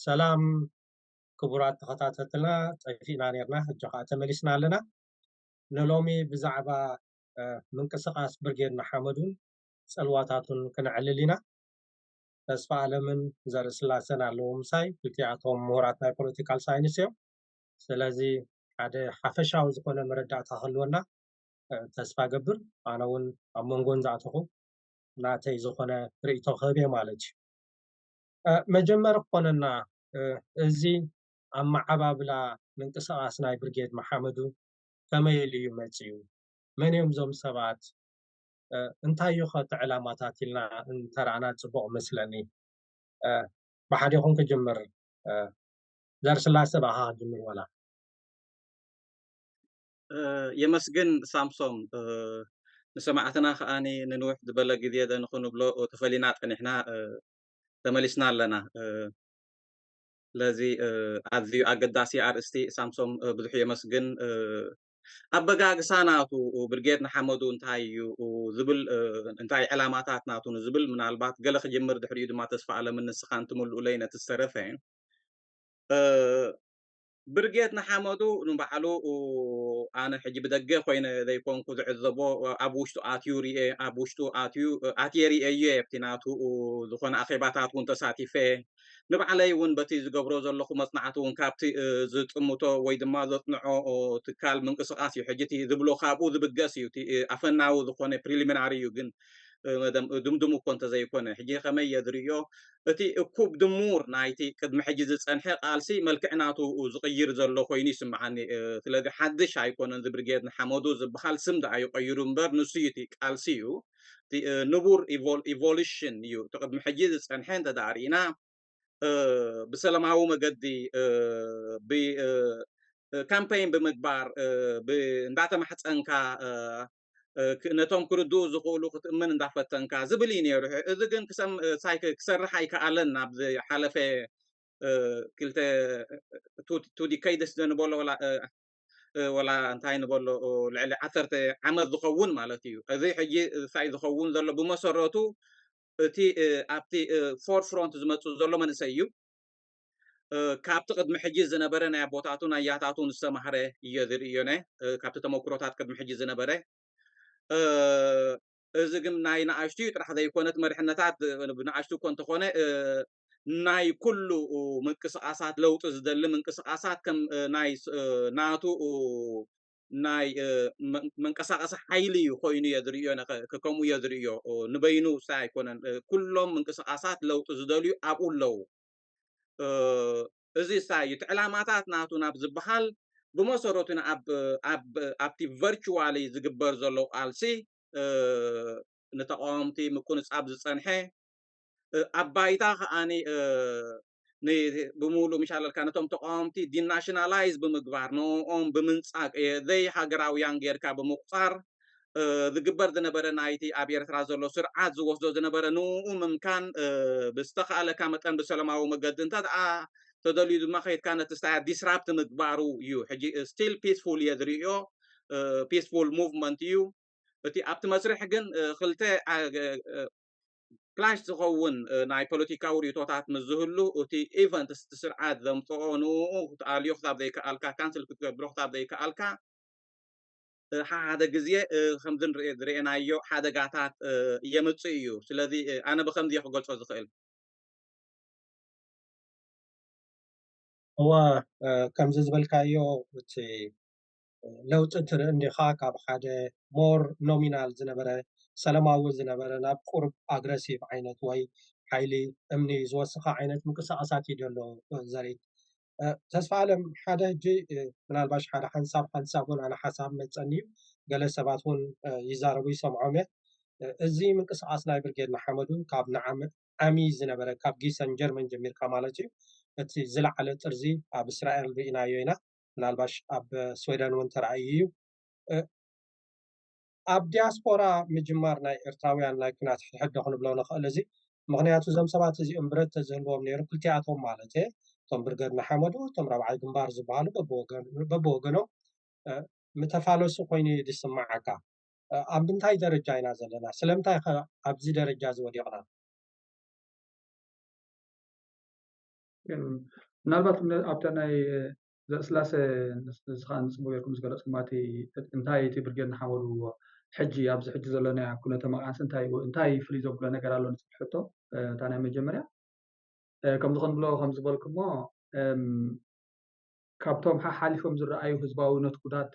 ሰላም ክቡራት ተኸታተልትና ፀፊና ነርና ሕጂ ከዓ ተመሊስና ኣለና ንሎሚ ብዛዕባ ምንቅስቃስ ብርጌድ ንሓመዱን ፀልዋታቱን ክንዕልል ኢና ተስፋ ኣለምን ዘርኢ ስላሰን ኣለዎ ምሳይ ክልቲኣቶም ምሁራት ናይ ፖለቲካል ሳይንስ እዮም ስለዚ ሓደ ሓፈሻዊ ዝኾነ መረዳእታ ክህልወና ተስፋ ገብር ኣነ እውን ኣብ መንጎን ዝኣተኹ ናተይ ዝኾነ ርእቶ ክህብ እየ ማለት እዩ መጀመሪ ክኾነና እዚ ኣብ ማዓባብላ ምንቅስቃስ ናይ ብርጌድ መሓመዱ ከመይ ኢሉ እዩ መፅኡ መን እዮም እዞም ሰባት እንታይ እዩ ኸ እቲ ዕላማታት ኢልና እንተረኣና ፅቡቅ መስለኒ ብሓደኹም ክጅምር ዘርስላሰ ባኻ ክጅምር ወላ የመስግን ሳምሶም ንሰማዕትና ከዓኒ ንንውሕ ዝበለ ግዜ ንኽንብሎ ተፈሊና ጠኒሕና ተመሊስና ኣለና ለዚ ኣዝዩ ኣገዳሲ ኣርእስቲ ሳምሶም ብዙሕ የመስግን ኣበጋግሳ ናቱ ብርጌድ ንሓመዱ እንታይ እዩ ዝብል እንታይ ዕላማታት ናቱ ንዝብል ምናልባት ገለ ክጅምር ድሕሪኡ ድማ ተስፋ ኣለምን ንስኻ እንትምልኡ ለይ ነቲ ዝተረፈ ብርጌድ ንሓመዱ ንባዕሉ ኣነ ሕጂ ብደገ ኮይነ ዘይኮንኩ ዝዕዘቦ ኣብ ውሽጡ ኣትዩ ርኤ ኣብ ውሽጡ ኣትየ ርኤ እየ ኣብቲ ናቱ ዝኾነ ኣኼባታት እውን ተሳቲፈ ንባዕለይ እውን በቲ ዝገብሮ ዘለኹ መፅናዕቲ እውን ካብቲ ዝጥምቶ ወይ ድማ ዘፅንዖ ትካል ምንቅስቃስ እዩ ሕጂ እቲ ዝብሎ ካብኡ ዝብገስ እዩ እቲ ኣፈናዊ ዝኾነ ፕሪሊሚናሪ እዩ ግን ድምድሙ እኮ እንተዘይኮነ ሕጂ ከመይ እየ ዝርዮ እቲ እኩብ ድሙር ናይቲ ቅድሚ ሕጂ ዝፀንሐ ቃልሲ መልክዕ ናቱ ዝቕይር ዘሎ ኮይኑ ይስምዓኒ ስለዚ ሓድሽ ኣይኮነን ዝብርጌድ ንሓመዱ ዝበሃል ስም ዳ ይቀይሩ እምበር ንሱ እዩ እቲ ቃልሲ እዩ እቲ ንቡር ኢቮሉሽን እዩ እቲ ቅድሚ ሕጂ ዝፀንሐ እንተዳርኢና ብሰላማዊ መገዲ ብካምፔይን ብምግባር እንዳተማሕፀንካ ነቶም ክርድኡ ዝኽእሉ ክትእምን እንዳፈተንካ ዝብል እዩ ነይሩ እዚ ግን ክሰርሕ ኣይከኣለን ናብ ዝሓለፈ ክልተ ቱ ዲኬይድስ ንበሎ ወላ እንታይ ንበሎ ልዕሊ 10 ዓመት ዝኸውን ማለት እዩ እዚ ሕጂ እንታይ ዝኸውን ዘሎ ብመሰረቱ እቲ ኣብቲ ፎር ፍሮንት ዝመፁ ዘሎ መንእሰይ እዩ ካብቲ ቅድሚ ሕጂ ዝነበረ ናይ ኣቦታቱን ኣያታቱን ዝተማሃረ እየ ዝርእዮነ ካብቲ ተመክሮታት ቅድሚ ሕጂ ዝነበረ እዚ ግን ናይ ንኣሽቱ ጥራሕ ዘይኮነት መሪሕነታት ብንኣሽቱ እኮ እንተኾነ ናይ ኩሉ ምንቅስቃሳት ለውጢ ዝደሊ ምንቅስቃሳት ከም ናይ ናቱ ናይ መንቀሳቀሲ ሓይሊ እዩ ኮይኑ እየ ዝርእዮ ከምኡ እየ ዝርእዮ ንበይኑ ሳይ ኣይኮነን ኩሎም ምንቅስቃሳት ለውጢ ዝደልዩ ኣብኡ ኣለዉ እዚ ሳይ እቲ ዕላማታት ናቱ ናብ ዝበሃል ብመሰረቱ ኣብቲ ቨርቹዋሊ ዝግበር ዘሎ ቃልሲ ንተቃወምቲ ምቁንፃብ ዝፀንሐ ኣባይታ ከዓኒ ብምሉእ ምሻለልካ ነቶም ተቃወምቲ ዲናሽናላይዝ ብምግባር ንኦም ብምንፃቅ ዘይ ሃገራውያን ጌርካ ብምቁፃር ዝግበር ዝነበረ ናይቲ ኣብ ኤርትራ ዘሎ ስርዓት ዝወስዶ ዝነበረ ንኡ ምምካን ብዝተኸኣለካ መጠን ብሰላማዊ መገዲ እንተደኣ ተደልዩ ድማ ከይድካ ነቲ ስታያት ዲስራፕት ምግባሩ እዩ ሕጂ ስቲል ፒስፉል እየ ዝርእዮ ፒስፉል ሙቭመንት እዩ እቲ ኣብቲ መስርሕ ግን ክልተ ክላሽ ዝኸውን ናይ ፖለቲካዊ ርእቶታት ምስ ዝህሉ እቲ ኢቨንት እቲ ስርዓት ዘምፅኦ ንኡ ተኣልዮ ክሳብ ዘይከኣልካ ካንስል ክትገብሮ ክሳብ ዘይከኣልካ ሓደ ግዜ ከምዚ ዝርአናዮ ሓደጋታት የምፅእ እዩ ስለዚ ኣነ ብከምዚ ክገልፆ ዝኽእል እዋ ከምዚ ዝበልካዮ እቲ ለውጢ ትርኢ እንዲኻ ካብ ሓደ ሞር ኖሚናል ዝነበረ ሰላማዊ ዝነበረ ናብ ቁርብ ኣግረሲቭ ዓይነት ወይ ሓይሊ እምኒ ዝወስኻ ዓይነት ምንቅስቃሳት እዩ ዘሎ ዘርኢ ተስፋ ኣለም ሓደ ሕጂ ምናልባሽ ሓደ ሓንሳብ እውን ኣነ ሓሳብ መፀኒ እዩ ገለ ሰባት እውን ይዛረቡ ይሰምዖም እየ እዚ ምንቅስቃስ ናይ ብርጌድ ንሓመዱ ካብ ንዓሚ ዝነበረ ካብ ጊሰን ጀርመን ጀሚርካ ማለት እዩ እቲ ዝለዓለ ጥርዚ ኣብ እስራኤል ርኢናዮ ኢና ምናልባሽ ኣብ ስዊድን እውን ተረኣዩ እዩ ኣብ ዲያስፖራ ምጅማር ናይ ኤርትራውያን ናይ ኩናት ሕድሕዶ ክንብሎ ንኽእል እዚ ምክንያቱ እዞም ሰባት እዚኦም ብረት ተዝህልዎም ነይሩ ክልቲኣቶም ማለት እየ እቶም ብርገድ ንሓመዱ እቶም ረብዓይ ግንባር ዝበሃሉ በብወገኖም ምተፋለሱ ኮይኑ ዝስማዓካ ኣብ ምንታይ ደረጃ ኢና ዘለና ስለምንታይ ኸ ኣብዚ ደረጃ ዝወዲቕና ምናልባት ኣብታ ናይ ዘስላሴ ንስኻ ንፅቡቅ ጌርኩም ዝገለፅኩማቲ እንታይ እቲ ብርጌድ ንሓመዱ ሕጂ ኣብዚ ሕጂ ዘለና ኩነተ መቃንሲ እንታይ ፍልይ ዘብሎ ነገር ኣሎ ንፅብል ሕቶ እታ ናይ መጀመርያ ከምዚ ክንብሎ ከም ዝበልኩሞ ካብቶም ሓሊፎም ዝረኣዩ ህዝባዊ ነትኩታት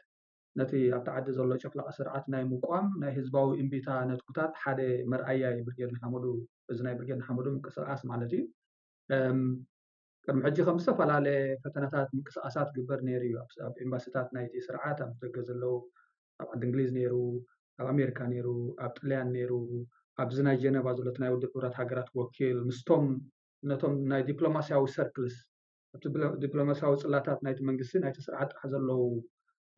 ነቲ ኣብቲ ዓዲ ዘሎ ጨፍላቕ ስርዓት ናይ ምቋም ናይ ህዝባዊ እምቢታ ነትኩታት ሓደ መርኣያ ብርጌድ ንሓመዱ እዚ ናይ ብርጌድ ንሓመዱ ምንቅስቃስ ማለት እዩ ቅድሚ ሕጂ ከም ዝተፈላለየ ፈተነታት ምንቅስቃሳት ግበር ነይሩ እዩ ኣብ ኤምባሲታት ናይቲ ስርዓት ኣብ ደገ ዘለው ኣብ ዓዲ እንግሊዝ ነይሩ ኣብ ኣሜሪካ ነይሩ ኣብ ጣልያን ነይሩ ኣብዚ ናይ ጀነቫ ዘሎት ናይ ውድብ ሕብረት ሃገራት ወኪል ምስቶም ነቶም ናይ ዲፕሎማስያዊ ሰርክልስ ኣብቲ ዲፕሎማስያዊ ፅላታት ናይቲ መንግስቲ ናይቲ ስርዓት ጥራሕ ዘለው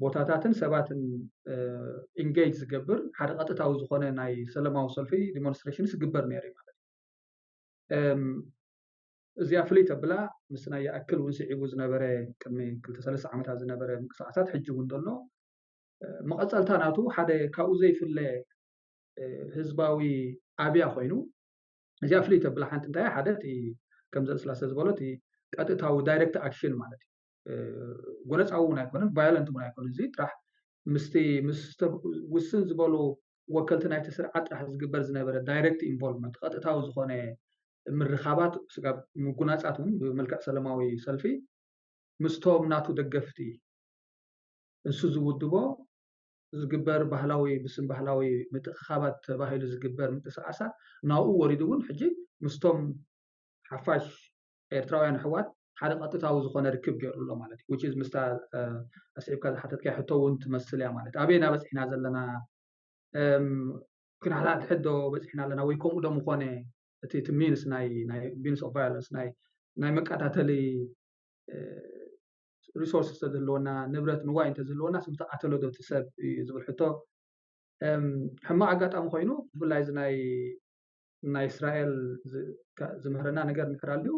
ቦታታትን ሰባትን ኢንጌጅ ዝገብር ሓደ ቀጥታዊ ዝኾነ ናይ ሰላማዊ ሰልፊ ዲሞንስትሬሽንስ ዝግበር ነይሩ እዩ ማለት እዩ እዚኣ ፍልይ ተብላ ምስ ናይ ይኣክል እውን ስዒቡ ዝነበረ ቅድሚ 2-3 ዓመታት ዝነበረ ምንቅስቃሳት ሕጂ እውን ዘሎ መቐፀልታ ናቱ ሓደ ካብኡ ዘይፍለ ህዝባዊ ኣብያ ኮይኑ እዚኣ ፍልይ ተብላ ሓንቲ እንታይ ሓደ እቲ ከም ዘስላሰ ዝበሎ እቲ ቀጥታዊ ዳይሬክት ኣክሽን ማለት እዩ ጎነፃዊ እውን ኣይኮነን ቫዮለንት እውን ኣይኮነን እዚ ጥራሕ ምስቲ ውስን ዝበሉ ወከልቲ ናይቲ ስርዓት ጥራሕ ዝግበር ዝነበረ ዳይሬክት ኢንቮልቭመንት ቀጥታዊ ዝኾነ ምርኻባት ስጋብ ምጉናፃት እውን ብመልክዕ ሰላማዊ ሰልፊ ምስቶም ናቱ ደገፍቲ እንሱ ዝውድቦ ዝግበር ባህላዊ ብስም ባህላዊ ምትእኽኻባት ተባሂሉ ዝግበር ምንቅስቃሳት ናብኡ ወሪዱ እውን ሕጂ ምስቶም ሓፋሽ ኤርትራውያን ኣሕዋት ሓደ ቀጥታዊ ዝኾነ ርክብ ገይሩሎ ማለት እዩ which is ምስታ ኣስዒብካ ዝሓተትካ ሕቶ እውን ትመስል እያ ማለት ኣበየና በፂሕና ዘለና ኩናታት ሕዶ በፂሕና ኣለና ወይ ከምኡ ዶ ምኾነ እቲ ሚንስ ናይ ሚንስ ኦፍ ቫዮለንስ ናይ መቃታተሊ ሪሶርስስ ተዝህልወና ንብረት ንዋይ እንተዝህልወና ስምተቃተሎ ዶ እቲ ሰብ ዝብል ሕቶ ሕማቅ ኣጋጣሚ ኮይኑ ብፍላይ እዚ ናይ እስራኤል ዝምህረና ነገር ምክር ኣልዩ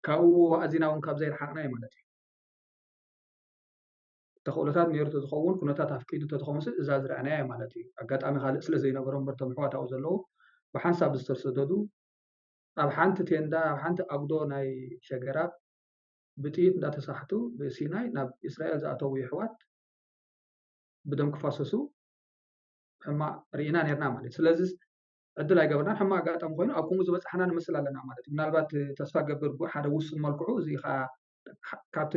ካብኡ ኣዚና እውን ካብ ዘይረሓቅና እዩ ማለት እዩ ተኽእሎታት ነይሩ ተዝኸውን ኩነታት ኣፍቂዱ ተተኸውንስ እዛ ዝረኣናያ ማለት እዩ ኣጋጣሚ ካልእ ስለ ዘይነበሮም በርቶም ኣሕዋት ኣብኡ ዘለው ብሓንሳብ ዝተሰደዱ ኣብ ሓንቲ ቴንዳ ኣብ ሓንቲ ኣጉዶ ናይ ሸገራ ብጥይት እንዳተሳሕቱ ብሲናይ ናብ እስራኤል ዝኣተው ኣሕዋት ብደም ክፋሰሱ ሕማቅ ርኢና ነርና ማለት እዩ ስለዚ ዕድል ኣይገበርናን ሕማቅ ኣጋጣሚ ኮይኑ ኣብ ከምኡ ዝበፅሓና ንመስል ኣለና ማለት እዩ ምናልባት ተስፋ ገብር ሓደ ውሱን መልክዑ እዚ ካብቲ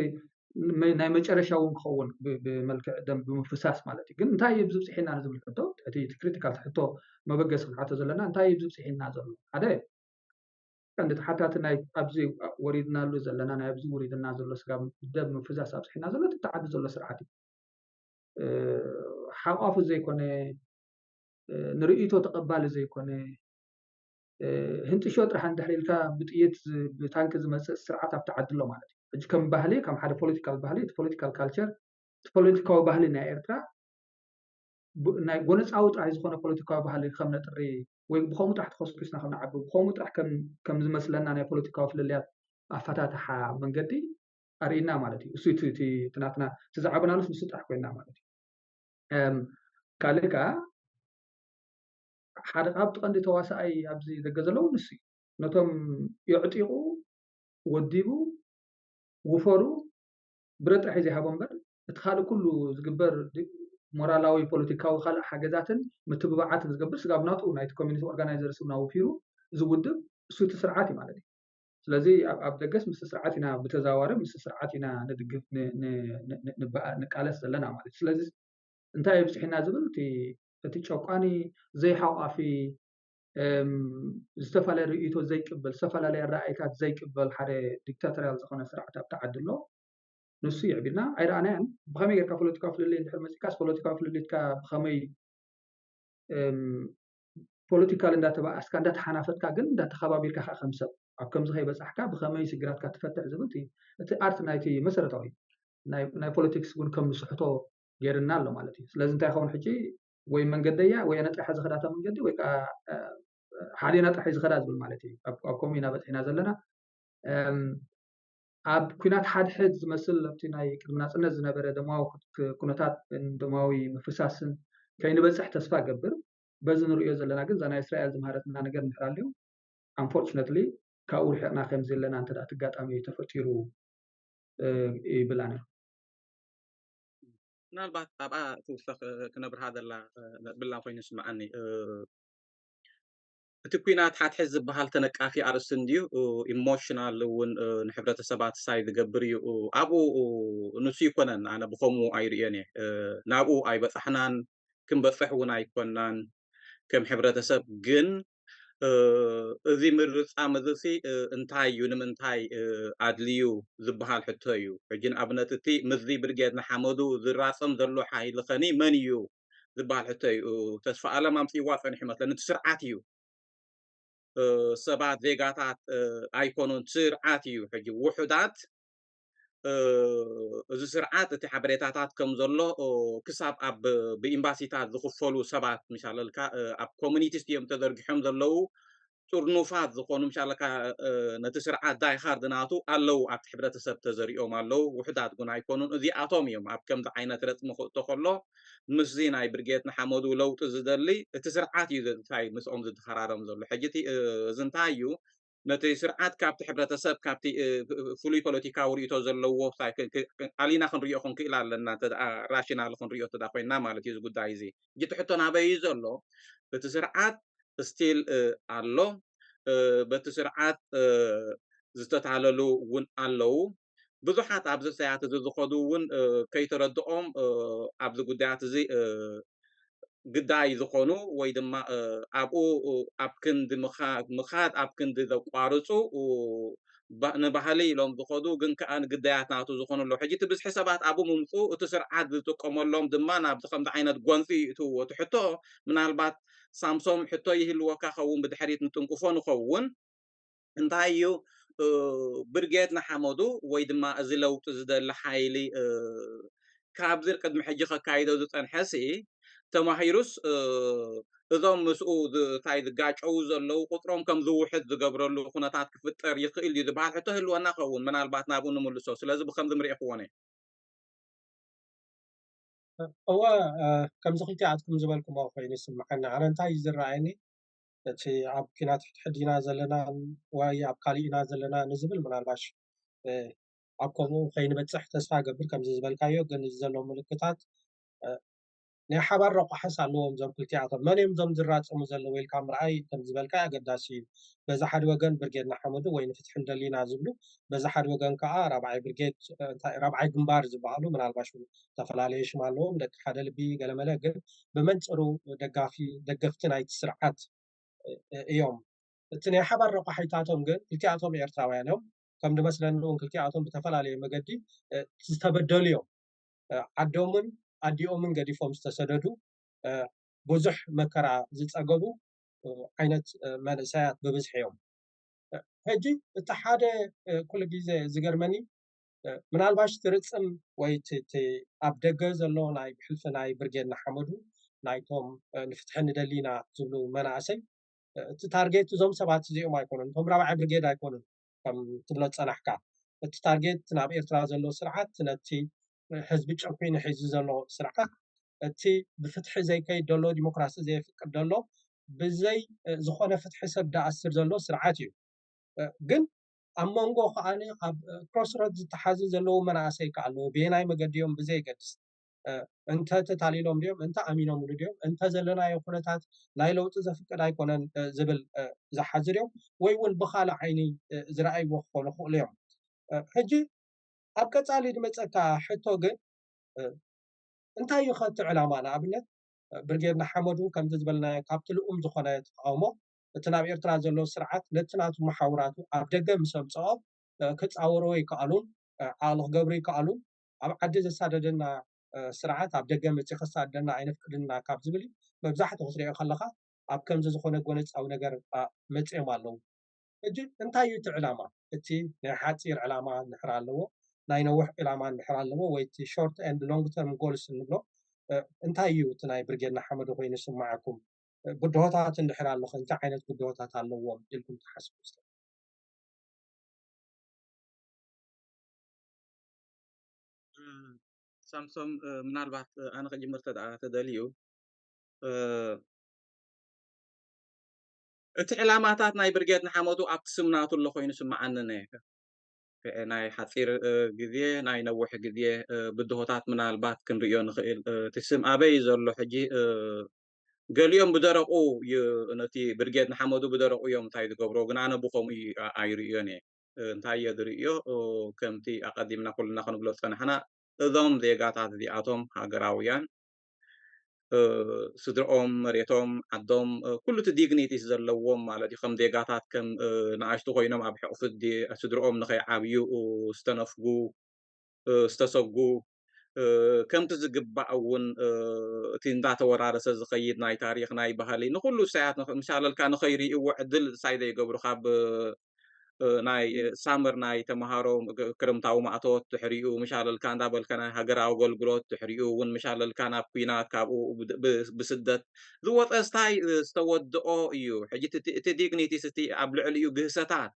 ናይ መጨረሻ እውን ክኸውን ብመልክዕ ደም ብምፍሳስ ማለት እዩ ግን እንታይ እዩ ብዝብፅሒና ንዝብል ሕቶ እቲ ክሪቲካል ሕቶ መበገሲ ክንሓቶ ዘለና እንታይ እዩ ብዝብፅሒና ዘሎ ሓደ ቀንዲ ተሓታቲ ናይ ኣብዚ ወሪድናሉ ዘለና ናይ ኣብዚ ወሪድና ዘሎ ስጋብ ደም ምፍሳስ ኣብፅሒና ዘሎ ተዓዲ ዘሎ ስርዓት እዩ ሓቋፉ ዘይኮነ ንርእይቶ ተቐባሊ ዘይኮነ ህንጥሾ ጥራሕ እንድሕሪልካ ብጥይት ብታንኪ ዝመፅእ ስርዓት ኣብቲ ዓዲ ኣሎ ማለት እዩ ሕጂ ከም ባህሊ ከም ሓደ ፖለቲካል ባህሊ እቲ ፖለቲካል ካልቸር እቲ ፖለቲካዊ ባህሊ ናይ ኤርትራ ናይ ጎነፃዊ ጥራሕ ዝኾነ ፖለቲካዊ ባህሊ ከም ነጥሪ ወይ ብከምኡ ጥራሕ ተኸስኪስና ከም ንዓቢ ብከምኡ ጥራሕ ከም ዝመስለና ናይ ፖለቲካዊ ፍልልያት ኣፈታትሓ መንገዲ ኣርኢና ማለት እዩ እሱ እቲ ናትና ትዛዕበናሉስ ምስ ጥራሕ ኮይና ማለት እዩ ካልእ ከዓ ሓደ ካብቲ ቀንዲ ተዋሳኣይ ኣብዚ ደገ ዘለው ንሱ እዩ ነቶም የዕጢቑ ወዲቡ ውፈሩ ብረት ጥራሕ ዘይሃቦ እምበር እቲ ካልእ ኩሉ ዝግበር ሞራላዊ ፖለቲካዊ ካልእ ሓገዛትን ምትብባዓትን ዝገብር ስጋብ ናቱ ናይቲ ኮሚኒቲ ኦርጋናይዘርስ እውን ኣውፊሩ ዝውድብ እሱ እቲ ስርዓት እዩ ማለት እዩ ስለዚ ኣብ ደገስ ምስ ስርዓት ኢና ብተዘዋዋሪ ምስ ስርዓት ኢና ንድግፍ ንቃለስ ዘለና ማለት እዩ ስለዚ እንታይ ብፅሒና ዝብል እቲ ጨቋኒ ዘይሓቋፊ ዝተፈላለየ ርእይቶ ዘይቅበል ዝተፈላለየ ረኣይታት ዘይቅበል ሓደ ዲክታቶርያል ዝኾነ ስርዓት ኣብቲ ዓዲ ኣሎ ንሱ ይዕቢልና ኣይረኣናያን ብኸመይ ጌርካ ፖለቲካዊ ፍልልይ እንድሕር መፂካስ ፖለቲካዊ ፍልልይትካ ብኸመይ ፖለቲካል እንዳተባኣስካ እንዳተሓናፈትካ ግን እንዳተኸባቢርካ ከዓ ከም ሰብ ኣብ ከምዚ ከይበፅሕካ ብከመይ ሽግራትካ ትፈትሕ ዝብል እቲ ኣርት ናይቲ መሰረታዊ ናይ ፖለቲክስ እውን ከም ዝስሕቶ ጌርና ኣሎ ማለት እዩ ስለዚ እንታይ ይኸውን ሕጂ ወይ መንገደያ ወይ ኣነ ጥራሕ ዝኸዳታ መንገዲ ወይ ከዓ ሓደና ጥራሕ ዝኸዳ ዝብል ማለት እዩ ኣብ ከምኡ ኢና በፂሕና ዘለና ኣብ ኩናት ሓድሕድ ዝመስል ኣብቲ ናይ ቅድሚ ናፅነት ዝነበረ ደማዊ ኩነታት ደማዊ ምፍሳስን ከይንበፅሕ ተስፋ ገብር በዚ ንሪኦ ዘለና ግን እዛ ናይ እስራኤል ዝምሃረትና ነገር እንድሕር ኣለዩ አንፎርችነትሊ ካብኡ ርሒቕና ከም ዘለና እንተዳ ትጋጣሚ ተፈጢሩ ይብላና ምናልባት ኣብኣ ትውሰኽ ክነብርሃ ዘላ ብላ ኮይኑ ስምዓኒ እቲ ኩናት ሓትሕዝ ዝበሃል ተነቃፊ ኣርእስቲ እንድዩ ኢሞሽናል እውን ንሕብረተሰባት ሳይ ዝገብር እዩ ኣብኡ ንሱ ይኮነን ኣነ ብከምኡ ኣይርዮን እየ ናብኡ ኣይበፃሕናን ክንበፅሕ እውን ኣይኮናን ከም ሕብረተሰብ ግን እዚ ምርፃም እዚ እንታይ እዩ ንምንታይ ኣድልዩ ዝበሃል ሕቶ እዩ ሕጂ ንኣብነት እቲ ምዚ ብርጌድ ንሓመዱ ዝራፀም ዘሎ ሓይሊ ኸኒ መን እዩ ዝበሃል ሕቶ እዩ ተስፋ ኣለም ኣምፅዋ ፀኒሑ ይመስለኒ እቲ ስርዓት እዩ ሰባት ዜጋታት ኣይኮኑን ስርዓት እዩ ሕጂ ውሑዳት እዚ ስርዓት እቲ ሓበሬታታት ከም ዘሎ ክሳብ ኣብ ብኤምባሲታት ዝኽፈሉ ሰባት ምሻለልካ ኣብ ኮሚኒቲስ እዮም ተዘርጊሖም ዘለው ጥርኑፋት ዝኾኑ ምሻለካ ነቲ ስርዓት ዳይኻርድ ናቱ ኣለው ኣብቲ ሕብረተሰብ ተዘሪኦም ኣለው ውሕዳት ግን ኣይኮኑን እዚኣቶም እዮም ኣብ ከምዚ ዓይነት ረፅሚ ክእቶ ከሎ ምስዚ ናይ ብርጌት ንሓመዱ ለውጢ ዝደሊ እቲ ስርዓት እዩ እንታይ ምስኦም ዝተኸራረም ዘሎ ሕጂ እዚ እንታይ እዩ ነቲ ስርዓት ካብቲ ሕብረተሰብ ካብቲ ፍሉይ ፖለቲካዊ ርእቶ ዘለዎ ኣሊና ክንሪኦ ክንክእል ኣለና ራሽናል ክንሪኦ ተዳ ኮይና ማለት እዩ እዚ ጉዳይ እዚ ሕጂ እቲ ሕቶ ናበይ እዩ ዘሎ እቲ ስርዓት ስቲል ኣሎ በቲ ስርዓት ዝተታለሉ እውን ኣለው ብዙሓት ኣብዚ ሰያት እዚ ዝኸዱ እውን ከይተረድኦም ኣብዚ ጉዳያት እዚ ግዳይ ዝኾኑ ወይ ድማ ኣብኡ ኣብ ክንዲ ምኻድ ኣብ ክንዲ ዘቋርፁ ንባህሊ ኢሎም ዝኸዱ ግን ከዓ ንግዳያት ናቱ ዝኾኑ ኣለዉ ሕጂ እቲ ብዝሒ ሰባት ኣብኡ ምምፁ እቲ ስርዓት ዝጥቀመሎም ድማ ናብዚ ከምዚ ዓይነት ጎንፂ ይእትውዎ እቲ ሕቶ ምናልባት ሳምሶም ሕቶ ይህልወካ ኸውን ብድሕሪት ንጥንቅፎ ንኸውን እንታይ እዩ ብርጌድ ንሓመዱ ወይ ድማ እዚ ለውጢ ዝደሊ ሓይሊ ካብዚ ቅድሚ ሕጂ ከካይዶ ዝፀንሐሲ ተማሂሩስ እዞም ምስኡ እንታይ ዝጋጨው ዘለው ቁጥሮም ከም ዝውሕድ ዝገብረሉ ኩነታት ክፍጠር ይኽእል እዩ ዝበሃል ሕቶ ህልወና ኸውን ምናልባት ናብኡ ንምልሶ ስለዚ ብከምዚ ምሪእኽዎን እየ እወ ከምዚ ክልቲኣትኩም ዝበልኩሞ ኮይኑ ይስምዐኒ ኣነ እንታይ እዩ ዝረኣየኒ እቲ ኣብ ኩናት ሕድሕዲና ዘለና ወይ ኣብ ካሊእ ኢና ዘለና ንዝብል ምናልባሽ ኣብ ከምኡ ከይንበፅሕ ተስፋ ገብር ከምዚ ዝበልካዮ ግን እዚ ዘሎ ምልክታት ናይ ሓባር ረቑሓስ ኣለዎም እዞም ክልቲኣቶም መን እዮም እዞም ዝራፀሙ ዘለዉ ኢልካ ምርኣይ ከም ዝበልካ ኣገዳሲ እዩ በዛ ሓደ ወገን ብርጌድ ንሓመዱ ወይ ንፍትሒ ንደሊና ዝብሉ በዛ ሓደ ወገን ከዓ ራብዓይ ብርጌድ ራብዓይ ግንባር ዝበሃሉ ምናልባሽ ዝተፈላለዩ ሽም ኣለዎም ደቂ ሓደ ልቢ ገለመለ ግን ብመንፅሩ ደገፍቲ ናይቲ ስርዓት እዮም እቲ ናይ ሓባር ረቑሓይታቶም ግን ክልቲኣቶም ኤርትራውያን እዮም ከም ድመስለኒ እውን ክልቲኣቶም ብተፈላለየ መገዲ ዝተበደሉ እዮም ዓዶምን ኣዲኦምን ገዲፎም ዝተሰደዱ ብዙሕ መከራ ዝፀገቡ ዓይነት መንእሰያት ብብዝሒ እዮም ሕጂ እቲ ሓደ ኩሉ ግዜ ዝገርመኒ ምናልባሽ ትርፅም ወይ ኣብ ደገ ዘሎ ናይ ብሕልፊ ናይ ብርጌድ ንሓመዱ ናይቶም ንፍትሒ ንደሊና ዝብሉ መናእሰይ እቲ ታርጌት እዞም ሰባት እዚኦም ኣይኮኑን እቶም ራብዓይ ብርጌድ ኣይኮኑን ከም ትብሎ ፀናሕካ እቲ ታርጌት ናብ ኤርትራ ዘሎ ስርዓት ነቲ ህዝቢ ጨኩኑ ሒዙ ዘሎ ስርዓት እቲ ብፍትሒ ዘይከይድ ዘሎ ዲሞክራሲ ዘይፍቅድ ዘሎ ብዘይ ዝኾነ ፍትሒ ሰብ ዳኣስር ዘሎ ስርዓት እዩ ግን ኣብ መንጎ ከዓኒ ኣብ ክሮስሮድ ዝተሓዙ ዘለዉ መናእሰይ ከዓ ኣለዉ ብናይ መገዲኦም ብዘይገድስ እንተ ተታሊሎም ድዮም እንተ ኣሚኖምሉ ድዮም እንተ ዘለናዮ ኩነታት ናይ ለውጢ ዘፍቅድ ኣይኮነን ዝብል ዝሓዙ ድዮም ወይ እውን ብካልእ ዓይኒ ዝረኣይዎ ክኾኑ ክእሉ እዮም ሕጂ ኣብ ቀፃሊ ድመፀካ ሕቶ ግን እንታይ እዩ ከቲ ዕላማ ንኣብነት ብርጌድ ንሓመዱ ከምዚ ዝበልናዮ ካብቲ ልኡም ዝኾነ ተቃውሞ እቲ ናብ ኤርትራ ዘሎ ስርዓት ነቲ ናቱ መሓውራቱ ኣብ ደገ ምስ ኣምፅኦ ክፃወሮ ይከኣሉን ዓቕሊ ክገብሩ ይከኣሉን ኣብ ዓዲ ዘሳደደና ስርዓት ኣብ ደገ መፂ ከሳደና ኣይነፍቅድና ካብ ዝብል መብዛሕትኡ ክትሪኦ ከለካ ኣብ ከምዚ ዝኾነ ጎነፃዊ ነገር መፅኦም ኣለዉ اجي انتايو تعلامة اتي حاصير علامة نحر اللو ناي نوح علامة نحر اللو ويتي شورت اند لونج تيرم جولز نبلو انتايو تناي برجينا حمد وين معكم قدوتات نحر اللو انت عينت قدوتات اللو إلكم تحسبوا ሳምሶም ምናልባት ኣነ ክጅምር ተደልዩ እቲ ዕላማታት ናይ ብርጌድ ንሓመዱ ኣብቲ ስምናቱ ኣሎ ኮይኑ ስምዓኒ ነይሩ ናይ ሓፂር ግዜ ናይ ነዊሕ ግዜ ብድሆታት ምናልባት ክንሪኦ ንኽእል እቲ ስም ኣበይ ዘሎ ሕጂ ገሊኦም ብደረቁ ነቲ ብርጌድ ንሓመዱ ብደረቁ እዮም እንታይ ዝገብሮ ግን ኣነ ብከምኡ ኣይርዮን እየ እንታይ እየ ዝርእዮ ከምቲ ኣቀዲምና ኩልና ክንብሎ ፀናሕና እዞም ዜጋታት እዚኣቶም ሃገራውያን ስድሮኦም መሬቶም ዓዶም ኩሉ እቲ ዲግኒቲስ ዘለዎም ማለት እዩ ከም ዜጋታት ከም ንኣሽቱ ኮይኖም ኣብ ሕቑፊ ስድሮኦም ንኸይዓብዩ ዝተነፍጉ ዝተሰጉ ከምቲ ዝግባእ እውን እቲ እንዳተወራረሰ ዝኸይድ ናይ ታሪክ ናይ ባህሊ ንኩሉ ሳያት ምሻለልካ ንኸይርእይዎ ዕድል ሳይ ዘይገብሩ ካብ ናይ ሳምር ናይ ተምሃሮ ክረምታዊ ማእቶት ድሕሪኡ ምሻለልካ እንዳበልካ ናይ ሃገራዊ ኣገልግሎት ድሕሪኡ እውን ምሻለልካ ናብ ኩናት ካብኡ ብስደት ዝወፀ ስታይ ዝተወድኦ እዩ ሕጂ እቲ ዲግኒቲስ እቲ ኣብ ልዕሊኡ ግህሰታት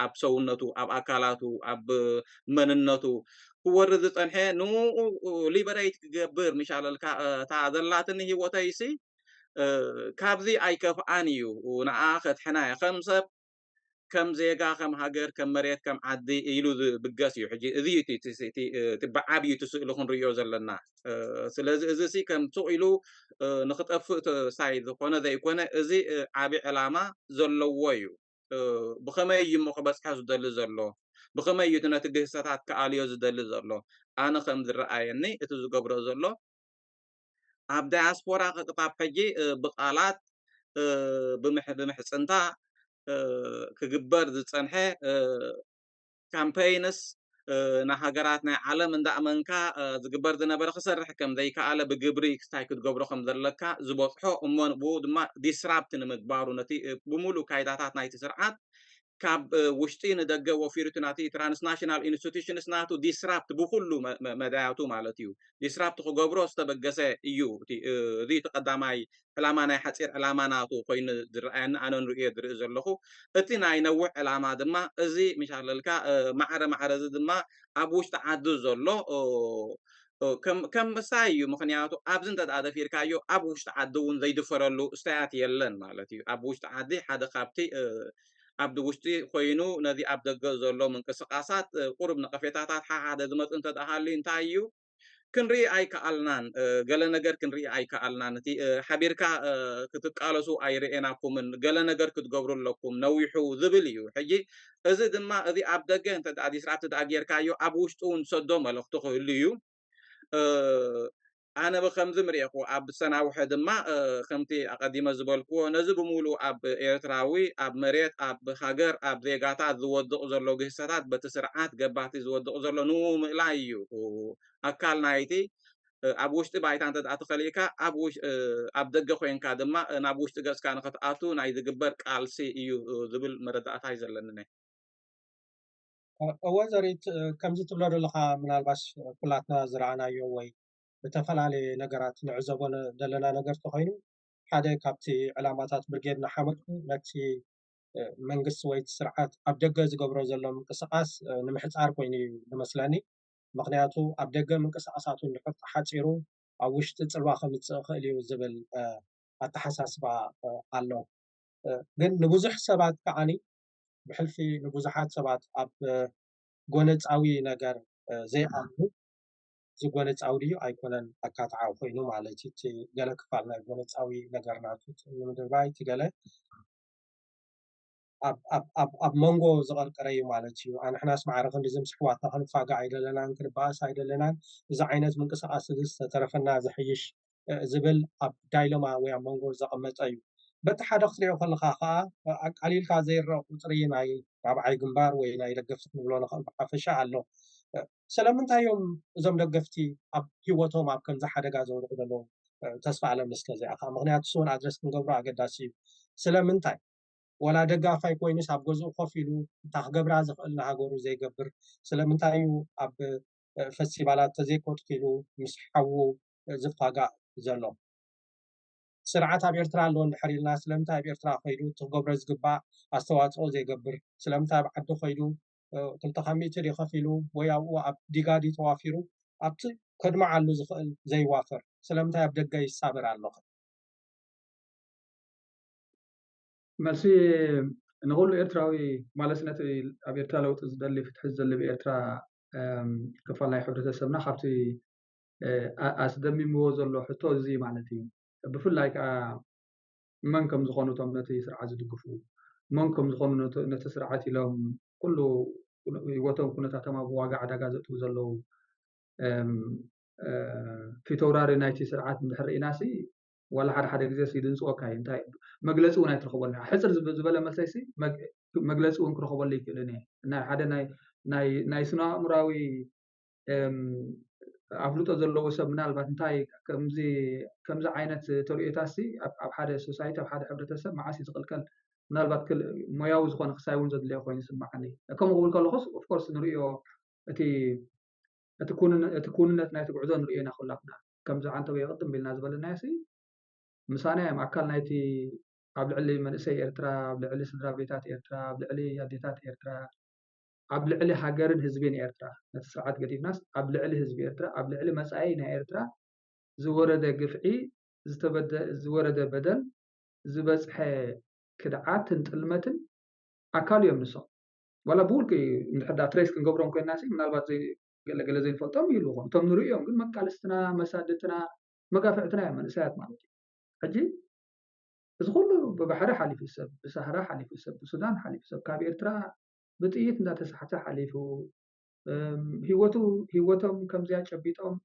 ኣብ ሰውነቱ ኣብ ኣካላቱ ኣብ መንነቱ ክወርድ ዝፀንሐ ንኡ ሊበሬት ክገብር ምሻለልካ እታ ዘላትኒ ሂወተይሲ ካብዚ ኣይከፍኣን እዩ ንኣ ከትሕና ከም ሰብ ከም ዜጋ ከም ሃገር ከም መሬት ከም ዓዲ ኢሉ ዝብገስ እዩ ሕጂ እዚ እቲ ብዓብዩ ትስእሉ ክንሪኦ ዘለና ስለዚ እዚ ሲ ከም ሱቕ ኢሉ ንክጠፍእ ሳይ ዝኾነ ዘይኮነ እዚ ዓብዪ ዕላማ ዘለዎ እዩ ብኸመይ እዩ እሞ ክበፅሖ ዝደሊ ዘሎ ብኸመይ እዩ ነቲ ግህሰታት ከኣልዮ ዝደሊ ዘሎ ኣነ ከም ዝረኣየኒ እቲ ዝገብሮ ዘሎ ኣብ ዳያስፖራ ክቅጣብ ሕጂ ብቃላት ብምሕፅንታ ክግበር ዝፀንሐ ካምፔይንስ ንሃገራት ናይ ዓለም እንዳእመንካ ዝግበር ዝነበረ ክሰርሕ ከም ዘይከኣለ ብግብሪ ክስታይ ክትገብሮ ከም ዘለካ ዝበፅሖ እሞ ብኡ ድማ ዲስራፕት ንምግባሩ ነቲ ብምሉእ ካይዳታት ናይቲ ስርዓት ካብ ውሽጢ ንደገ ወፊሩ እቲ ናቲ ትራንስናሽናል ኢንስቲቱሽንስ ናቱ ዲስራፕት ብኩሉ መዳያቱ ማለት እዩ ዲስራፕት ክገብሮ ዝተበገሰ እዩ እዚ ተቀዳማይ ዕላማ ናይ ሓፂር ዕላማ ናቱ ኮይኑ ዝረኣየኒ ኣነ ንሪኦ ዝርኢ ዘለኹ እቲ ናይ ነዊሕ ዕላማ ድማ እዚ ምሻለልካ ማዕረ ማዕረ እዚ ድማ ኣብ ውሽጢ ዓዲ ዘሎ ከም ምሳይ እዩ ምክንያቱ ኣብዚ እንተደኣ ደፊርካዮ ኣብ ውሽጢ ዓዲ እውን ዘይድፈረሉ እስተያት የለን ማለት እዩ ኣብ ውሽጢ ዓዲ ሓደ ካብቲ ኣብ ውሽጢ ኮይኑ ነዚ ኣብ ደገ ዘሎ ምንቅስቃሳት ቁርብ ነቐፌታታት ሓደ ዝመፅእ እንተደኣሃልዩ እንታይ እዩ ክንርኢ ኣይከኣልናን ገለ ነገር ክንርኢ ኣይከኣልናን እቲ ሓቢርካ ክትቃለሱ ኣይርአናኩምን ገለ ነገር ክትገብሩ ኣለኩም ነዊሑ ዝብል እዩ ሕጂ እዚ ድማ እዚ ኣብ ደገ እንተደኣ ዲስራፕት ደኣ ጌርካዮ ኣብ ውሽጡ እውን ሰዶ መልእኽቲ ክህሉ እዩ ኣነ ብከምዚ ምርኢኹ ኣብ ሰናውሐ ድማ ከምቲ ኣቀዲመ ዝበልክዎ ነዚ ብምሉእ ኣብ ኤርትራዊ ኣብ መሬት ኣብ ሃገር ኣብ ዜጋታት ዝወድቕ ዘሎ ግህሰታት በቲ ስርዓት ገባቲ ዝወድቕ ዘሎ ንምእላይ እዩ ኣካል ናይቲ ኣብ ውሽጢ ባይታ እንተደኣ ተኸሊእካ ኣብ ደገ ኮንካ ድማ ናብ ውሽጢ ገጽካ ንኽትኣቱ ናይ ዝግበር ቃልሲ እዩ ዝብል መረዳእታ እዩ ዘለኒ ወዘሪት ከምዚ ትብሎ ዘለካ ምናልባሽ ኩላትና ዝረኣናዮ ወይ ብተፈላለየ ነገራት ንዕዘቦ ዘለና ነገር ተኮይኑ ሓደ ካብቲ ዕላማታት ብርጌድና ሓመድኩ ነቲ መንግስቲ ወይ ስርዓት ኣብ ደገ ዝገብሮ ዘሎ ምንቅስቃስ ንምሕፃር ኮይኑ እዩ ዝመስለኒ ምክንያቱ ኣብ ደገ ምንቅስቃሳቱ እንድሕር ተሓፂሩ ኣብ ውሽጢ ፅልዋ ከምፅእ ክእል እዩ ዝብል ኣተሓሳስባ ኣሎ ግን ንብዙሕ ሰባት ከዓኒ ብሕልፊ ንብዙሓት ሰባት ኣብ ጎነፃዊ ነገር ዘይኣምኑ ዝጎነፃዊ ድዩ ኣይኮነን ኣካትዓው ኮይኑ ማለት እቲ ገለ ክፋል ናይ ጎነፃዊ ነገር ናቱ ንምድርባይ እቲ ገለ ኣብ መንጎ ዝቐርቀረ እዩ ማለት እዩ ኣንሕናስ ማዕረ ክንዲ ዝምስ ሕዋትና ክንፋጋዕ ኣይደለናን ክንበኣስ ኣይደለናን እዚ ዓይነት ምንቅስቃስ እዚ ዝተረፈና ዘሕይሽ ዝብል ኣብ ዳይሎማ ወይ ኣብ መንጎ ዘቐመጠ እዩ በቲ ሓደ ክትሪኦ ከለካ ከዓ ኣቃሊልካ ዘይረአ ቁፅሪ ናይ ራብዓይ ግንባር ወይ ናይ ደገፍቲ ክንብሎ ንኽእል ብሓፈሻ ኣሎ ስለምንታይ እዮም እዞም ደገፍቲ ኣብ ሂወቶም ኣብ ከምዚ ሓደጋ ዘውድቁ ዘለዉ ተስፋ ኣለምስተ እዚኣ ከዓ ምክንያቱ እሱውን ኣድረስ ክንገብሮ ኣገዳሲ እዩ ስለምንታይ ولا دقافاي كوينس ኣብ ገዝኡ ኮፍ ኢሉ እንታ ክገብራ ዝኽእል ንሃገሩ ዘይገብር ስለምንታይ እዩ ኣብ ፌስቲቫላት ተዘይኮትኪሉ ምስ ሓዉ ዝፋጋእ ዘሎ ስርዓት ኣብ ኤርትራ ኣሎ እንድሕር ኢልና ስለምንታይ ኣብ ኤርትራ ኮይዱ ትገብሮ ዝግባእ ኣስተዋፅኦ ዘይገብር ስለምንታይ ኣብ ዓዲ ኮይዱ ክልተ ኻሚትር ከፍ ኢሉ ወይ ኣብኡ ኣብ ዲጋዲ ተዋፊሩ ኣብቲ ከድመዓሉ ዝኽእል ዘይዋፈር ስለምንታይ ኣብ ደገ ይሳበር ኣሎ መልሲ ንኩሉ ኤርትራዊ ማለት ነቲ ኣብ ኤርትራ ለውጢ ዝደሊ ፍትሒ ዝደሊ ብኤርትራ ክፋል ናይ ሕብረተሰብና ካብቲ ኣስደሚምዎ ዘሎ ሕቶ እዚ ማለት እዩ ብፍላይ ከዓ መን ከም ዝኾኑ እቶም ነቲ ስርዓት ዝድግፉ መን ከም ዝኾኑ ነቲ ስርዓት ኢሎም ኩሉ ህይወቶም ኩነታቶም ኣብ ዋጋ ዕዳጋ ዘእትዉ ዘለዉ ፊተውራሪ ናይቲ ስርዓት እንድሕር ኢናሲ ولا حدا جزء يدنس أوكي أنت مجلس ونا يترخبوا لها حصر زبالة مسيسي مجلس وين كرخبوا لي كلني نا حدا ناي سنا مراوي أفلوت أزلوا وسبنا البات انتاي كمزي عينة توريتاسي أب حدا سوسايتي أب حدا حبرة تسب معاسي تقل كل من البات كل ما يوز خون خسايون زد ليه خوين يسمعني كم أقول كله خص of course نريو تكون ناي تقعدون نرينا خلقنا كمزي عن تبي يقدم بالناس بالناسي مسانه ماكل نايتي قبل علي منسي إيرترا قبل علي سدرا بيتات إيرترا قبل علي يديتات إيرترا قبل علي هاجرن حزبين إيرترا نتساعد قديم ناس قبل علي حزب إيرترا قبل علي مسعين إيرترا زورد قفعي زورد بدل زبصح كدعات تلمتن أكل يوم نص ولا بقولك من حدا تريس كن قبرهم كل الناس من البعض زي قال زين فلتم يلوهم تم نريهم قل مكالستنا مسادتنا مقافعتنا من ساعات مالتي حجي زغلو ببحر حليف السب بسهرة حليف السب بسودان حليف السب كاب إيرترا بتقيت ندا تسحت حليفو هيوتهم كم زياد شبيتهم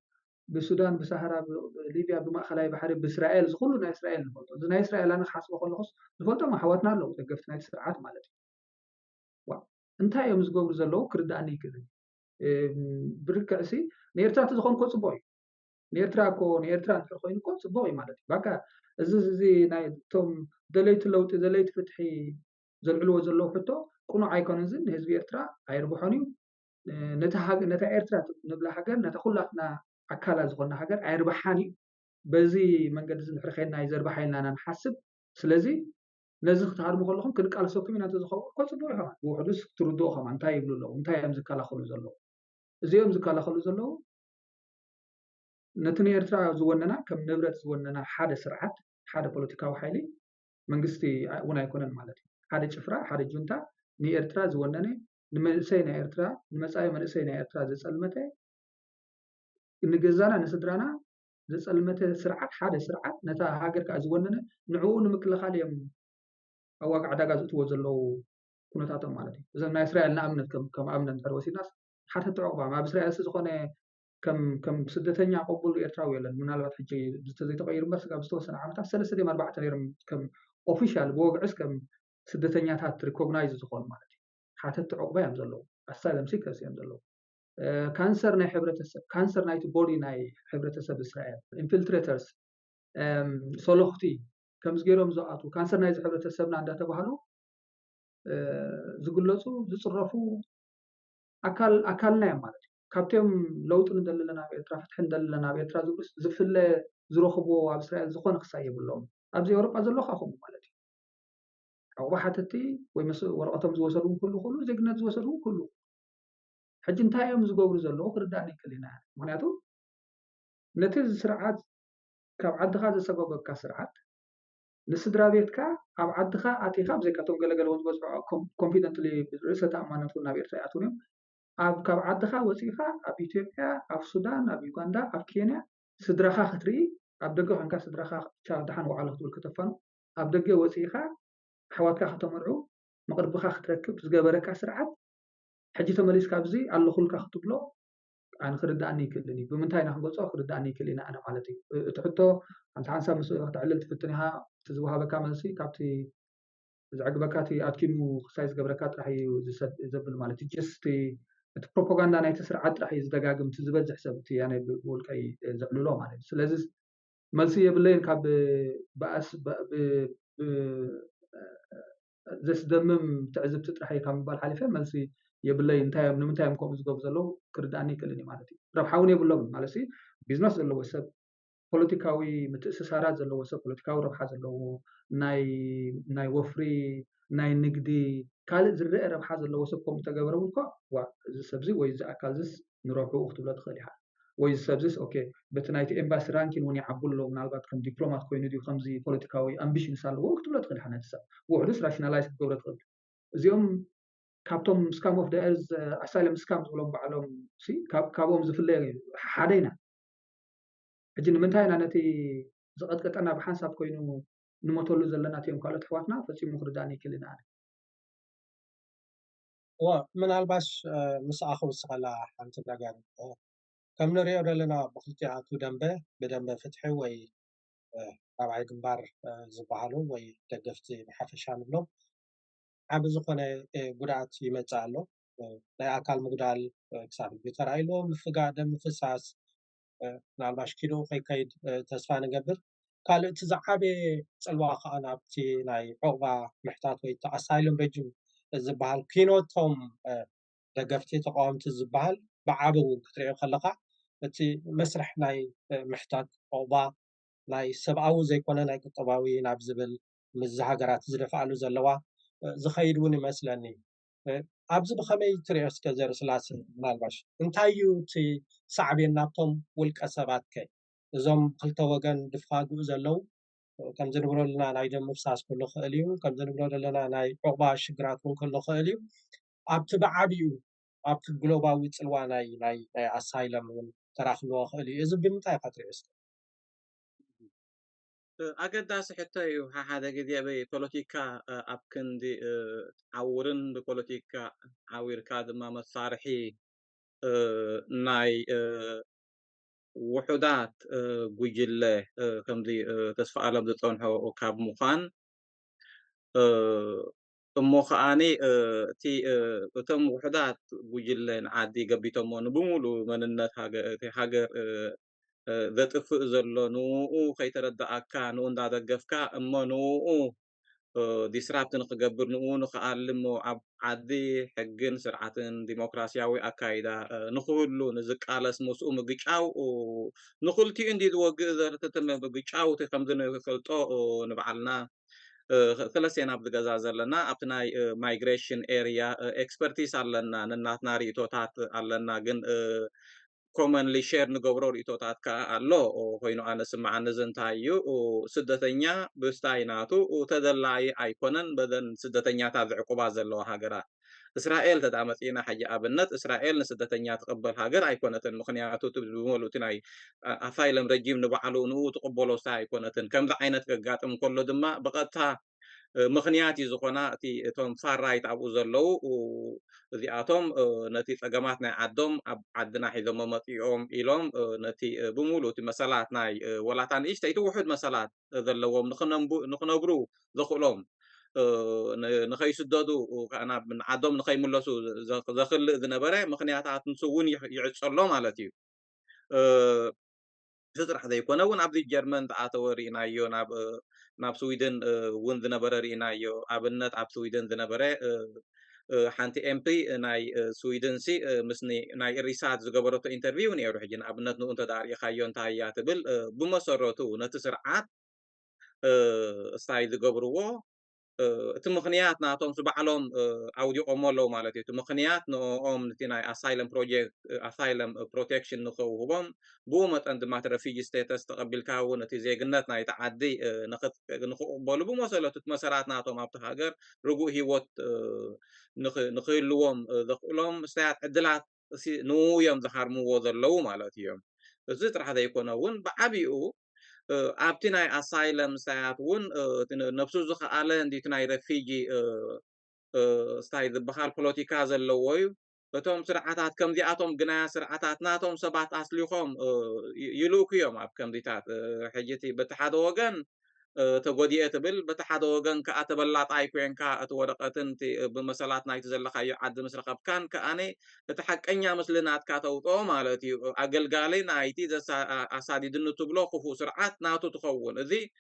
بسودان بسهرة بليبيا بمأخلاي بحر بإسرائيل زغلو نا إسرائيل نفلتو زنا إسرائيل أنا خاص بقول خص نفلتو ما حواتنا له تقفت نايت سرعات مالتي انت يوم زغور زلو كرداني كذا بركعسي نيرترا تزخون كوت بوي نيرترا كو نيرترا تخوين كوت بوي مالتي باكا زي ناي توم دليت لوت دليت فتحي زلعلو زلو حتى كونو ايكون زين حزب إيرترا ايربحوني نتا إيرترا نبلا حاجر نتا خلاتنا أكالا زغنا حاجر ايربحاني بزي منقد زين خرخينا يزربحينا نحسب سلازي نزخ تعرف مخلوهم كل قال سوكي من تزخو كل سبوع هم وحدث تردو هم انتهي يقولوا له انتهي يمزك على خلو زلو زي يمزك على خلو زلو نتني إيرترا زوننا كم نبرت زوننا حدا سرعات حدا بوليتيكاو حالي منقستي ونا يكونن مالتي حدا شفرا حدا جونتا ني إيرترا زوننا نمسينا إيرترا نمساي منسينا إيرترا زسلمته نجزانا نسدرانا زسلمته سرعات حدا سرعات نتا هاجر كأزوننا نعون مكلخال يم أواق عداقة توزلو كنتاتهم مالتي إذا من إسرائيل نأمنت كم أمنت هروسي الناس حتى تعقبا ما بإسرائيل سيزخونه كم سدتني قبول إيرتراوي ولا من الوقت حجي زي تغير بس قبل 6 سنوات عمتها 3 4 تغير كم أوفيشال بوقعس كم سدتني تات ريكوغنايز زخون مالتي حتى تعقبا يمزلو أسالم سيكرس يمزلو كانسر ناي حبرتسب كانسر ناي بودي ناي حبرتسب إسرائيل انفلتريترز سولوختي كم زغيرهم زقاتو كانسر ناي حبرتسبنا عندها تبهلو زغلصو زصرفو أكلنا مالتي كابتن لوط ندللنا بإيرترا فتح ندللنا بإيرترا زفل زروخبو ኣብ እስራኤል ዝኾነ ክሳይ የብሎም ኣብዚ ኣውሮፓ ዘሎ ካኹም ማለት እዩ ኣብ ዋሕተቲ ወይ ምስ ወረቐቶም ዝወሰዱ ኩሉ ዜግነት ዝወሰዱ ኩሉ ሕጂ እንታይ እዮም ዝገብሩ ዘለዉ ክርዳእኒ ክሊና ምክንያቱ ነቲ ስርዓት ካብ ዓድኻ ዘሰጓጎግካ ስርዓት ንስድራ ቤትካ ኣብ ዓድኻ ኣቲኻ ብዘይካቶም ገለገለ እውን ዝበፅሑ ኮንፊደንትሊ ርእሰ ተኣማንነቱ ናብ ኤርትራ ይኣትውን እዮም ኣብ ካብ ዓድኻ ወፂኻ ኣብ ኢትዮጵያ ኣብ ሱዳን ኣብ ዩጋንዳ ኣብ ኬንያ ስድራኻ ክትርኢ ኣብ ደገ ኮንካ ስድራኻ ቻርዳሓን ወዓለ ክትብል ከተፋኑ ኣብ ደገ ወፂኻ ኣሕዋትካ ከተመርዑ መቅርብኻ ክትረክብ ዝገበረካ ስርዓት ሕጂ ተመሊስካ ኣብዚ ኣለኹልካ ክትብሎ ኣነ ክርዳእኒ ይክእልን እዩ ብምንታይ ኢና ክንገልፆ ክርዳእኒ ይክእል ኢና ኣነ ማለት እዩ እቲ ሕቶ ሓንቲ ሓንሳብ ምስ ክትዕልል ትፍትን ኢኻ እቲ ዝወሃበካ መልሲ ካብቲ ዝዕግበካ እቲ ኣትኪሙ ክሳይ ዝገበረካ ጥራሕ እዩ ዘብል ማለት እዩ ጀስቲ እቲ ፕሮፓጋንዳ ናይቲ ስርዓት ጥራሕ እዩ ዝደጋግም እቲ ዝበዝሕ ሰብ እቲ ኣነ ብውልቀይ ዘዕልሎ ማለት እዩ ስለዚ መልሲ የብለይን ካብ زسدمم تعزب تطرحي كم بال حليفه ملسي يبلي انتايم نمنتايم كوم زغب زلو كرداني يكلني مالتي ربحاون يبلو مالسي بيزنس زلو وسب بوليتيكاوي متأسسارات زلو وسب بوليتيكاوي ربحا زلو ناي وفري ناي نقدي كالت زرق ربحا زلو وسب كوم تقبرو كو وا زسبزي ويز اكالزس نروحو اختو بلاد خليحا ويز سبزس اوكي بتنايت امباس رانكين وني عبولو منالبات كم دبلومات كوينو دي خمزي بوليتيكاوي امبيشن سالو اختو بلاد خليحا نتسا وعدس راشنالايز كبرت خليحا زيوم كابتوم سكام اوف ذا ايرز اسايلم سكامز بلوم بعلوم سي كابوم زفلي حدينا اجي نمنتاينا نتي زقطقطنا بحساب كوينو نموتولو زلنا تيم كالت حواتنا فسيم نخرداني كلنا ومنالباش مساخو سقلا حنت نغان كم نريو دلنا بخلتياتو دنبه بدنبه فتحي وي رابعي جنبار زبالو وي دقفتي بحفشا نبلو عب ዝኾነ ጉድኣት ይመጽእ ኣሎ ናይ ኣካል ምጉዳል ክሳብ ተራእይሎ ምፍጋእ ደም ምፍሳስ ምናልባሽ ኪዶ ከይካይድ ተስፋ ንገብር ካልእ እቲ ዝዓበየ ፅልዋ ከዓ ናብቲ ናይ ዕቑባ ምሕታት ወይ ኣሳይሎም ረጅም ዝበሃል ኪኖቶም ደገፍቲ ተቃወምቲ ዝበሃል ብዓብኡ ክትሪኦ ከለካ እቲ መስርሕ ናይ ምሕታት ዕቑባ ናይ ሰብኣዊ ዘይኮነ ናይ ቁጠባዊ ናብ ዝብል ምዝ ሃገራት ዝደፍኣሉ ዘለዋ ዝኸይድ እውን ይመስለኒ ኣብዚ ብኸመይ ትሪኦ እስከ ዘርኢ ስላሴ ምናልባሽ እንታይ እዩ እቲ ሳዕቤን ናብቶም ውልቀ ሰባት ከ እዞም ክልተ ወገን ድፋግኡ ዘለው ከም ዝንብሎ ዘለና ናይ ደም ምፍሳስ ክህሉ ክእል እዩ ከም ዝንብሎ ዘለና ናይ ዕቑባ ሽግራት እውን ክህሉ ክእል እዩ ኣብቲ ብዓብዩ ኣብቲ ግሎባዊ ፅልዋ ናይ ኣሳይለም እውን ተራክብዎ ክእል እዩ እዚ ብምንታይ ኢካ ትሪኦ እስከ ኣገዳሲ ሕቶ እዩ ሓደ ግዜ ብፖለቲካ ኣብ ክንዲ ዓውርን ብፖለቲካ ዓዊርካ ድማ መሳርሒ ናይ ውሑዳት ጉጅለ ከምዚ ተስፋኣሎም ዝፀንሖ ካብ ምዃን እሞ ከዓኒ እቲ እቶም ውሑዳት ጉጅለ ንዓዲ ገቢቶሞ ንብሙሉእ መንነት ሃገር ዘጥፍእ ዘሎ ንኡ ከይተረዳእካ ንኡ እንዳደገፍካ እሞ ንኡ ዲስራፕት ንክገብር ንኡ ንክኣልሞ ኣብ ዓዲ ሕግን ስርዓትን ዲሞክራስያዊ ኣካይዳ ንክህሉ ንዝቃለስ ምስኡ ምግጫው ንክልቲኡ እንዲ ዝወግእ ዘርትትን ምግጫው እቲ ከምዚ ንፈልጦ ንበዓልና ክለሴና ኣብቲ ገዛ ዘለና ኣብቲ ናይ ማይግሬሽን ኤርያ ኤክስፐርቲስ ኣለና ነናትና ርእቶታት ኣለና ግን ኮመንሊ ሼር ንገብሮ ርእቶታት ከዓ ኣሎ ኮይኑ ኣነ ስምዓኒ እንታይ እዩ ስደተኛ ብስታይ ናቱ ተደላይ ኣይኮነን በደን ስደተኛታት ዝዕቁባ ዘለዋ ሃገራት እስራኤል ተዳመፂና ሕጂ ኣብነት እስራኤል ንስደተኛ ትቕበል ሃገር ኣይኮነትን ምክንያቱ ብመሉእ እቲ ናይ ኣሳይለም ረጂም ንባዕሉ ንኡ ትቕበሎ ስታይ ኣይኮነትን ከምዚ ዓይነት ከጋጥም ከሎ ድማ ብቐጥታ ምክንያት እዩ ዝኾና እቲ እቶም ፋር ራይት ኣብኡ ዘለው እዚኣቶም ነቲ ፀገማት ናይ ዓዶም ኣብ ዓድና ሒዞሞ መፂኦም ኢሎም ነቲ ብሙሉእ እቲ መሰላት ናይ ወላታ ንእሽተይቲ ውሑድ መሰላት ዘለዎም ንክነብሩ ዘኽእሎም ንኸይስደዱ ናብ ዓዶም ንኸይምለሱ ዘኽልእ ዝነበረ ምክንያታት ንሱ እውን ይዕፀሎ ማለት እዩ ጥራሕ ዘይኮነ እውን ኣብዚ ጀርመን ተኣተወ ርኢናዮ ናብ ስዊድን እውን ዝነበረ ርኢናዮ ኣብነት ኣብ ስዊድን ዝነበረ ሓንቲ ኤምፒ ናይ ስዊድን ሲ ምስኒ ናይ ሪሳት ዝገበረቶ ኢንተርቪው ነይሩ ሕጂ ንኣብነት ንኡ እንተዳሪእካዮ እንታይ እያ ትብል ብመሰረቱ ነቲ ስርዓት እስታይ ዝገብርዎ እቲ ምክንያት ናቶም ስባዕሎም ኣውዲቖሞ ኣለዉ ማለት እዩ እቲ ምክንያት ንኦም ነቲ ናይ ኣሳይለም ፕሮቴክሽን ንኽውህቦም ብኡ መጠን ድማ እቲ ረፊጂ ስቴተስ ተቐቢልካ እውን እቲ ዜግነት ናይቲ ዓዲ ንክቕበሉ ብመሰረቱ እቲ መሰራት ናቶም ኣብቲ ሃገር ርጉእ ሂወት ንክህልዎም ዘኽእሎም ስታያት ዕድላት ንኡ እዮም ዝሃርምዎ ዘለው ማለት እዮም እዚ ጥራሕ ዘይኮነ እውን ብዓብኡ ኣብቲ ናይ ኣሳይለም ስታያት እውን ነብሱ ዝኸኣለ እንዲቲ ናይ ረፊጂ ስታይ ዝበሃል ፖለቲካ ዘለዎ እዩ እቶም ስርዓታት ከምዚኣቶም ግናያ ስርዓታት ናቶም ሰባት ኣስሊኾም ይልኡክ እዮም ኣብ ከምዚታት ሕጂ እቲ በቲ ሓደ ወገን تقودي أتبل بتحدو وجن كأتبل عطاي كوين كأتورقتن بمسألات نايت زلخايو عد مسرقب كان كأني تحق أنيا مسلنات كاتوتو مالتي أقل قالي نايتي ذا أسادي دنو تبلو خفو سرعات ناتو تخون ذي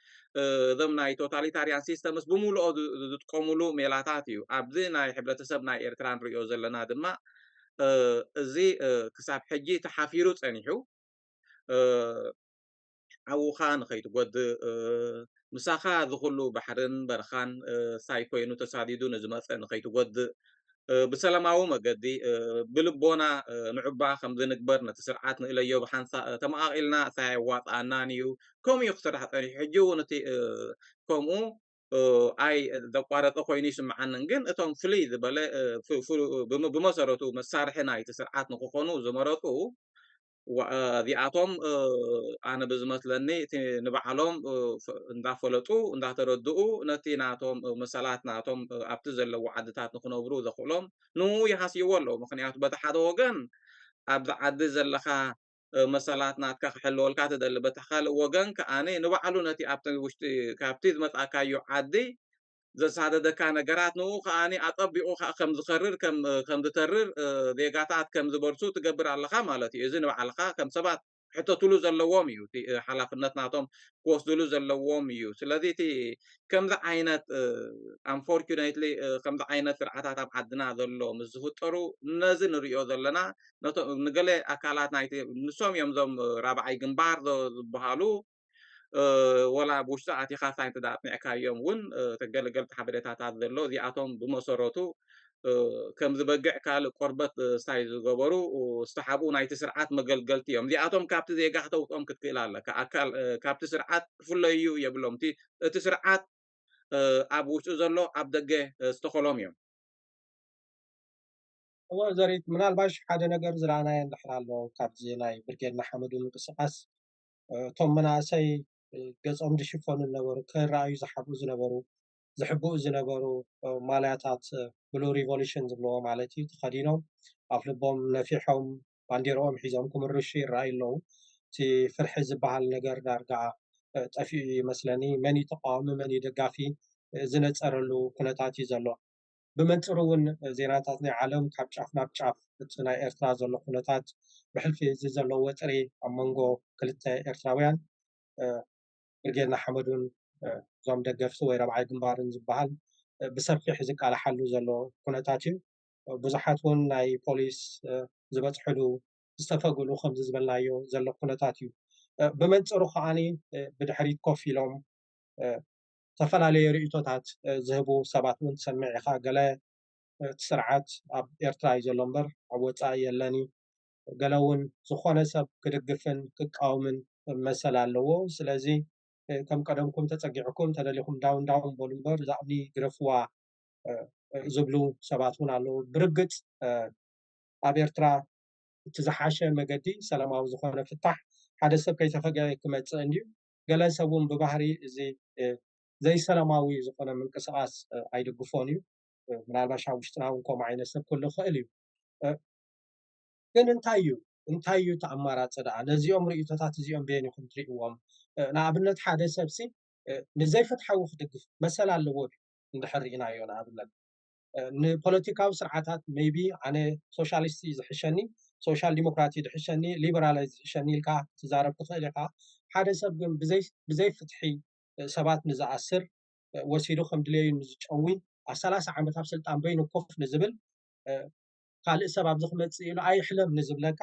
ضمن ناي توتاليتاريان سيستمس بمولو تقومولو ميلاتاتيو أبذي ناي حبلة سب ناي إرتران ريو زلنا دما ذي كساب حجي تحافيرو تانيحو عوخان خيط قد مساخا ذخلو بحرن برخان سايكوينو تساديدو نزمات أن خيط قد بسلاماو مقدي بلبونا نعبا خمدن كبر نتسرعات إليو بحانسا تماغلنا ساي وات أنانيو كوم يقترح حجو نتي كومو أي دقارة أخويني سمعنا نجن أتوم فليد بلا بمسارتو مسارحنا يتسرعات نقوخونو زمراتو وذياتهم أنا بزمت لني نبعلهم ندافلتو نداتردو نتي ناتهم مسالات ناتهم أبتزل وعدتات نخنوبرو ذخولهم نو يحسي والله مخنيات بتحد وجن أبد عدزل لخا مسالات ناتك حلو الكاتد اللي بتخال وجن كأني نبعلو نتي أبتز وشتي كابتز متأكايو عدي زي سادة كان جرات نو خاني أطبقوا كم ذكرر كم ذكرر ديجاتات كم ذبرسو تجبر على خاملتي إذن على كم سبات حتى تلوز اللواميو تي حلقنا ناتهم كوس تلوز اللواميو سلذي تي كم ذا عينات unfortunately كم ذا عينات فرعات عدنا ذلوا مزهوترو نزن ريو ذلنا نقول أكلات نايتي نسوم يوم ذم رابع جنبار ذو بحالو ولا بوشتا عتي خاصة أنت دعتني أكايوم ون تجلجلت حبيتها تعذلو ذي أتوم بمسرته كم ذبقع كال قربت سايز جبرو واستحبوا نايت سرعات مجلجلتي يوم ذي أتوم كابت ذي قحطة وتوم كتكيلا لك أكل كابت سرعات فليو يبلوم تي تسرعات أبوش زلو أبدجه استخلام يوم هو زريت من الباش حاجة نجار زرعنا يندحرالو كابزي ناي برجينا حمدو مقصقاس توم مناسي ገጾም ዝሽፈኑ ዝነበሩ ክረኣዩ ዝሓብኡ ዝነበሩ ዝሕብኡ ዝነበሩ ማልያታት ብሉ ሪቮሉሽን ዝብልዎ ማለት እዩ ተኸዲኖም ኣብ ልቦም ነፊሖም ባንዴርኦም ሒዞም ክምርሹ ይረኣዩ ኣለዉ እቲ ፍርሒ ዝበሃል ነገር ዳርጋ ጠፊኡ ይመስለኒ መን እዩ ተቃዋሚ መን እዩ ደጋፊ ዝነፀረሉ ኩነታት እዩ ዘሎ ብመንፅሩ እውን ዜናታት ናይ ዓለም ካብ ጫፍ ናብ ጫፍ እቲ ናይ ኤርትራ ዘሎ ኩነታት ብሕልፊ እዚ ዘለዎ ወጥሪ ኣብ መንጎ ክልተ ኤርትራውያን ብርጌድና ሓመዱን እዞም ደገፍቲ ወይ ረብዓይ ግንባርን ዝበሃል ብሰፊሕ ዝቃላሓሉ ዘሎ ኩነታት እዩ ብዙሓት እውን ናይ ፖሊስ ዝበፅሕሉ ዝተፈግሉ ከምዚ ዝበልናዮ ዘሎ ኩነታት እዩ ብመንፅሩ ከዓኒ ብድሕሪት ኮፍ ኢሎም ዝተፈላለዩ ርእቶታት ዝህቡ ሰባት እውን ትሰምዕ ኢኻ ገለ እቲ ስርዓት ኣብ ኤርትራ እዩ ዘሎ እምበር ኣብ ወፃኢ የለኒ ገለ እውን ዝኾነ ሰብ ክድግፍን ክቃወምን መሰል ኣለዎ ስለዚ ከም ቀደምኩም ተፀጊዕኩም ተደሊኹም ዳውን በሉ እምበር ዛዕኒ ግረፍዋ ዝብሉ ሰባት እውን ኣለዉ ብርግፅ ኣብ ኤርትራ እቲ ዝሓሸ መገዲ ሰላማዊ ዝኾነ ፍታሕ ሓደ ሰብ ከይተፈገየ ክመፅእ እንድዩ ገለ ሰብ እውን ብባህሪ እዚ ዘይሰላማዊ ዝኾነ ምንቅስቃስ ኣይድግፎን እዩ ምናልባሽ ኣብ ውሽጥና እውን ከምኡ ዓይነት ሰብ ክህሉ ይኽእል እዩ ግን እንታይ እዩ እቲ ኣማራፂ ደኣ ነዚኦም ርእቶታት እዚኦም ብየን ኢኹም ትሪእዎም ንኣብነት ሓደ ሰብሲ ንዘይፍትሓዊ ክድግፍ መሰል ኣለዎ እንድሕር ርኢናዮ ንኣብነት ንፖለቲካዊ ስርዓታት ሜይቢ ኣነ ሶሻሊስት ዝሕሸኒ ሶሻል ዲሞክራቲ ዝሕሸኒ ሊበራላይ ዝሕሸኒ ኢልካ ትዛረብ ትኽእል ኢኻ ሓደ ሰብ ግን ብዘይ ፍትሒ ሰባት ንዝኣስር ወሲዱ ከም ድልየዩ ንዝጨዊ ኣብ 30 ዓመት ኣብ ስልጣን በይኑ ኮፍ ንዝብል ካልእ ሰብ ኣብዚ ክመፅእ ኢሉ ኣይሕለም ንዝብለካ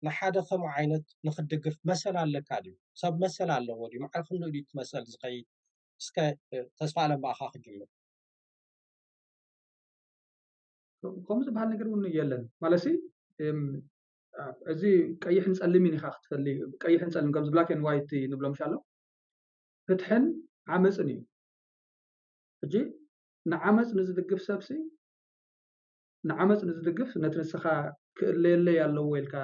ንሓደ ከምኡ ዓይነት ንክድግፍ መሰል ኣለካ ድዩ ሰብ መሰል ኣለዎ ድዩ መዕረ ክንኡ ድዩ ትመሰል ዝኸይድ እስከ ተስፋ ኣለም በኣኻ ክጅምር ከምኡ ዝበሃል ነገር እውን የለን ማለሲ እዚ ቀይሕን ፀሊምን ኢኻ ክትፈሊ ቀይሕን ፀሊም ከምዚ ብላክ ኤንድ ዋይት ንብሎም ሻሎ ፍትሕን ዓመፅን እዩ ሕጂ ንዓመፅ ንዝድግፍ ሰብሲ ንዓመፅ ንዝድግፍ ነቲ ንስኻ ክእለየለይ ኣለዎ ኢልካ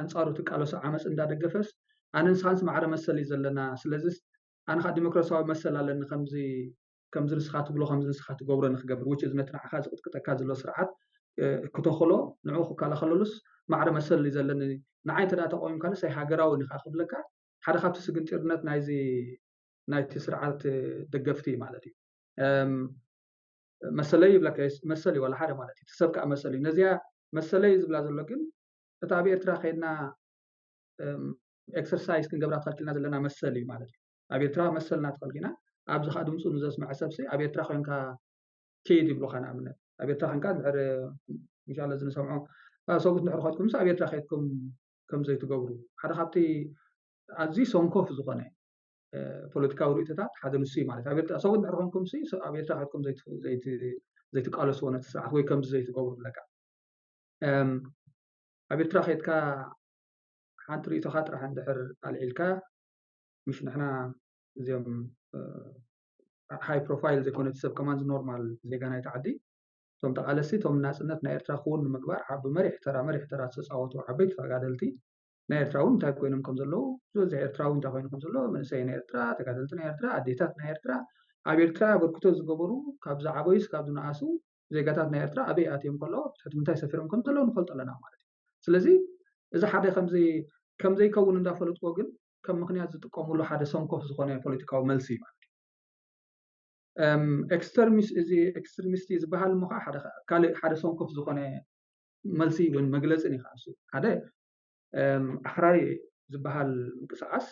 ኣንፃሩ ትቃለሶ ዓመፅ እንዳደገፈስ ኣነ ንስኻንስ ማዕረ መሰል እዩ ዘለና ስለዚ ኣነ ካ ዲሞክራሲያዊ መሰል ኣለኒ ከምዚ ንስኻ ትብሎ ከምዚ ንስኻ ትገብሮ ንክገብር ውጭ ነቲ ንዓኻ ዝቅጥቅጠካ ዘሎ ስርዓት ክተኽሎ ንዑ ክከላኸለሉስ ማዕረ መሰል እዩ ዘለኒ ንዓይ እንተዳ ተቆሚምካለስ ኣይ ሃገራዊ ንኻ ክብለካ ሓደ ካብቲ ስግንጢርነት ናይዚ نايت سرعات دقفتي مالتي مسلي بلاك مسلي ولا حاجة مالتي تسبق مسلي نزيا مسلي زبلا زلو كن تتابع إرترا خينا exercise كنقبرات خلقنا زلنا مسلي مالتي أبي إرترا مسلنا تخلقنا أبز خادم سو نزاس مع سبسي أبي إرترا خينكا كيدي بلو خانا عمنا أبي إرترا خينكا نحر إن شاء الله زين سمعوا صوبت نحر خاتكم أبي إرترا خيتكم كم زي تقبروا حدا خابتي أزي سونكوف زغني ፖለቲካዊ ርእይቶታት ሓደ ንሱ ማለት ኣብታ ሰውት ንዕርኾንኩም ሲ ኣብ ኤርትራ ካትኩም ዘይትቃለሱ ነቲ ስርዓት ወይ ከምዚ ዘይትገብሩ ለካ ኣብ ኤርትራ ከይድካ ሓንቲ ርእይቶኻ ጥራሕ እንድሕር ኣልዒልካ ምሽ ንሕና እዚኦም ሃይ ፕሮፋይል ዘይኮነ ሰብ ከማንዝ ኖርማል ዜጋ ናይቲ ዓዲ እቶም ተቃለስቲ እቶም ናፅነት ናይ ኤርትራ ክውን ንምግባር ብመሪሕ ተራ ዝተፃወቱ ዓበይቲ ተጋደልቲ ናይ ኤርትራ እውን እንታይ ኮይኖም ከም ዘለዉ ዝበዝሕ ኤርትራዊ እንታይ ኮይኖም ከም ዘለዉ መንእሰይ ናይ ኤርትራ ተጋደልቲ ናይ ኤርትራ ኣዴታት ናይ ኤርትራ ኣብ ኤርትራ በርክቶ ዝገበሩ ካብ ዝዓበዩስ ካብ ዝነኣሱ ዜጋታት ናይ ኤርትራ ኣበይ ኣትዮም ከለዉ ትሕቲ ምንታይ ሰፊሮም ከም ዘለዉ ንፈልጦ ኣለና ማለት እዩ ስለዚ እዚ ሓደ ከምዘይከውን እንዳፈለጥዎ ግን ከም ምክንያት ዝጥቀምሉ ሓደ ሰንኮፍ ዝኾነ ፖለቲካዊ መልሲ ማለት እዩ ኤክስትሪሚስት ዝበሃል እሞ ከዓ ሓደ ሰንኮፍ ዝኾነ መልሲ ወይ መግለፂ ንይካእሱ ሓደ ኣኽራሪ ዝበሃል ምንቅስቃስ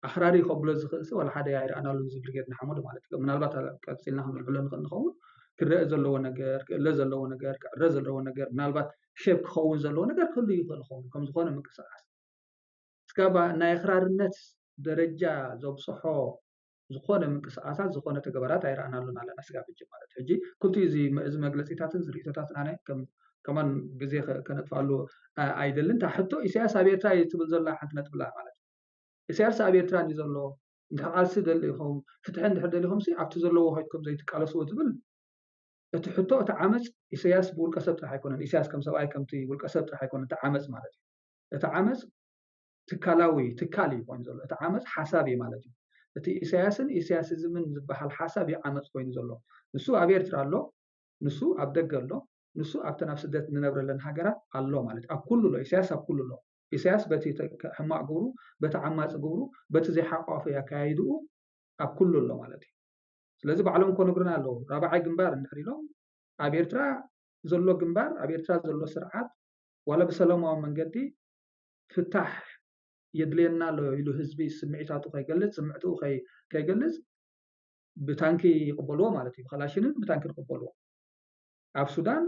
ኣኽራሪ ከብሎ ዝኽእል ሰብ ወላ ሓደ ኣይረኣናሉ ዝብርጌድ ንሓመዱ ማለት እዩ ምናልባት ቀፂልና ክንልዕሎ ንኽእል ንኸውን ክረአ ዘለዎ ነገር ክእለ ዘለዎ ነገር ክዕረ ዘለዎ ነገር ምናልባት ሼፕ ክኸውን ዘለዎ ነገር ክህሉ ይኽእል ይኸውን ከም ዝኾነ ምንቅስቃስ እስካባ ናይ ኣኽራርነት ደረጃ ዘብፅሖ ዝኾነ ምንቅስቃሳት ዝኾነ ተገበራት ኣይረኣናሉን ኣለና ስጋብ ሕጂ ማለት ሕጂ ክልቲኡ እዚ መግለፂታትን ዝርእቶታትን ኣነ كمان جزء كانت فعلوا أيدلن تحطوا إسياس أبيترا يتبل زلا حتى نتبلع مالك إسياس أبيترا نزلوا نتقال سيد اللي هم فتحن حد اللي هم سي عبت زلوا هايكم زي تقال صوت بل تحطوا تعامل إسياس بقول كسبت راح يكون إسياس كم سواء كم تي بقول كسبت راح يكون تعامل مالك تعامل تكالي وين زلوا تعامل حسابي مالك تي إسياس زمن بحال حسابي عامل وين زلوا نسوا أبيترا له نسوا أبدك له نسو أبتنا في سدات ننبر لنا حجرة الله مالك أكل له إساس أكل له إساس بتي حماق جورو بتعمّس جورو بتزي حق فيها كايدو أكل له مالك لازم بعلم كون قرنا له رابع جنبار نحري له أبيرترا زلوا جنبار أبيرترا زلوا سرعات ولا بسلام ومن جدي فتح يدلنا له إلى حزبي سمعته خيجلس سمعته خيجلس بتانكي قبلوه مالك خلاشين بتانكي قبلوه ኣብ ሱዳን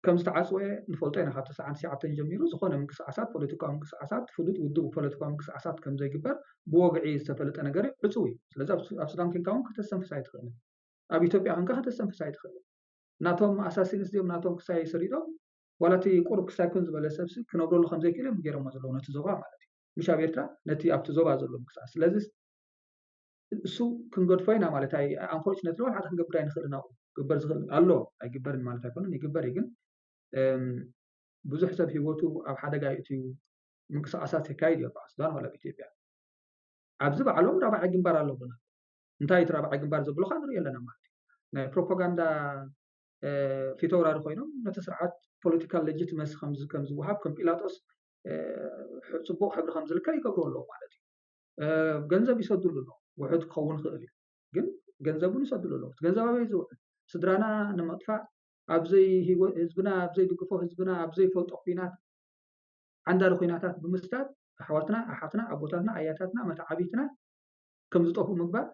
ከም ዝተዓፅወ ንፈልጦ ኢና ካብ 99 ጀሚሩ ዝኾነ ምንቅስቃሳት ፖለቲካዊ ምንቅስቃሳት ፍሉጥ ውድብ ፖለቲካዊ ምንቅስቃሳት ከም ዘይግበር ብወግዒ ዝተፈለጠ ነገር ዕፅው እዩ ስለዚ ኣብ ሱዳን ኮይንካ እውን ከተስተንፍሳ ኣይትኽእልን ኣብ ኢትዮጵያ ኮይንካ ከተስተንፍሳ ኣይትኽእልን ናቶም ኣሳሲንስ ዲዮም ናቶም ክሳይ ሰሪዶም ዋላቲ ቁርብ ክሳይ ኩን ዝበለ ሰብሲ ክነብረሉ ከምዘይክእሎም ገይሮሞ ዘለዉ ነቲ ዞባ ማለት እዩ ምሽ ኣብ ኤርትራ ነቲ ኣብቲ ዞባ ዘሎ ምንቅስቃስ ስለዚ እሱ ክንገድፎ ኢና ማለት ኣይ አንፎርቹኔትሊ ሓደ ክንገብር ኣይንኽእልን ኣብኡ ግበር ዝኽእል ኣሎ ኣይግበርን ማለት ኣይኮነን ይግበር ግን ብዙሕ ሰብ ሂወቱ ኣብ ሓደጋ እዩ ምንቅስቃሳት ይካይድ እዩ ኣብ ሱዳን ወላ ኢትዮጵያ ኣብዚ በዓሎም ራብዓይ ግንባር ኣለውና እንታይ እቲ ራብዓይ ግንባር ዘብሎካ ንሪኦ ኣለና ማለት እዩ ናይ ፕሮፓጋንዳ ፊተውራሪ ኮይኖም ነቲ ስርዓት ፖለቲካል ሌጂቲመሲ ከም ዝወሃብ ከም ጲላጦስ ፅቡቅ ሕብሪ ከም ዝልከ ይገብሩ ኣለዉ ማለት እዩ ገንዘብ ይሰድሉ ኣሎ ውሕድ ክኸውን ክእል እዩ ግን ገንዘቡን ይሰድሉ ኣለዉ ገንዘብ ኣበይ ዝውዕል ስድራና ንምጥፋእ ኣብዘይ ህዝብና ኣብዘይ ድግፎ ህዝብና ኣብዘይ ፈልጦ ኩናት ዓንዳሪ ኩናታት ብምስታት ኣሕዋትና ኣሓትና ኣቦታትና ኣያታትና መታዓቢትና ከም ዝጠፍኡ ምግባር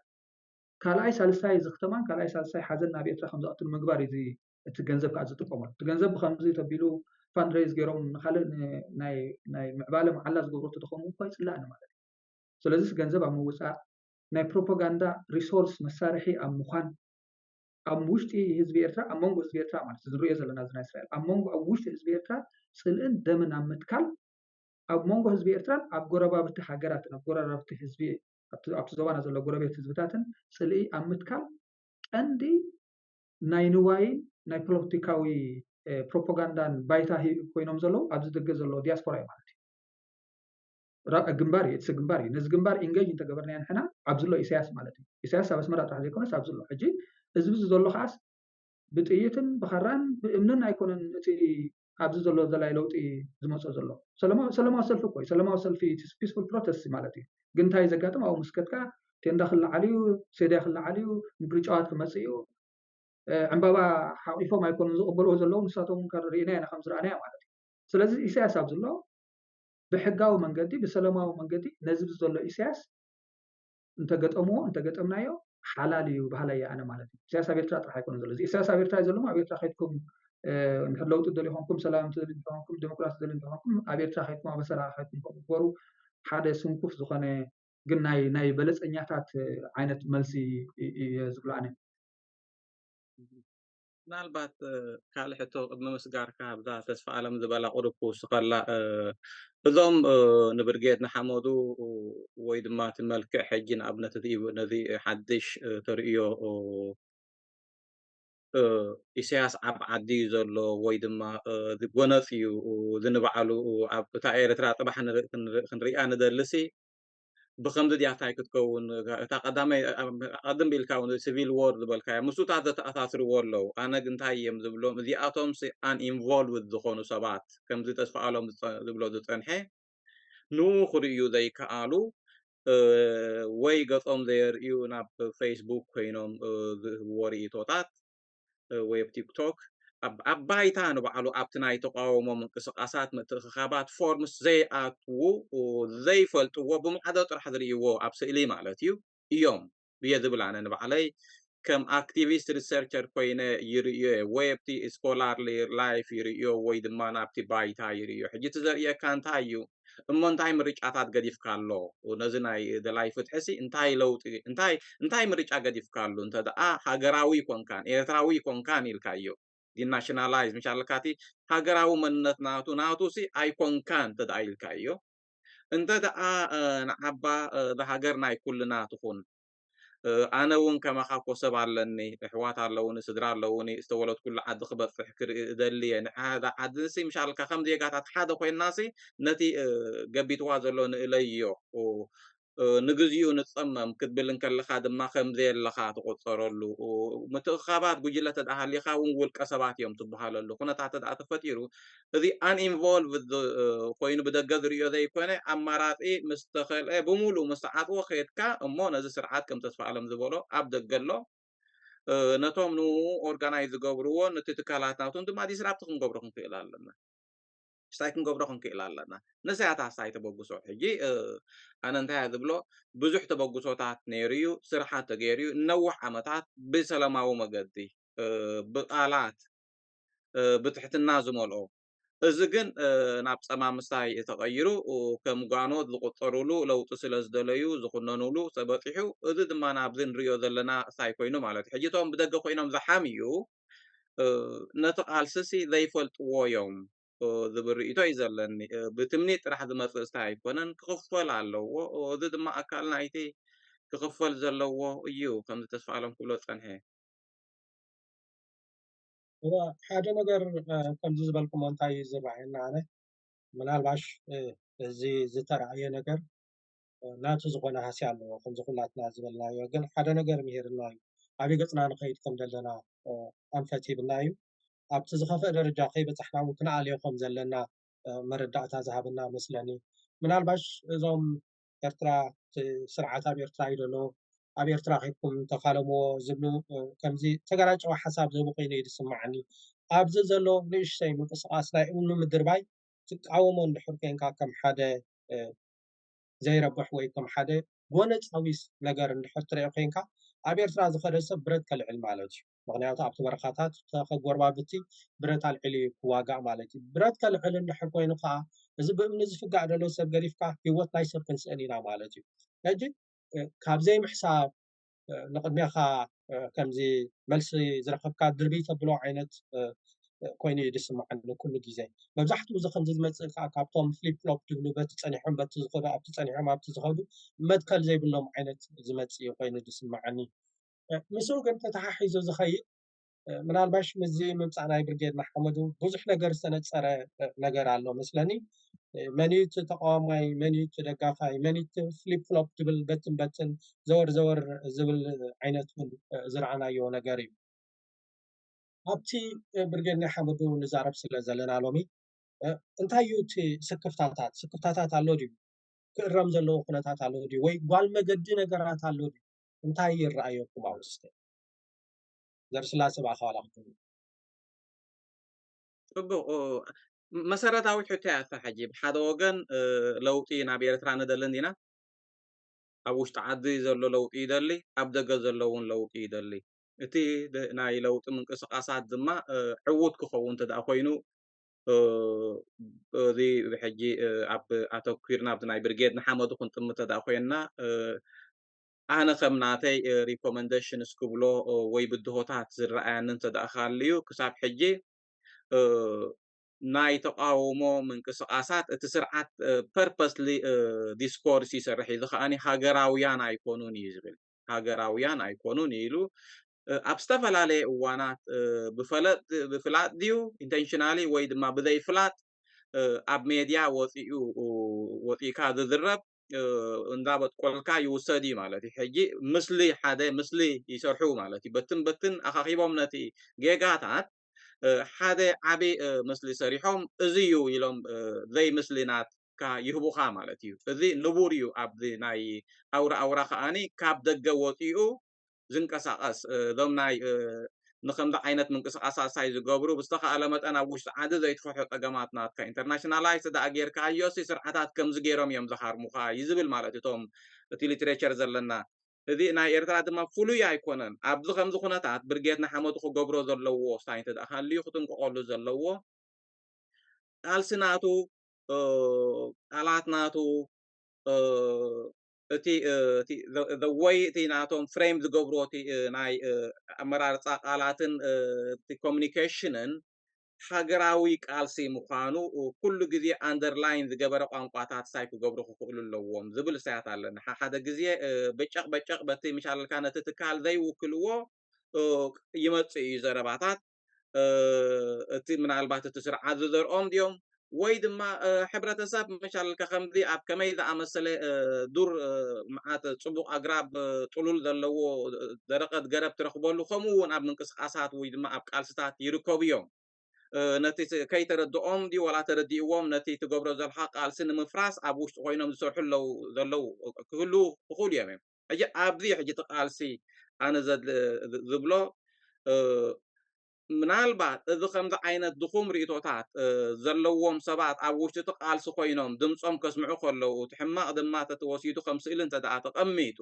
ካልኣይ ሳልሳይ ዝኽተማን ካልኣይ ሳልሳይ ሓዘን ናብ ኤርትራ ከም ዝኣትሉ ምግባር እዩ እቲ ገንዘብ ከዓ ዝጥቀመሉ እቲ ገንዘብ ብከምዚ ተቢሉ ፋንድሬዝ ገይሮም ንካልእ ናይ ምዕባለ መዓላ ዝገብሩ ተደኸሙ እኳ ይፅላእኒ ማለት እዩ ስለዚ ገንዘብ ኣብ ምውፃእ ናይ ፕሮፓጋንዳ ሪሶርስ መሳርሒ ኣብ ምዃን ኣብ ውሽጢ ህዝቢ ኤርትራ ኣብ መንጎ ህዝቢ ኤርትራ ማለት ዝንሪኦ ዘለና ዝና እስራኤል ኣብ መንጎ ኣብ ውሽጢ ህዝቢ ኤርትራ ፅልእን ደምን ኣብ ምትካል ኣብ መንጎ ህዝቢ ኤርትራን ኣብ ጎረባብቲ ሃገራትን ኣብ ጎረባብቲ ህዝቢ ኣብቲ ዞባና ዘሎ ጎረቤት ህዝብታትን ፅልኢ ኣብ ምትካል ቀንዲ ናይ ንዋይን ናይ ፖለቲካዊ ፕሮፓጋንዳን ባይታ ኮይኖም ዘለዉ ኣብዚ ደገ ዘሎ ዲያስፖራ እዩ ማለት እዩ ግንባር እዩ እቲ ግንባር እዩ ነዚ ግንባር ኢንጌጅ እንተገበርና ንሕና ኣብዚ ዘሎ ኢሳያስ ማለት እዩ ኢሳያስ ኣብ ኣስመራ ጥራሕ ዘይኮነስ ኣብዚ ዘሎ ሕጂ እዚ ዘሎ ከዓስ ብጥይትን ብኸራን ብእምንን ኣይኮነን እቲ ኣብዚ ዘሎ ዘላይ ለውጢ ዝመፅኦ ዘሎ ሰለማዊ ሰልፊ ኮይ ሰለማዊ ሰልፊ ፒስፉል ፕሮቴስት ማለት እዩ ግን እንታይ ዘጋጥም ኣብኡ ምስከትካ تندا خلعليو سيدا خلعليو مبرجات كمسيو عمبابا حقيقة ما يكون زقبلوا زلهم نساتهم كررينا أنا خمس رأنا مالتي سلازي إساس أبزلوا بحقاو منجدي بسلاماو منجدي نزل زلوا إساس أنت قد أمنايو حلالي وبهلاي أنا مالتي سياسة بيرترا راح يكون زلوا سياسة بيرترا زلوا ما بيرترا خيتكم نحلو تدلي هونكم سلام تدلي هونكم ديمقراطية تدلي هونكم أبيرترا خيتكم بسرعة خيتكم برو حدا سنكوف زخانة قلنا ناي بلس أنياتات عينة ملسي زبلانه ምናልባት ካልእ ሕቶ ቅድሚ ምስጋርካ ብዛ ተስፋ ኣለም ዝበላ ቁርብ ክውስኸላ እዞም ንብርጌድ ንሓመዱ ወይ ድማ እቲ መልክዕ ሕጂ ንኣብነት ነዚ ሓድሽ ተርእዮ ኢሳያስ ኣብ ዓዲ እዩ ዘሎ ወይ ድማ ጎነፅ እዩ ዝንበዓሉ ኣብ እታ ኤርትራ ጥባሕ ክንሪኣ ንደልሲ ብከምዚ ድያ እንታይ ክትከውን እታ ቀዳማይ ቀደም ኢልካ እውን ሲቪል ዎር ዝበልካዮ ምስኡታት ዘተኣሳስርዎ ኣለዉ ኣነ ግን እንታይ እዮም ዝብሎም እዚኣቶም አንኢንቮልቭድ ዝኾኑ ሰባት ከምዚ ተስፋኣሎም ዝብሎ ዝፀንሐ ንኡ ክርእዩ ዘይከኣሉ ወይ ገፆም ዘየርእዩ ናብ ፌስቡክ ኮይኖም ዝህብዎ ርእቶታት ወይ ኣብ ቲክቶክ ኣብ ባይታ ንባዕሉ ኣብቲ ናይ ተቃውሞ ምንቅስቃሳት ምትእኽኻባት ፎርምስ ዘይኣትዉ ዘይፈልጥዎ ብማዕደ ጥራሕ ዝርእይዎ ኣብ ስእሊ ማለት እዩ እዮም ብየ ዝብል ኣነ ንባዕለይ ከም ኣክቲቪስት ሪሰርቸር ኮይነ ይርእዮ ወይ ኣብቲ ስኮላርሊ ላይፍ ይርእዮ ወይ ድማ ናብቲ ባይታ ይርእዮ ሕጂ እቲ ዘርእየካ እንታይ እዩ እሞ እንታይ ምርጫታት ገዲፍካ ኣሎ ነዚ ናይ ደላይ ፍትሕሲ እንታይ ለውጢ እንታይ ምርጫ ገዲፍካ ኣሎ እንተደኣ ሃገራዊ ኮንካን ኤርትራዊ ኮንካን ኢልካ እዩ ዲናሽናላይዝ ምሻልካቲ ሃገራዊ መንነት ናቱ ሲ ኣይኮንካን እንተደኣ ኢልካ እዩ እንተደኣ ንዓባ ብሃገር ናይ ኩልና ትኹን ኣነ እውን ከማኻ ኮሰብ ኣለኒ ኣሕዋት ኣለውኒ ስድራ ኣለውኒ ዝተወለድ ኩሉ ዓዲ ክበፅሕ ክርኢ ደልየ ንሓደ ዓድሲ ምሻልካ ከም ዜጋታት ሓደ ኮይንናሲ ነቲ ገቢትዋ ዘሎ ንእለዮ ንግዚኡ ንፀመም ክትብል እንከለካ ድማ ከምዘየለካ ትቆፀረሉ ምትእኽኻባት ጉጅለ ተዳሃሊካ እውን ውልቀ ሰባት እዮም ትበሃለሉ ኩነታት ተደኣ ተፈጢሩ እዚ አንኢንቮልቭድ ኮይኑ ብደገ ዝርእዮ ዘይኮነ ኣማራፂ ምስ ተኸልአ ብሙሉእ ምስ ዓጥዎ ከየድካ እሞ ነዚ ስርዓት ከም ተስፋ ኣለም ዝበሎ ኣብ ደገሎ ነቶም ንኡ ኦርጋናይዝ ዝገብርዎ ነቲ ትካላት ናቶም ድማ ዲስራፕቲ ክንገብሮ ክንክእል ኣለና ስታይ ክንገብሮ ክንክእል ኣለና ነሳያታ ሳይ ተበግሶ ሕጂ ኣነ እንታይ ዝብሎ ብዙሕ ተበግሶታት ነይሩ እዩ ስራሓት ተገይሩ እዩ ነዊሕ ዓመታት ብሰላማዊ መገዲ ብቃላት ብትሕትና ዝመልኦ እዚ ግን ናብ ፀማምስታይ ተቐይሩ ከም ጓኖት ዝቁፀሩሉ ለውጢ ስለ ዝደለዩ ዝኩነንሉ ተበፂሑ እዚ ድማ ናብዚ ንሪኦ ዘለና ሳይ ኮይኑ ማለት ሕጂ እቶም ብደገ ኮይኖም ዝሓምዩ ነቲ ቃልስሲ ዘይፈልጥዎ እዮም ዝብል ርእቶ እዩ ዘለኒ ብትምኒት ጥራሕ ዝመፅእ ስታይ ኣይኮነን ክኽፈል ኣለዎ እዚ ድማ ኣካል ናይቲ ክኽፈል ዘለዎ እዩ ከምዚ ተስፋ ኣለም ክብሎ ፀንሐ ሓደ ነገር ከምዚ ዝበልኩሞ እንታይ እዩ ዝረኣየና ኣነ ምናልባሽ እዚ ዝተረኣየ ነገር ናቱ ዝኾነ ሃሲ ኣለዎ ከምዚ ኩላትና ዝበልናዮ ግን ሓደ ነገር ምሄርና እዩ ዓብይ ገፅና ንኸይድ ከም ዘለና ኣንፈት ይብልና እዩ ኣብቲ ዝኸፍአ ደረጃ ከይበፃሕና እውን ክንኣልዮ ከም ዘለና መረዳእታ ዝሃበና መስለኒ ምናልባሽ እዞም ኤርትራ ስርዓት ኣብ ኤርትራ እዩ ዘሎ ኣብ ኤርትራ ከይድኩም ተፋለምዎ ዝብሉ ከምዚ ተገራጨዋ ሓሳብ ዝህቡ ኮይኑ እዩ ዝስማዓኒ ኣብዚ ዘሎ ንእሽተይ ምንቅስቃስ ናይ እምኒ ምድርባይ ትቃወሞ እንድሕር ኮንካ ከም ሓደ ዘይረብሕ ወይ ከም ሓደ ጎነፃዊ ነገር እንድሕር ትሪኦ ኮንካ ኣብ ኤርትራ ዝኸደ ሰብ ብረት ከልዕል ማለት እዩ ምክንያቱ ኣብቲ በረኻታት ተኸጎርባብቲ ብረት ኣልዕሊ ክዋጋእ ማለት እዩ ብረት ከልዕል እንድሕር ኮይኑ ከዓ እዚ ብእምኒ ዝፍጋእ ዘሎ ሰብ ገዲፍካ ሂወት ናይ ሰብ ክንስእን ኢና ማለት እዩ ሕጂ ካብዘይ ምሕሳብ ንቅድሚኻ ከምዚ መልሲ ዝረከብካ ድርቢ ተብሎ ዓይነት ኮይኑ እዩ ዝስማዓኒ ኩሉ ግዜ መብዛሕትኡ እዚ ከምዚ ዝመፅእ ከዓ ካብቶም ፍሊፕ ፍሎፕ ድብሉ በቲ ፀኒሖም በቲ ዝኸዱ ኣብቲ ፀኒሖም ኣብቲ ዝኸዱ መትከል ዘይብሎም ዓይነት ዝመፅእ ኮይኑ ዝስማዓኒ ምስኡ ግን ተተሓሒዙ ዝኸይድ ምናልባሽ ምዚ ምምፃእ ናይ ብርጌድ ማሕመዱ ብዙሕ ነገር ዝተነፀረ ነገር ኣሎ መስለኒ መኒቱ ተቃዋማይ መኒቱ ደጋፋይ መኒቱ ፍሊፕ ፍሎፕ ድብል በትን በትን ዘወር ዝብል ዓይነት ዝረኣናዮ ነገር እዩ ኣብቲ ብርጌድ ናይ ሓመዱ ንዛረብ ስለ ዘለና ሎሚ እንታይ እዩ እቲ ስክፍታታት ኣሎ ድዩ ክእረም ዘለዎ ኩነታት ኣለዎ ድዩ ወይ ጓል መገዲ ነገራት ኣለዎ ድዩ እንታይ ይረኣየኩም ኣብ ውሽጢ ዘርስላሴ ባእኸዋላ ክትብል ጽቡቕ መሰረታዊ ሕቶ እያ እታ ሕጂ ብሓደ ወገን ለውጢ ናብ ኤርትራ ንደልን ኢና ኣብ ውሽጢ ዓዲ ዘሎ ለውጢ ይደሊ ኣብ ደገ ዘሎ እውን ለውጢ ይደሊ እቲ ናይ ለውጢ ምንቅስቓሳት ድማ ዕዉት ክኸውን እንተደኣ ኮይኑ እዚ ብሕጂ ኣብ ኣተኲርና ኣብቲ ናይ ብርጌድ ንሓመዱ ክንጥምት እንተደኣ ኮይንና ኣነ ከም ናተይ ሪኮመንዴሽንስ ክብሎ ወይ ብድሆታት ዝረኣየኒ እንተደኣ ሃልዩ ክሳብ ሕጂ ናይ ተቃውሞ ምንቅስቓሳት እቲ ስርዓት ፐርፐስሊ ዲስኮርስ ይሰርሕ እዩ ከዓኒ ሃገራውያን ኣይኮኑን እዩ ዝብል ሃገራውያን ኣይኮኑን ኢሉ ኣብ ዝተፈላለየ እዋናት ብፍላጥ ድዩ ኢንቴንሽናሊ ወይ ድማ ብዘይፍላጥ ኣብ ሜድያ ወፂእካ ዝዝረብ እንዳበጥቆልካ ይውሰድ እዩ ማለት እዩ ሕጂ ምስሊ ሓደ ምስሊ ይሰርሑ ማለት እዩ በትን ኣኻኺቦም ነቲ ጌጋታት ሓደ ዓብይ ምስሊ ሰሪሖም እዚ እዩ ኢሎም ዘይ ምስሊናትካ ይህቡኻ ማለት እዩ እዚ ንቡር እዩ ኣብዚ ናይ ኣውራ ከዓኒ ካብ ደገ ወፂኡ ዝንቀሳቐስ እዞም ናይ ንከምዚ ዓይነት ምንቅስቓሳት ሳይ ዝገብሩ ብዝተኸኣለ መጠን ኣብ ውሽጢ ዓዲ ዘይትፈትሖ ፀገማት ናትካ ኢንተርናሽናላይዝ ተደኣ ጌርካዮሲ ስርዓታት ከምዚ ገይሮም እዮም ዝሃርሙኻ እዩ ዝብል ማለት እቶም እቲ ሊትሬቸር ዘለና እዚ ናይ ኤርትራ ድማ ፍሉይ ኣይኮነን ኣብዚ ከምዚ ኩነታት ብርጌድና ሓመዱ ክገብሮ ዘለዎ ሳይ እንተደኣ ሃልዩ ክጥንቀቐሉ ዘለዎ ቃልሲ ናቱ ቃላት ናቱ እቲ ወይ እቲ ናቶም ፍሬም ዝገብሮ እቲ ናይ ኣመራርፃ ቃላትን እቲ ኮሚኒኬሽንን ሃገራዊ ቃልሲ ምዃኑ ኩሉ ግዜ ኣንደርላይን ዝገበረ ቋንቋታት ሳይ ክገብሩ ክኽእሉ ኣለዎም ዝብል ሳያት ኣለና ሓደ ግዜ በጨቕ በቲ ምሻለልካ ነቲ ትካል ዘይውክልዎ ይመፅእ እዩ ዘረባታት እቲ ምናልባት እቲ ስርዓት ዝዘርኦም ድዮም ወይ ድማ ሕብረተሰብ ምሻለልካ ከምዚ ኣብ ከመይ ዝኣመሰለ ዱር መዓት ፅቡቕ ኣግራብ ጥሉል ዘለዎ ደረቐት ገረብ ትረኽበሉ ከምኡ እውን ኣብ ምንቅስቓሳት ወይ ድማ ኣብ ቃልስታት ይርከቡ እዮም ነቲ ከይተረድኦም ድዩ ወላ ተረዲእዎም ነቲ ትገብሮ ዘለካ ቃልሲ ንምፍራስ ኣብ ውሽጢ ኮይኖም ዝሰርሑ ዘለው ክህሉ ክኽእሉ እዮም ሕጂ ኣብዚ ሕጂ እቲ ቃልሲ ኣነ ዝብሎ ምናልባት እዚ ከምዚ ዓይነት ድኹም ርእቶታት ዘለዎም ሰባት ኣብ ውሽጢ እቲ ቃልሲ ኮይኖም ድምፆም ከስምዑ ከለዉ እቲ ሕማቕ ድማ ተተወሲዱ ከም ስእሊ እንተደኣ ተቐሚጡ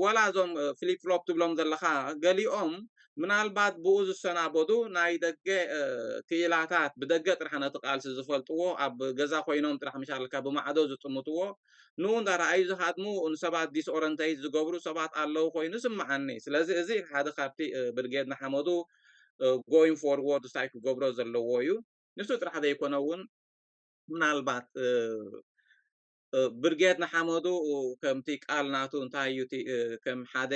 ወላ እዞም ፍሊፕ ፍሎፕ ትብሎም ዘለካ ገሊኦም ምናልባት ብኡ ዝሰናበዱ ናይ ደገ ክኢላታት ብደገ ጥራሕ ነቲ ቃልሲ ዝፈልጥዎ ኣብ ገዛ ኮይኖም ጥራሕ ምሻልካ ብማዕዶ ዝጥምትዎ ንኡ እንዳረኣዩ ዝሃድሙ ንሰባት ዲስኦረንተይት ዝገብሩ ሰባት ኣለዉ ኮይኑ ስምዓኒ ስለዚ እዚ ሓደ ካብቲ ብርጌድና ሓመዱ ጎይን ፎርዎርድ ሳይ ክገብሮ ዘለዎ እዩ ንሱ ጥራሕ ዘይኮነ እውን ምናልባት ብርጌድና ሓመዱ ከምቲ ቃል ናቱ እንታይ እዩ ከም ሓደ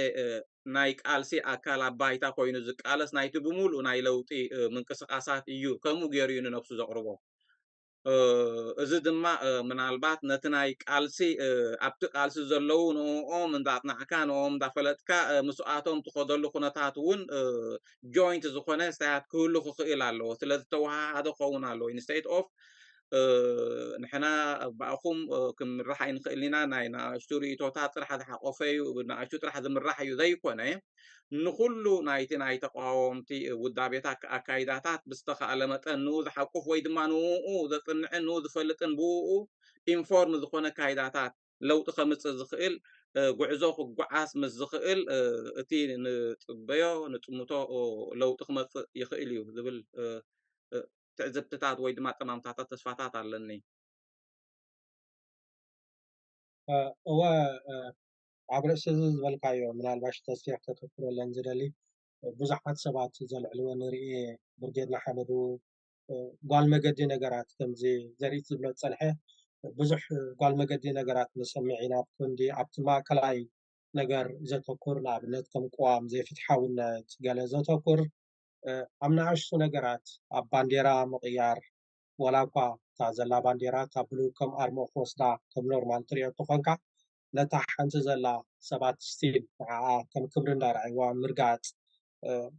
ናይ ቃልሲ ኣካል ኣባይታ ኮይኑ ዝቃለስ ናይቲ ብምሉእ ናይ ለውጢ ምንቅስቓሳት እዩ ከምኡ ገይሩ እዩ ንነብሱ ዘቕርቦ እዚ ድማ ምናልባት ነቲ ናይ ቃልሲ ኣብቲ ቃልሲ ዘለው ንኦም እንዳጥናዕካ ንኦም እንዳፈለጥካ ምስኣቶም ትኸደሉ ኩነታት እውን ጆይንት ዝኾነ ሳያት ክህሉ ክኽእል ኣለዎ ስለዚ ተዋሃሃደ ክኸውን ኣለዎ ኢንስቴድ ኦፍ ንሕና ባእኹም ክንምራሕ ኣይንኽእል ኢና ናይ ንኣሽቱ ርእቶታት ጥራሕ ዝሓቆፈ እዩ ንኣሽቱ ጥራሕ ዝምራሕ እዩ ዘይኮነ ንኩሉ ናይቲ ናይ ተቃዋምቲ ውዳቤታት ኣካይዳታት ብዝተኸኣለ መጠን ንኡ ዝሓቁፍ ወይ ድማ ንኡ ዘፅንዕን ንኡ ዝፈልጥን ብኡ ኢንፎርም ዝኾነ ካይዳታት ለውጢ ከምፅእ ዝኽእል ጉዕዞ ክጓዓስ ምስ ዝኽእል እቲ ንፅበዮ ንጥምቶ ለውጢ ክመፅእ ይኽእል እዩ ዝብል ትዕዝብትታት ወይ ድማ ጠማምታታት ተስፋታት ኣለኒ እወ ኣብ ርእሲ እዚ ዝበልካዮ ምናልባሽ ተስፊሕ ከተትኩረለን ዝደሊ ብዙሓት ሰባት ዘልዕልዎ ንርኢ ብርጌድና ሓመዱ ጓል መገዲ ነገራት ከምዚ ዘርኢ ዝብሎ ፀንሐ ብዙሕ ጓል መገዲ ነገራት ንሰምዕ ኢና ብኩንዲ ኣብቲ ማእከላይ ነገር ዘተኩር ንኣብነት ከም ቅዋም ዘይፍትሓውነት ገለ ዘተኩር ኣብ ንኣሽቱ ነገራት ኣብ ባንዴራ ምቕያር ወላ እኳ እታ ዘላ ባንዴራ ካብ ብሉ ከም ኣርሞ ክወስዳ ከም ኖርማል ትሪኦ ትኾንካ ነታ ሓንቲ ዘላ ሰባት ስቲል ንዓዓ ከም ክብሪ እንዳርኣይዋ ምርጋፅ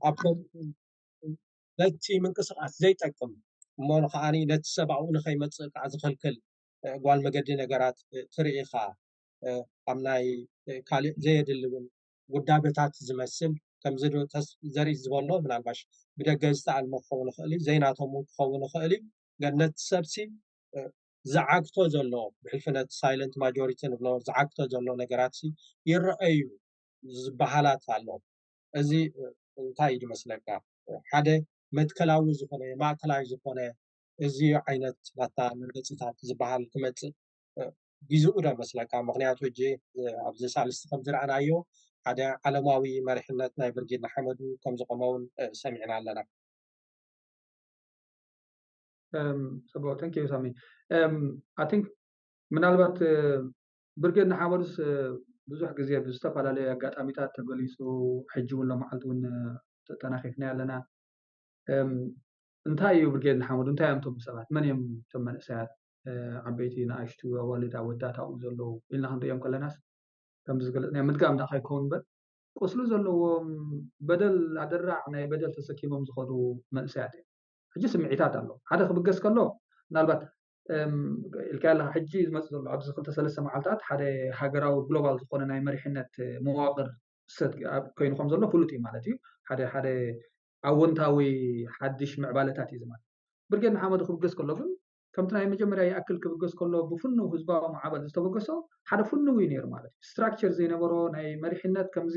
ኣብ ነቲ ምንቅስቓስ ዘይጠቅም እሞ ከዓኒ ነቲ ሰብ ኣብኡ ንኸይመፅእ ከዓ ዝኽልክል ጓል መገዲ ነገራት ትርኢኻ ኣብ ናይ ካልእ ዘየድልውን ውዳበታት ዝመስል ከምዚ ዶ ዘርኢ ዝበሎ ምናልባሽ ብደገ ዝተኣልሞ ክኸውን ይኽእል እዩ ዘይናቶም እውን ክኸውን ይኽእል እዩ ነቲ ሰብሲ ዝዓግቶ ዘሎ ብሕልፍነት ሳይለንት ማጆሪቲ ንብሎ ዝዓግቶ ዘሎ ነገራት ይረአዩ ዝበሃላት ኣሎ እዚ እንታይ እዩ ዝመስለካ ሓደ መትከላዊ ዝኾነ ማእከላዊ ዝኾነ እዚ ዓይነት ዳታ መግለፂታት ዝበሃል ክመፅእ ግዝኡ ዶ መስለካ ምክንያቱ ሕጂ ኣብዚ ሳልስቲ ከም ዝረኣናዮ ሓደ ዓለማዊ መሪሕነት ናይ ብርጌድ ሓመዱ ከም ዝቆመ እውን ሰሚዕና ኣለና So thank you Sami I think ምናልባት ብርጌድ ሓመዱስ ብዙሕ ግዜ ብዝተፈላለየ ኣጋጣሚታት ተገሊፁ ሕጂ እውን ለመዓልቲ እውን ተናኺፍና ኣለና እንታይ እዩ ብርጌድ ሓመዱ እንታይ እዮም እቶም ሰባት መን እዮም እቶም መንእሰያት ዓበይቲ ንኣሽቱ ኣዋልድ ኣወዳት ኣብኡ ዘለዉ ኢልና ክንሪኦም ከለናስ ከም ዝገለፅና ምድጋም ዳ ከይከውን በር ቁስሉ ዘለዎም በደል ኣደራዕ ናይ በደል ተሰኪሞም ዝኸዱ መንእሰያት እዮም ሕጂ ስምዒታት ኣሎ ሓደ ክብገስ ከሎ ምናልባት ኢልካ ኣለካ ሕጂ ዝመፅእ ዘሎ ኣብዚ 2-3 መዓልትታት ሓደ ሃገራዊ ግሎባል ዝኾነ ናይ መሪሕነት መዋቕር ኮይኑ ከም ዘሎ ፍሉጥ እዩ ማለት እዩ ሓደ ኣወንታዊ ሓድሽ ምዕባለታት እዩ ዝማለት ብርጌድ ሓመዱ ክብገስ ከሎ ግን ከምቲ ናይ መጀመርያ ይኣክል ክብገስ ከሎ ብፍኑ ህዝባዊ ማዕበል ዝተበገሶ ሓደ ፍኑ እዩ ነይሩ ማለት እዩ ስትራክቸር ዘይነበሮ ናይ መሪሕነት ከምዚ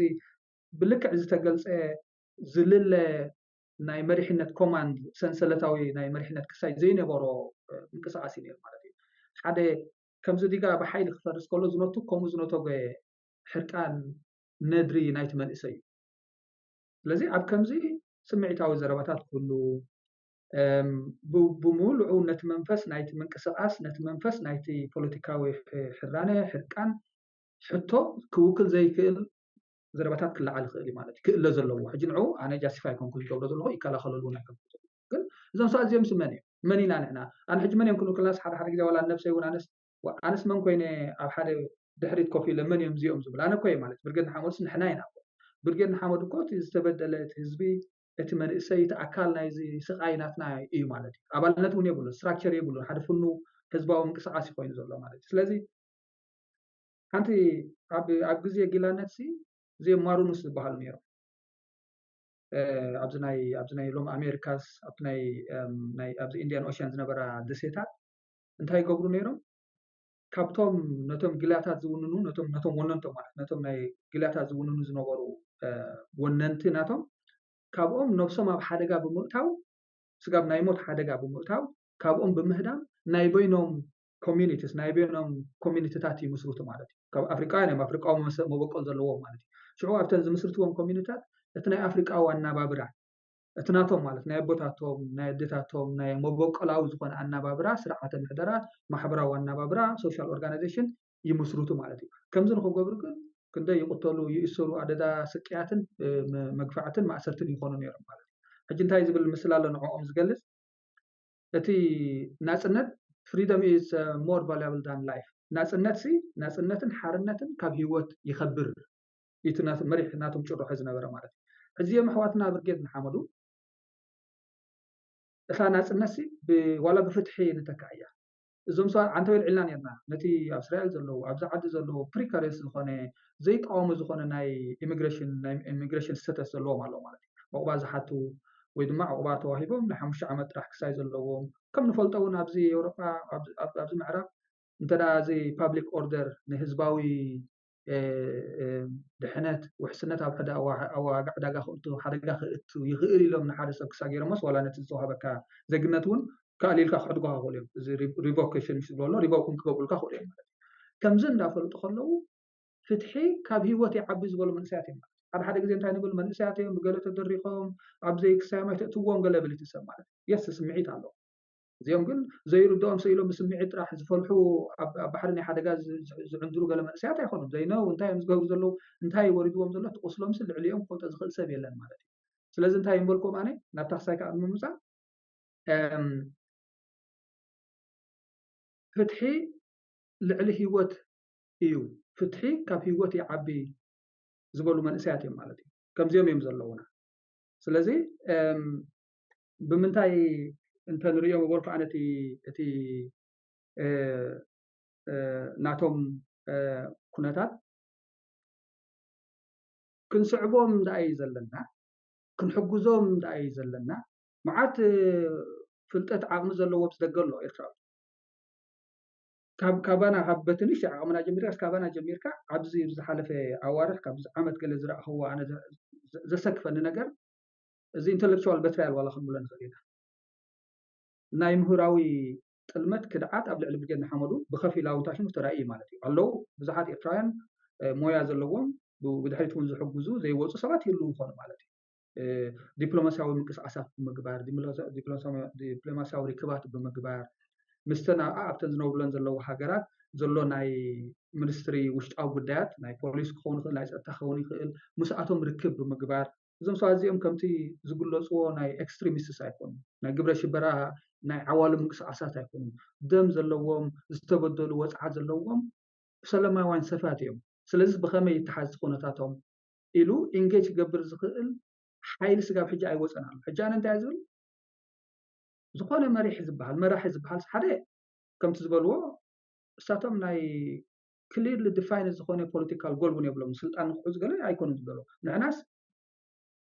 ብልክዕ ዝተገልፀ ዝልለ ናይ መሪሕነት ኮማንድ ሰንሰለታዊ ናይ መሪሕነት ክሳይ ዘይነበሮ እንቅስቃሴ ነይሩ ማለት እዩ ሓደ ከምዚ ዲጋ ብሓይሊ ክፈርስ ከሎ ዝነቱ ከምኡ ዝነተጎ ሕርቃን ነድሪ ናይቲ መንእሰይ እዩ ስለዚ ኣብ ከምዚ ስምዒታዊ ዘረባታት ኩሉ ብሙሉኡ ነቲ መንፈስ ናይቲ ምንቅስቃስ ነቲ መንፈስ ናይቲ ፖለቲካዊ ሕራነ ሕርቃን ሕቶ ክውክል ዘይክእል ዘረባታት ክለዓል ይኽእል ማለት እዩ ክእለ ዘለዎ ሕጂ ንዑ ኣነ ጃስቲፋይ ኮንኩ ዝገብሮ ዘለኹ ይከላኸለሉና ይከፍቱ ግን እዞም ሰባት እዚኦም ስመን እዮም መን ኢና ንሕና ኣነ ሕጂ መን እዮም ክንብል ከለናስ ሓደ ግዜ ዋላ ነብሰይ እውን ኣነስ መን ኮይነ ኣብ ሓደ ድሕሪት ኮፍ ኢለ መን እዮም እዚኦም ዝብል ኣነ ኮይ ማለት ብርጌድ ሓመዱስ ንሕና ኢና ብርጌድ ሓመዱ እኮ እቲ ዝተበደለ እቲ ህዝቢ እቲ መንእሰይ እቲ ኣካል ናይዚ ስቃይ ናትና እዩ ማለት እዩ ኣባልነት እውን የብሉ ስትራክቸር የብሉ ሓደ ፍኑ ህዝባዊ ምንቅስቃስ ኮይኑ ዘሎ ማለት እዩ ስለዚ ሓንቲ ኣብ ግዜ ጊላነት እዚኦም ማሩኑስ ዝበሃሉ ነይሮም ኣብዚ ናይ ሎም ኣሜሪካስ ኣብቲ ናይ ኣብዚ ኢንዲያን ኦሽን ዝነበራ ደሴታት እንታይ ይገብሩ ነይሮም ካብቶም ነቶም ግላታት ዝውንኑ ነቶም ወነንቶም ማለት ነቶም ናይ ግላታት ዝውንኑ ዝነበሩ ወነንቲ ናቶም ካብኦም ነብሶም ኣብ ሓደጋ ብምእታው ስጋብ ናይ ሞት ሓደጋ ብምእታው ካብኦም ብምህዳም ናይ በይኖም ኮሚኒቲስ ናይ በይኖም ኮሚኒቲታት ይምስርቱ ማለት እዩ ካብ ኣፍሪቃውያን እዮም ኣፍሪቃዊ መበቆል ዘለዎም ማለት እዩ ሽዑ ኣብተን ዝምስርትዎም ኮሚኒቲታት እቲ ናይ ኣፍሪቃዊ ኣናባብራ እቲ ናቶም ማለት ናይ ኣቦታቶም ናይ ኣዴታቶም ናይ መበቆላዊ ዝኾነ ኣናባብራ ስርዓተ ምሕደራ ማሕበራዊ ኣናባብራ ሶሻል ኦርጋናይዜሽን ይምስርቱ ማለት እዩ ከምዚ ንክገብሩ ግን ክንደይ ይቁተሉ ይእሰሩ ኣደዳ ስቅያትን መግፋዕትን ማእሰርትን ይኾኑ ነይሮም ማለት እዩ ሕጂ እንታይ ዝብል ምስሊ ኣሎ ንዕኦም ዝገልጽ እቲ ናጽነት freedom is more valuable than life ናጽነትን ሓርነትን ካብ ህይወት ይኸብር እቲ መሪሕ ናቶም ጭርሖ ዝነበረ ማለት እዩ ሕጂ ኣሕዋትና ብርጌድ ሓመዱ እታ ናጽነት ዋላ ብፍትሒ ንተካእያ እዞም ሰባት አንተ ኢልና ነርና ነቲ ኣብ እስራኤል ዘለዉ ኣብዚ ዓዲ ዘለዉ ፕሪካሪየስ ዝኾነ ዘይቃወሙ ዝኾነ ናይ ኢሚግሬሽን ስታተስ ዘለዎም ኣለዎ ማለት እዩ ዕቁባ ዝሓቱ ወይ ድማ ዕቁባ ተዋሂቦም ን5 ዓመት ጥራሕ ክሳይ ዘለዎም ከም ንፈልጦ እውን ኣብዚ ኤውሮጳ ኣብዚ ምዕራብ እንተዳ እዚ ፓብሊክ ኦርደር ንህዝባዊ ድሕነት ውሕስነት ኣብ ኣዋጋዕ ዕዳጋ ክእቱ ሓደጋ ክእቱ ይኽእል ኢሎም ንሓደ ሰብ ክሳብ ገይሮምስ ዋላ ነቲ ዝተዋሃበካ ዜግነት እውን ካልኢልካ ክሕድጎካ ክእሉ እዮም እዚ ሪቮኬሽን ዝብሎ ሪቮክን ክገብሩልካ ክእሉ እዮም ማለት እዩ ከምዚ እንዳፈልጡ ከለዉ ፍትሒ ካብ ሂወት ይዓቢ ዝበሉ መንእሰያት እዮም ሓደ ግዜ እንታይ ንብል መንእሰያት እዮም ብገለ ተደሪኾም ኣብዘይ ክሳማይ ተእትዎም ገለ ብል ትሰብ ማለት የስ ስምዒት ኣሎ እዚኦም ግን ዘይርድኦም ሰኢሎም ብስምዒት ጥራሕ ዝፈልሑ ኣብ ባሕሪ ናይ ሓደጋ ዝዕንድሩ ገለ መንእሰያት ኣይኮኑም ዘይነው እንታይ እዮም ዝገብሩ ዘለዉ እንታይ ወሪድዎም ዘሎ ትቁስሎም ልዕሊኦም ክፈልጦ ዝኽእል ሰብ የለን ማለት እዩ ስለዚ እንታይ ይምበልኩም ኣነ ናብታ ክሳይ ከዓ ንምምፃእ ፍትሒ ልዕሊ ህይወት እዩ ፍትሒ ካብ ህይወት ይዓቢ ዝበሉ መንእሰያት እዮም ማለት እዩ ከምዚኦም እዮም ዘለውና ስለዚ ብምንታይ እንተንሪኦም ወልኩ ኣነቲ ناتهم كنتات كنسعبهم داي زلنا كنحجزهم داي زلنا معات فلتت عقم زلوا بصدقلو إرترا كابانا هبتنيش عقمنا جميركا كابانا جميركا عبزي بزحالة في عوارح كابز عمد كل زرع هو أنا زسك فننجر زي intellectual betrayal ولا خمولنا خلينا نايم هراوي تلمت كدعات قبل علم بجد حمدو بخفي لاو تاشم ترائي مالتي الله بزحات إفراين مويا زلوهم بدحيت ونز حجزو زي وصو سبات يلو خون مالتي دبلوماسياوي منقسقاسات بمقبار دبلوماسياوي ركبات بمقبار مستنا أبتن زنوبلن زلو حاجرات زلو ناي منستري وشتاو قدات ناي بوليس كون خل ناي تخوني خل مساعتهم ركب بمقبار زم سوازيهم كمتي زقلو صو ناي اكستريميست سايكون ناي قبل شبراها ناي عوالم منقسقاسات يكونوا دم زلوهم استبدلوا وصعات زلوهم سلما وين سفاتهم سلز بخمه يتحاز خونتاتهم إلو إنجيج قبل زخل حيل سقاب حجة أي وصنا حجة أنت عزول زخانة مريح زبحال مراح زبحال حدا كم تزبلوا ساتم ناي clearly defined زخانة political goal ونبلو سلطان خذ قال أيكون زبلوا نعناس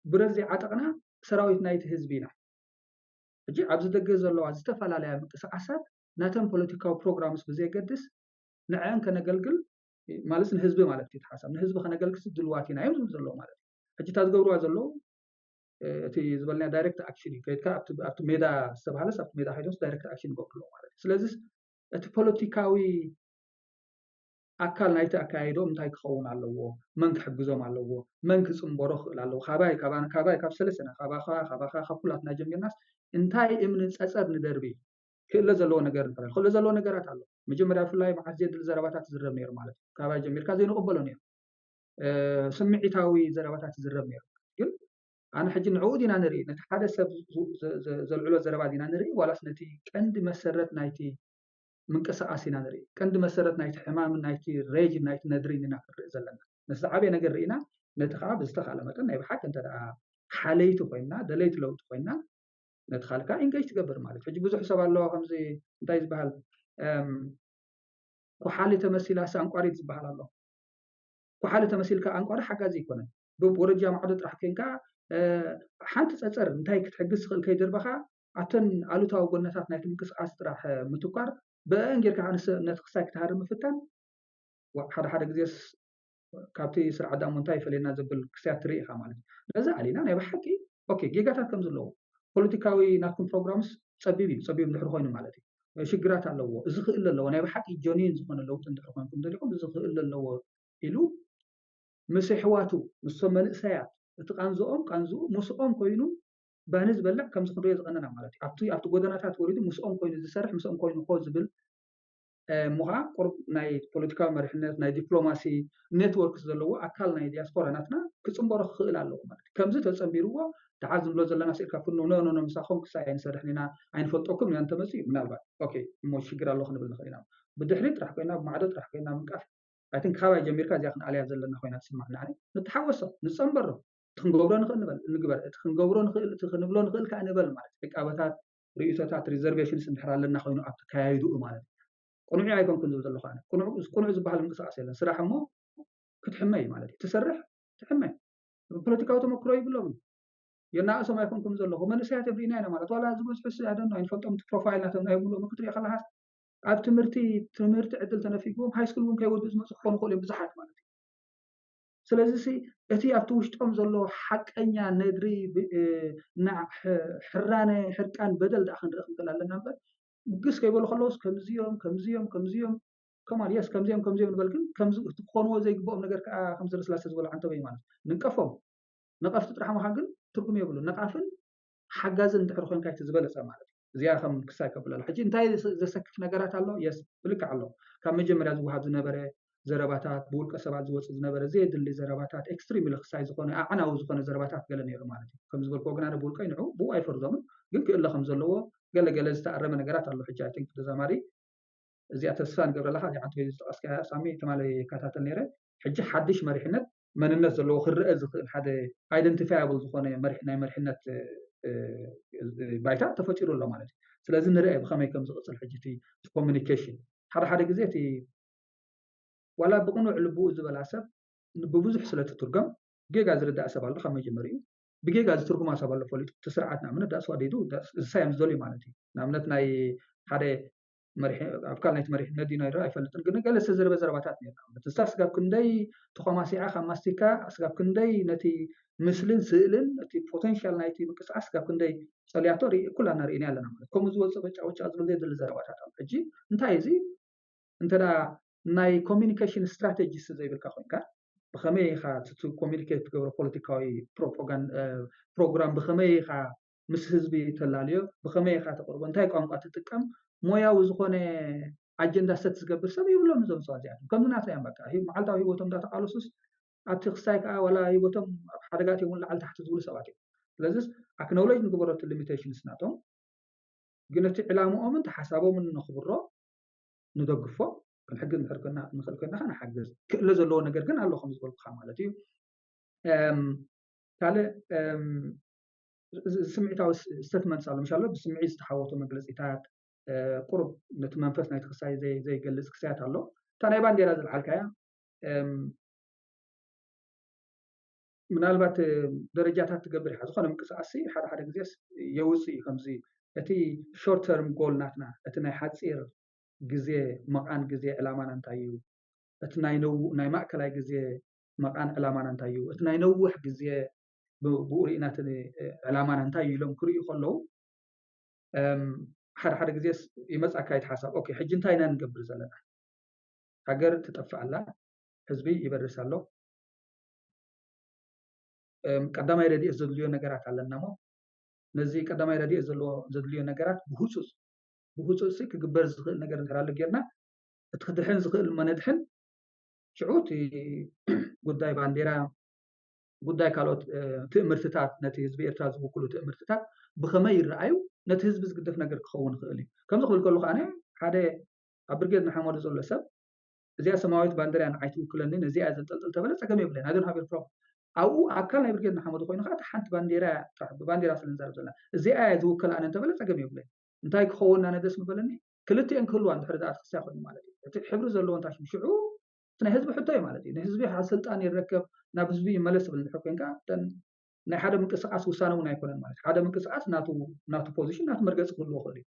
برزي عتقنا سراويت نايت حزبينا جي عبز دقة زلوا عز تفعل عليها مقصقاسات ناتم political programs بزي قدس نعان كنقلقل مالس الحزب مالتي يتحاسب الحزب خنقلقل دلواتينا يوم زلوا مالتي حجي تازقبروا زلوا تي زبلنا دايركت اكشن كيتكا ابت ميدا سبحالس ابت ميدا هيدوس دايركت اكشن بقولوا مالتي سلازس ات ፖለቲካዊ አካል ናይቲ አካይዶም እንታይ ክኸውን ኣለዎ መን ክሕግዞም ኣለዎ መን ክፅምበሮ ክእል ኣለዎ ካባይ ካብ ሰለስተ ካባኻ ኩላትና ጀሚርናስ እንታይ እምኒ ፀፀር ንደርቢ ክእለ ዘለዎ ነገር እንፈራል ክእለ ዘለዎ ነገራት ኣሎ መጀመርያ ፍላይ መዓዝ ዘድል ዘረባታት ዝረብ ነይሩ ማለት ካባይ ጀሚርካ ዘይንቕበሎ ነይሩ ስምዒታዊ ዘረባታት ዝረብ ነይሩ ግን أنا حجي نعود إن نري نتحدث زلعلو زربا دينا نري ولا سنتي كند مسرت نايتي من كساسينا نري كند مسرت نايتي حمام نايتي ريج نايتي ندرينا زلنا نستعبي نقرينا نتخاب استخاله متن ناي بحق انت حاليته فينا دليت لو فينا ندخلك انجيج تقبر مالك حجي بزح حساب الله خمسي انتايز بحال وحالي تمثيل سانقاري تبحال الله وحالي تمثيل كانقاري حاجه زي كونه بورجا معدد راح كينكا حانت تصر انتي كتحجز خل كيدربخ عتن علوتاو غنتات نايت منقسقاس راح متقار بانجيركا عنس نتخساك تهار مفتن وحد غزيس كابتي سرع دام انتي فلينا زبل كسيات ريخه مالك لذا علينا انا بحكي اوكي جيجاتات كم زلو بوليتيكاوي ناكم بروجرامز صبيب ندحر خوينو مالتي شجرات ኣለዎ እዚ ክእል ኣለዎ ናይ በሓቂ ጆኒን ዝኾነ ለውጥ እንድሕር ኮይንኩም ደሊኩም እዚ ክእል ኣለዎ ኢሉ ምስ ሕዋቱ ምስ መንእሰያት እቲ ቃንዝኦም ምስኦም ኮይኑ ባንዝ በልዕ ከም ዝኽንሪኦ ዝቐነና ማለት እዩ ኣብቲ ጎደናታት ወሪዱ ምስኦም ኮይኑ ዝሰርሕ ምስኦም ኮይኑ ኮ ዝብል ሙኻ ቁርብ ናይ ፖለቲካዊ መሪሕነት ናይ ዲፕሎማሲ ኔትወርክስ ዘለዎ ኣካል ናይ ዲያስፖራ ናትና ክፅምበሮ ክእል ኣለዎ ማለት እዩ ከምዚ ተፀምቢርዎ دعاز ملو زلنا سير كفنو نو مساخون كساين سرحنا عين فطوكم يعني تمسي من البعض اوكي مو شجر الله خنبل نخلينا بدحريت راح كنا بمعدد راح كنا منقف I think خاوي جميل كاز ياخن عليها زلنا خوينا تسمعنا يعني نتحوس نصنبر تخنقبرو نخنبل نقبر تخنقبرو نخل تخنبلو نخل كانبل مالت عقبات رئيسات ريزرفيشنز ندحر لنا خوينا اب كايدو مالت قنوعي ايكون كنزو زلو خانا قنوع زبحال منقصاص يلا صراحه مو كتحمي مالتي تسرح تحمي بوليتيكاو تمكرو يبلون يناقص ما يكون كم زلوا هم نسيت برينا مالت ولا زبوس بس هذا إنه ينفطم بروفايل ناتهم يقولوا ما كنت خلاص عاد تمرت عدل تنفيقهم هاي سكول ممكن يودز ما صخون خلي بزحات مالت سلازي أتي أبتوش تقوم زلوا حق أني ندري نع حرانة حركان بدل داخل رقم كلا لنا بس قس كيقولوا خلاص كم زيوم كمان يس كم زيوم بالكن كم تقونوا زي قبوا نقدر 5 3 ولا عن تبي مالت ننقفهم نقفت ترحموا حقن تركم يقولوا نقافن حجازن دحر خوين كايت زبلص ማለት زياره كم كساك بلا حجي انتي زسكف ነገራት አለው يس ብልክ አለው ካብ መጀመርያ ዝውሃብ ዝነበረ ዘረባታት ብውልቀ ሰባት ዝወጽእ ዝነበረ ዘየድሊ ዘረባታት ኤክስትሪም ለክሳይ ዝኾነ ኣዕናዊ ዝኾነ ዘረባታት ገለ ነይሩ ማለት እዩ ከም ዝበልኮ ግና ብውልቀ ይንዑ ብኡ ኣይፈርዶምን ግን ክእለ ከም ዘለዎ ገለ ዝተኣረመ ነገራት ኣሎ ሕጂ አይ ቲንክ ተዛማሪ እዚኣ ተስፋን ገብረላኻ እዚኣ አንተ ዝጠቀስካ ሳሚ ተማለ ይከታተል ነይረ ሕጂ ሓድሽ መሪሕነት መንነት ዘለዎ ክርአ ዝኽእል ሓደ አይደንቲፋያብል ዝኾነ ናይ መሪሕነት ባይታ ተፈጢሩ ኣሎ ማለት እዩ ስለዚ ንርአ ብኸመይ ከም ዝቕፅል ሕጂ እቲ ኮሚኒኬሽን حدا جزيتي ولا بقنوع لبو زبل سب ببزح سلة ترجم جيجا زرد أسباب الله خم جمري بجيجا زترجم أسباب الله فلي تسرعت نعمنا ده أسوأ ديدو ده سايم زولي مالتي نعمنا ناي حدا مريح أفكار نايت مريح ندينا يرى فلتن قلنا قال سزر بزرباتات نعمنا تستاس قاب كندي تخماسي عخا ماستيكا أسقاب كندي نتي مثلن سئلن نتي potential نايتي بكس أسقاب كندي سالياتوري كلنا رأينا لنا نعمنا كم زول سبج أو تشاز بلدي دل زرباتات أجي انتهي انت دا ناي communication strategies زي بالكاخوينكا بخمي خا تو communicate تقبل political propaganda program بخمي خا مس حزبي تلاليو بخمي خا تقرب انتي قانقا تتقم موياو زخونه اجندا ستزغبر سب يبلو مزون سوازيات كمنا تايم بقى هي معلتا هيوتم داتا قالوسس اتخسايكا ولا هيوتم حدغات يمون لعل تحت زول سباتي لذس اكنولج نغبرت limitations ناتهم جنت علامه من تحسابه من نخبره ندقفه كنحجز نحركنا نخلكنا خنا حجز كل زلوا نجر كنا الله خمس بول خاملتي تالي سمعتها ستمنت سالم إن شاء الله بسمعي استحوته مجلس إتاعت قرب نتمنفس نايت خصاي زي جلس خصايات الله تاني يبان دير هذا الحلقة من البات درجات تقبل حاجة خلنا مكساسي حدا جزيس يوصي خمسي أتي short term goal ناتنا أتنا حتصير جزء مقان جزء إلامان أنتايو أتناي ناي مأكلاي جزء مقان إلامان أنتايو أتناي نوح جزء بورينا تني إلامان أنتايو لهم كريه خلوا حدا جزء يمسك كايت حسب أوكي حجين تاينا نقبل زلنا هجر تتفق الله حزبي يبرس الله قدام يردي الزدليو نجارات على النمو نزي قدام يردي الزدليو نجارات بخصوص سك جبر زخل نجار نهرال جيرنا تخدحين زخل ما ندحن شعوتي قداي بانديرا قداي كالوت تأمرتات نتي حزب إرتاز وكله تأمرتات بخمير رأيو نتي حزب زقدف نجار كخون خالي كم زخل كله خانة هذا أبرجد محمد زول سب زي سماوات بانديرا أنا عايز كلنا زي أزل تبلا سكمي بلين هذا هذا البروب أو أكل أبرجد محمد خوين خاطر حنت بانديرا بانديرا سلنزار زلنا زي أزل كلنا أنت بلا سكمي بلين انتاي كخون أنا دسم بلني كلتي إن كله عند حردات خساخد مالتي حبر زلوا أنت عشان شعور تنا حزب حتى مالتي حزبي حصلت أن يركب نابزبي ملس بالحكم كا تن نحدا من قصاص وسانه ونايكون مالتي حدا من قصاص ناتو بوزيشن ناتو مركز كله خلي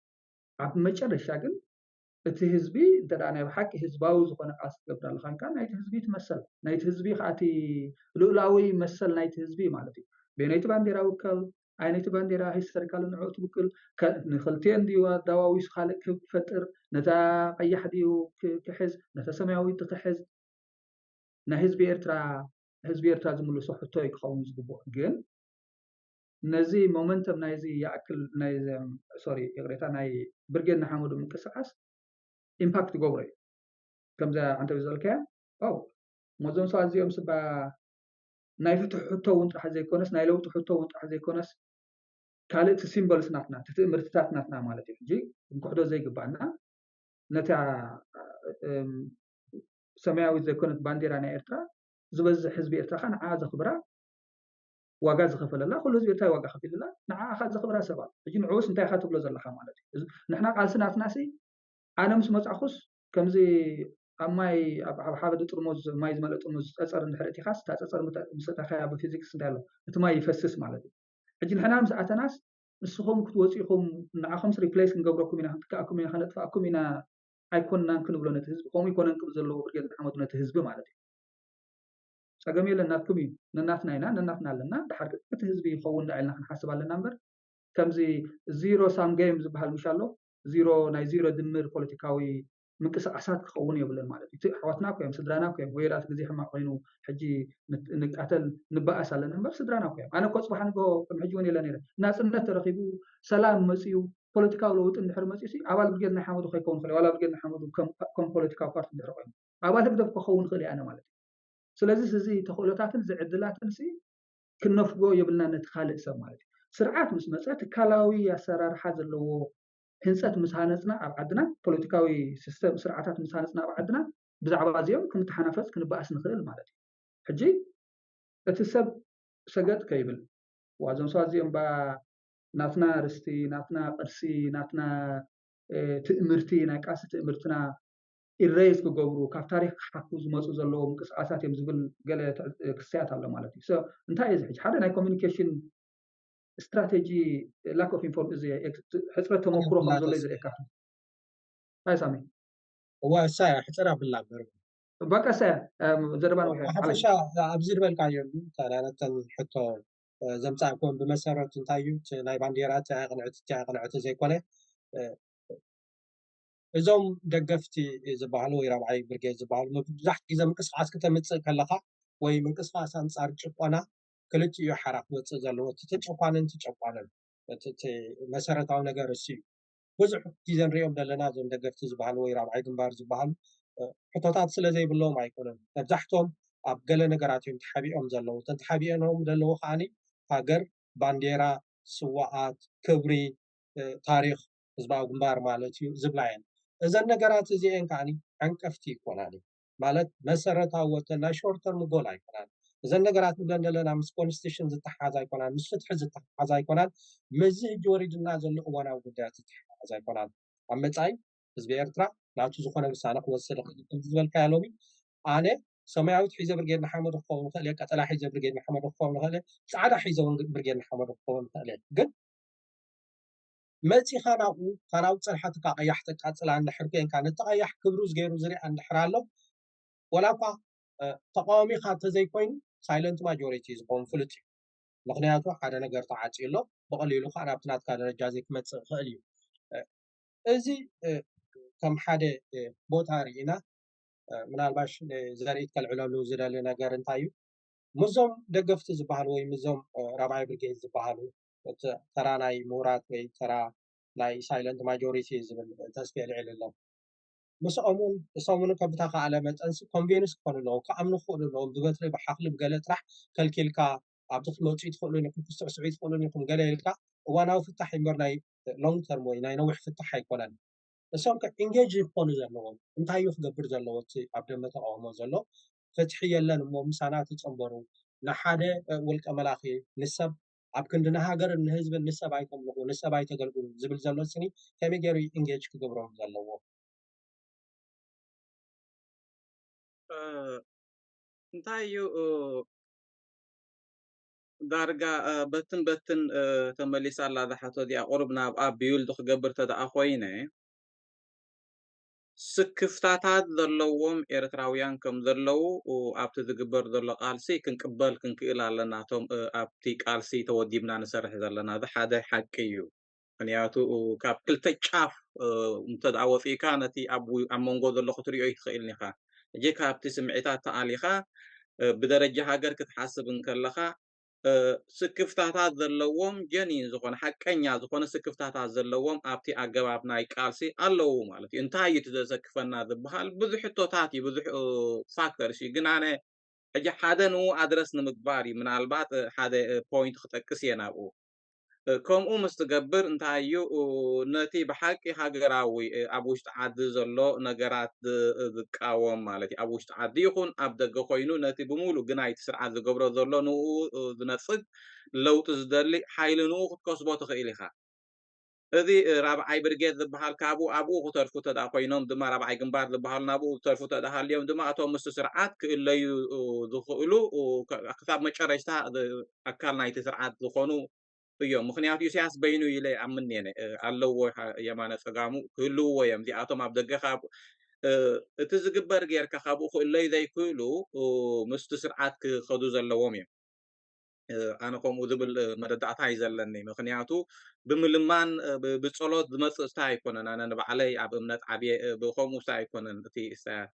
عب مجرد شاغل እቲ ህዝቢ እንተዳና ብሓቂ ህዝባዊ ዝኾነ ቃልሲ ትገብር ኣለካ ናይቲ ህዝቢ ትመሰል ናይቲ ህዝቢ ከኣቲ ልኡላዊ መሰል ናይቲ ህዝቢ ማለት እዩ በናይቲ ባንዴራ ውከል ዓይነይቲ ባንዴራ ሂስቶሪካል ንዕኡ ትውክል ንክልቲአን ድዩ ዳዋዊሱ ካልእ ክፈጥር ነታ ቀያሕ ድዩ ክሕዝ ነታ ሰማያዊት ክሕዝ ናይ ህዝቢ ኤርትራ ዝምልሶ ሕቶ ክኸውን ዝግቡእ ግን ነዚ ሞመንተም ናይዚ ያእክል ናይ ሶሪ ይቅሬታ ናይ ብርጌድ ንሓመዱ ምንቅስቃስ ኢምፓክት ጎብረ ከምዛ አንተ ብዘልከያ አው ሞዞም ሰው እዚኦም ስባ ናይ ፍትሕ ሕቶ እውን ጥራሕ ዘይኮነስ ናይ ለውጢ ሕቶ እውን ጥራሕ ዘይኮነስ ካልእቲ ሲምቦልስ ናትና ትእምርትታት ናትና ማለት እዩ ሕጂ እንኩሕዶ ዘይግባእና ነታ ሰማያዊት ዘይኮነት ባንዴራ ናይ ኤርትራ ዝበዝሕ ህዝቢ ኤርትራ ከዓ ንዓ ዘኽብራ ዋጋ ዝኸፈለላ ኩሉ ህዝቢ ኤርትራ ዋጋ ከፊልላ ንዓ ኻ ዘኽብራ ሰባት ሕጂ ንዕኡስ እንታይ ካ ትብሎ ዘለካ ማለት እዩ ንሕና ቃልሲ ናትናሲ أنا مش متأخص كم زي أماي حابة ترمز مايز مال ترمز أثر الحركة خاص تأثر مستخيا بفيزيكس داله تماي يفسس مالتي أجل حنا مساعة ناس نسخهم كتوصيهم نعخم ريبليس نجبركم منها كأكم منها خلت فأكم منها أيكون نكون بلون تهزب قوم يكون نكون زلوا برجع محمد نتهزب مالتي سجميل الناتكمي نناتنا هنا نناتنا لنا بحركة تهزبي خوون لنا نحسب على النمبر كم زي زيرو سام جيمز بهالمشالو زيرو ناي زيرو دمر بوليتيكاوي منقسقاسات كخون يبلن ማለት እዩ حواتنا كيم سدرانا كيم ويرات ግዜ حما ኮይኑ ሕጂ ንቃተል ንባኣስ ኣለና እምበር ስድራና كيم ኣነ ኮጽባሕ ንጎ ከም ሕጂ ወን የለን ናጽነት ተረኺቡ ሰላም መጽዩ ፖለቲካዊ ለውጥ እንድሕር መጽዩ ኣባል ብርጌድ ናይ ሓመዱ ከይከውን ክእል ዋላ ብርጌድ ናይ ሓመዱ ከም ፖለቲካዊ ፓርቲ እንድሕር ኮይኑ ኣባል ህግደፍ ክኸውን ክእል ኣነ ማለት እዩ ስለዚህ እዚ ተኽእሎታትን ዝዕድላትን ሲ ክነፍጎ የብልና ነቲ ካልእ ሰብ ማለት እዩ ስርዓት ምስ መጸ ትካላዊ ኣሰራርሓ ዘለዎ ህንጸት مسانسنا أب عدنا بوليتيكاوي سيستم سرعات مسانسنا أب عدنا بزعبة زيهم كنت حنفس كن بأس نخيل مالتي حجي اتصب سجد كيبل وعزم صازيهم با ناتنا رستي ناتنا قرسي ناتنا تأمرتي ناكاس تأمرتنا ኢሬዝ ክገብሩ ካብ ታሪክ ክሓቱ ዝመፁ ዘለዎም ቅስቃሳት እዮም ዝብል ገለ ክስያት ኣሎ ማለት እዩ እንታይ እዚ ሕጂ ሓደ ናይ ኮሚኒኬሽን ስትራቴጂ ላክ ኦፍ ኢንፎርሜሽን ሕፅረት ተመክሮ ከም ዘሎ እዩ ዝርእየካ ሃይ ሳሚ وسايا حتى بالله በቃ ሳያ ዘረባን ሓፈሻ ኣብዚ ድበልካዮ ታላላተ ሕቶ ዘምፃእኩም ብመሰረት እንታይ እዩ ናይ ባንዴራት ቅንዕቲ ዘይኮነ እዞም ደገፍቲ ዝበሃሉ ወይ ራብዓይ ብርጌድ ዝበሃሉ መብዛሕትኡ ግዜ ምንቅስቃስ ከተምፅእ ከለካ ወይ ምንቅስቃስ አንፃር ጭቆና ክልቲኡ ሓራፍ ወፅእ ዘለዎ እቲ ተጨቋንን ተጨቋንን እቲ መሰረታዊ ነገር እሱ እዩ ብዙሕ ግዜ ንሪኦም ዘለና እዞም ደገፍቲ ዝበሃሉ ወይ ራብዓይ ግንባር ዝበሃሉ ሕቶታት ስለ ዘይብሎም ኣይኮነን መብዛሕትኦም ኣብ ገለ ነገራት እዮም ተሓቢኦም ዘለዉ እተን ተሓቢኦም ዘለዉ ከዓኒ ሃገር ባንዴራ ስዋኣት ክብሪ ታሪክ ህዝባዊ ግንባር ማለት እዩ ዝብላ እየን እዘን ነገራት እዚአን ከዓኒ ዓንቀፍቲ ይኮናን ማለት መሰረታዊ ወተን ናይ ሾርት ተርም ጎል ኣይኮናን እዘን ነገራት ንብለን ዘለና ምስ ኮንስቲቱሽን ዝተሓሓዛ ኣይኮናን ምስ ፍትሒ ዝተሓሓዛ ኣይኮናን መዚ ሕጂ ወሪድና ዘሎ እዋናዊ ጉዳያት ዝተሓሓዛ ኣይኮናን ኣብ መፃኢ ህዝቢ ኤርትራ ናቱ ዝኾነ ውሳነ ክወስድ ክእል ዝበልካዮ ሎሚ ኣነ ሰማያዊት ሒዘ ብርጌድ ንሓመድ ክኸውን ክእል እየ ቀጠላ ሒዘ ብርጌድ ንሓመድ ክኸውን ክእል እየ ፃዕዳ ሒዘ ብርጌድ ንሓመድ ክኸውን ክእል እየ ግን መፂኻ ናብኡ ካናብ ፀልሓትካ ቀያሕ ተቃፅላ እንድሕር ኮንካ ነቲ ቀያሕ ክብሩ ዝገይሩ ዝሪኣ እንድሕር ኣሎ ወላ እኳ ተቃዋሚካ እንተዘይኮይኑ ሳይለንት ማጆሪቲ ዝኸውን ፍሉጥ እዩ ምክንያቱ ሓደ ነገር ተዓፅዩ ኣሎ ብቀሊሉ ከዓ ናብቲ ናትካ ደረጃ ዘይክመፅእ ክእል እዩ እዚ ከም ሓደ ቦታ ርኢና ምናልባሽ ዘርኢት ከልዕለሉ ዝደሊ ነገር እንታይ እዩ ምዞም ደገፍቲ ዝበሃሉ ወይ ምዞም ራብዓይ ብርጌድ ዝበሃሉ ተራ ናይ ምሁራት ወይ ተራ ናይ ሳይለንት ማጆሪቲ ዝብል ተስፋ ልዕል ኣሎ ምስኦምን እሶምን ከብታ ካዓለ መጠንሲ ኮንቬንስ ክኾኑ ኣለዎ ከኣምኑ ክኽእሉ ኣለዎም ብበትሪ ብሓክሊ ብገለ ጥራሕ ከልኪልካ ኣብቲ ክትመፁ ትኽእሉ ኢኹም ክስዕስዑ ትኽእሉ ኢኹም ገለ ኢልካ እዋናዊ ፍታሕ እምበር ናይ ሎንግ ተርም ወይ ናይ ነዊሕ ፍታሕ ኣይኮነን እሶም ኢንጌጅ ክኾኑ ዘለዎም እንታይ እዩ ክገብር ዘለዎ እቲ ኣብ ደመ ተቃውሞ ዘሎ ፍትሒ የለን እሞ ምሳና ተፀንበሩ ንሓደ ውልቀ መላኺ ንሰብ ኣብ ክንዲ ንሃገር ንህዝቢ ንሰብ ኣይተምልኹ ንሰብ ኣይተገልግሉ ዝብል ዘሎ ስኒ ከመይ ገይሩ ኢንጌጅ ክገብሮም ዘለዎ እንታይ እዩ ዳርጋ በትን ተመሊሳ ኣላ ዝሓቶ እዚኣ ቁርብ ናብ ኣብ ቢውልድ ክገብር ተደኣ ኮይነ ስክፍታታት ዘለዎም ኤርትራውያን ከም ዘለዉ ኣብቲ ዝግበር ዘሎ ቃልሲ ክንቅበል ክንክእል ኣለና እቶም ኣብቲ ቃልሲ ተወዲብና ንሰርሕ ዘለና እዚ ሓደ ሓቂ እዩ ምክንያቱ ካብ ክልተ ጫፍ እንተደኣ ወፂእካ ነቲ ኣብ መንጎ ዘሎ ክትሪኦ ይትኽእል ኒኻ እጂ ካብቲ ስምዒታት ተኣሊኻ ብደረጃ ሃገር ክትሓስብ እንከለካ ስክፍታታት ዘለዎም ጀኒን ዝኾነ ሓቀኛ ዝኾነ ስክፍታታት ዘለዎም ኣብቲ ኣገባብ ናይ ቃልሲ ኣለዉ ማለት እዩ እንታይ እዩ ዘሰክፈና ዝበሃል ብዙሕ ሕቶታት እዩ ብዙሕ ፋክተርስ እዩ ግን ኣነ ሕጂ ሓደ ንኡ ኣድረስ ንምግባር እዩ ምናልባት ሓደ ፖይንት ክጠቅስ እየ ናብኡ ከምኡ ምስ ትገብር እንታይ እዩ ነቲ ብሓቂ ሃገራዊ ኣብ ውሽጢ ዓዲ ዘሎ ነገራት ዝቃወም ማለት እዩ ኣብ ውሽጢ ዓዲ ይኹን ኣብ ደገ ኮይኑ ነቲ ብምሉእ ግናይቲ ስርዓት ዝገብሮ ዘሎ ንኡ ዝነፅግ ለውጢ ዝደሊ ሓይሊ ንኡ ክትከስቦ ትኽእል ኢኻ እዚ ራብዓይ ብርጌድ ዝበሃል ካብኡ ኣብኡ ክተርፉ ተደኣ ኮይኖም ድማ ራብዓይ ግንባር ዝበሃሉ ናብኡ ክተርፉ ተደኣ ሃልዮም ድማ እቶም ምስቲ ስርዓት ክእለዩ ዝኽእሉ ክሳብ መጨረሽታ ኣካል ናይቲ ስርዓት ዝኾኑ እዮም ምክንያቱ ኢሳያስ በይኑ ኢለ ኣምን እየ ኣለዎ የማነ ፀጋሙ ክህልውዎ እዮም እዚኣቶም ኣብ ደገ ካብ እቲ ዝግበር ጌርካ ካብኡ ክእለዩ ዘይክእሉ ምስቲ ስርዓት ክኸዱ ዘለዎም እዮም ኣነ ከምኡ ዝብል መረዳእታ እዩ ዘለኒ ምክንያቱ ብምልማን ብፀሎት ዝመፅእ ስታ ኣይኮነን ኣነ ንባዕለይ ኣብ እምነት ዓብየ ብከምኡ ስታ ኣይኮነን እቲ እሳያት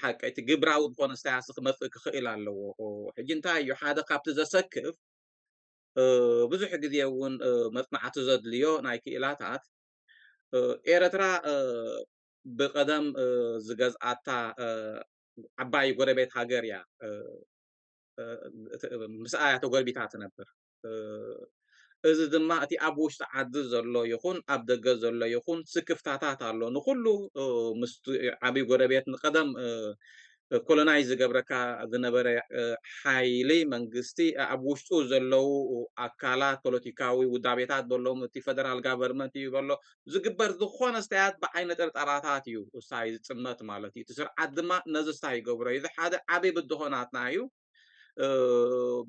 ሓቂ እቲ ግብራዊ ዝኾነ እሳያስ ክመፅእ ክኽእል ኣለዎ ሕጂ እንታይ እዩ ሓደ ካብቲ ዘሰክፍ ብዙሕ ግዜ እውን መፅናዕቲ ዘድልዮ ናይ ክእላታት ኤርትራ ብቀደም ዝገዝኣታ ዓባይ ጎረቤት ሃገር እያ ምስኣ ተጎርቢታ ትነብር እዚ ድማ እቲ ኣብ ውሽጢ ዓዲ ዘሎ ይኹን ኣብ ደገ ዘሎ ይኹን ስክፍታታት ኣሎ ንኩሉ ምስ ዓብይ ጎረቤት ንቀደም ኮሎናይዝ ዝገብረካ ዝነበረ ሓይሊ መንግስቲ ኣብ ውሽጡ ዘለው ኣካላት ፖለቲካዊ ውዳቤታት በሎም እቲ ፌደራል ጋቨርንመንት እዩ በሎ ዝግበር ዝኾነ ስተያት ብዓይነ ጥርጣራታት እዩ እሳይ ዝፅመት ማለት እዩ እቲ ስርዓት ድማ ነዚ ስታይ ይገብሮ እዩ እዚ ሓደ ዓበይ ብድኾናትና እዩ